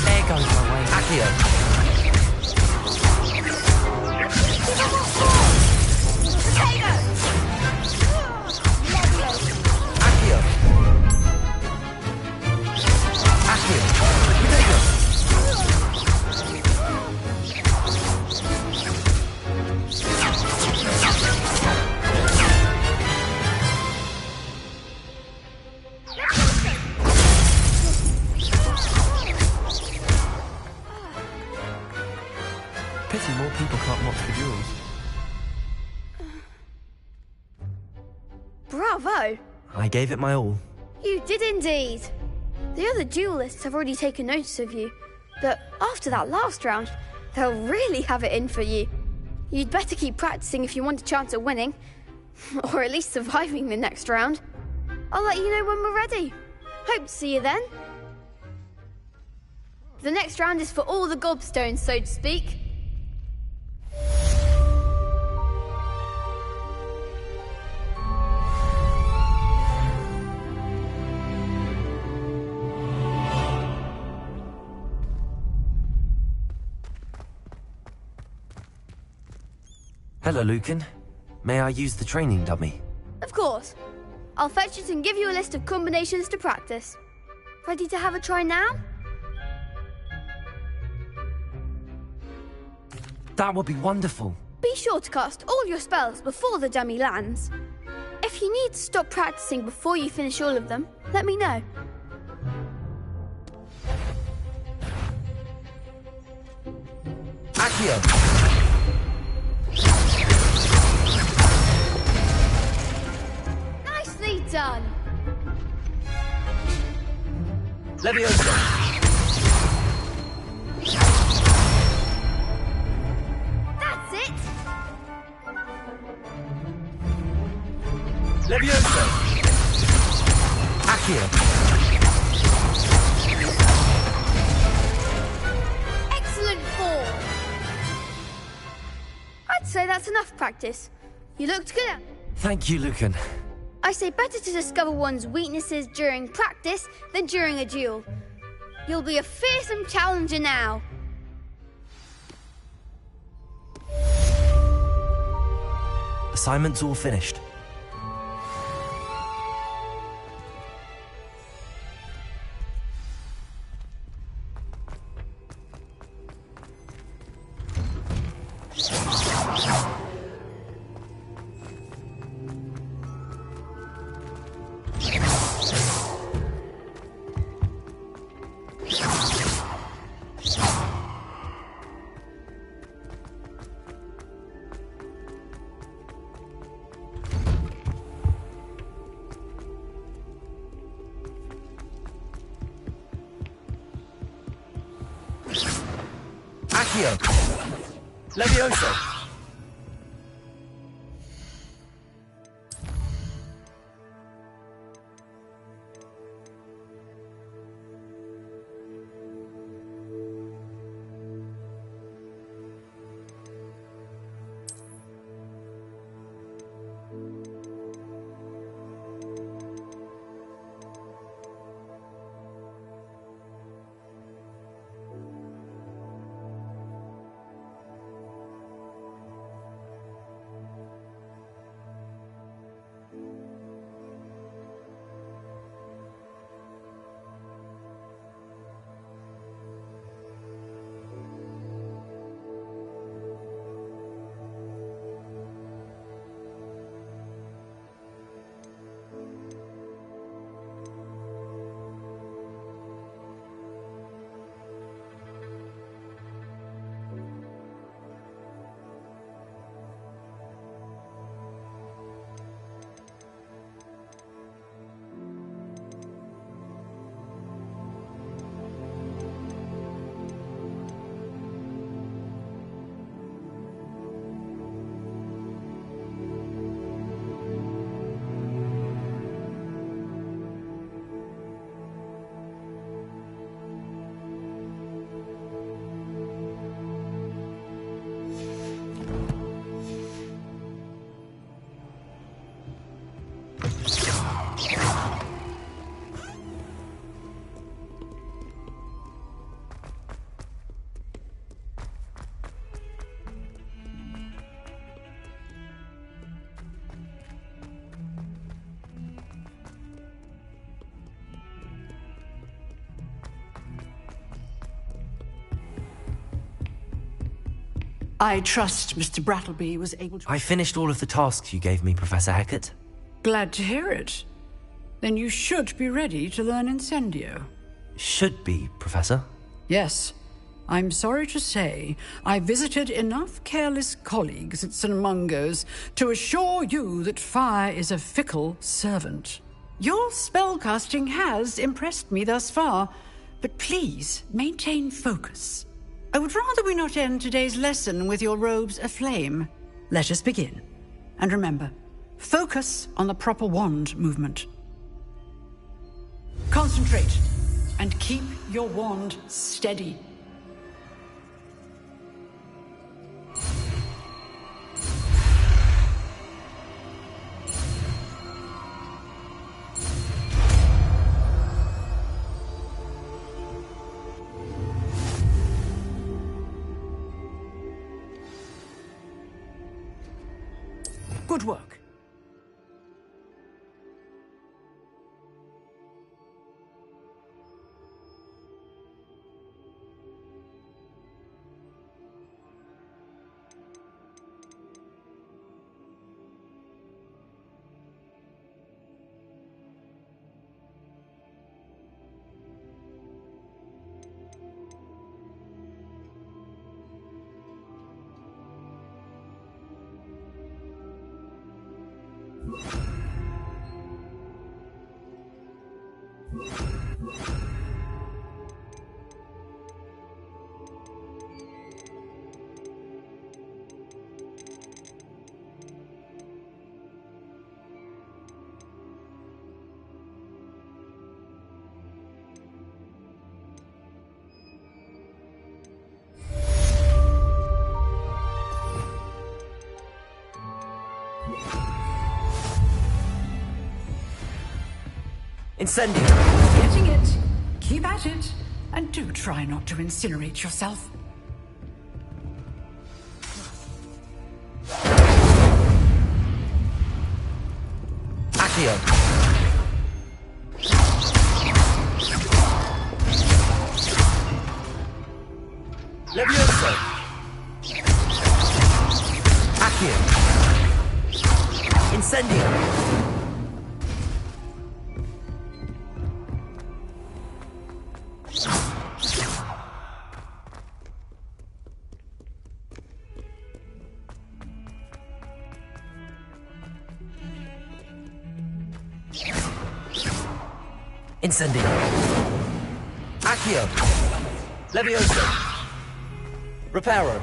There goes my way. Accio. Pity more people can't watch the duels. Bravo! I gave it my all. You did indeed. The other duelists have already taken notice of you, but after that last round, they'll really have it in for you. You'd better keep practicing if you want a chance at winning, or at least surviving the next round. I'll let you know when we're ready. Hope to see you then. The next round is for all the gobstones, so to speak. Hello, Lucan. May I use the training dummy? Of course. I'll fetch it and give you a list of combinations to practice. Ready to have a try now? That would be wonderful. Be sure to cast all your spells before the dummy lands. If you need to stop practicing before you finish all of them, let me know. Accio! Nicely done! Leviosa! Levioso! Accio! Excellent form! I'd say that's enough practice. You looked good. Thank you, Lucan. I say better to discover one's weaknesses during practice than during a duel. You'll be a fearsome challenger now. Assignment's all finished. Accio! Levioso! I trust Mr. Brattleby was able to... I finished all of the tasks you gave me, Professor Hecat. Glad to hear it. Then you should be ready to learn Incendio. Should be, Professor. Yes. I'm sorry to say, I visited enough careless colleagues at St. Mungo's to assure you that fire is a fickle servant. Your spellcasting has impressed me thus far, but please maintain focus. I would rather we not end today's lesson with your robes aflame. Let us begin. And remember, focus on the proper wand movement. Concentrate, and keep your wand steady. Good work. Incendio! Getting it. Keep at it. And do try not to incinerate yourself. Accio! Levioso! Accio! Incendio! Incendio! Accio! Levioso! Reparo!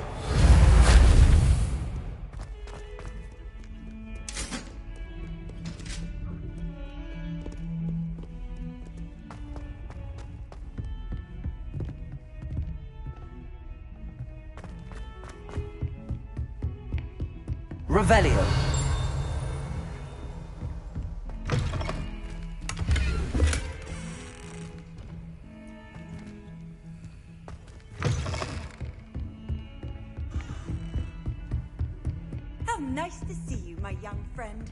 Revelio! How nice to see you, my young friend.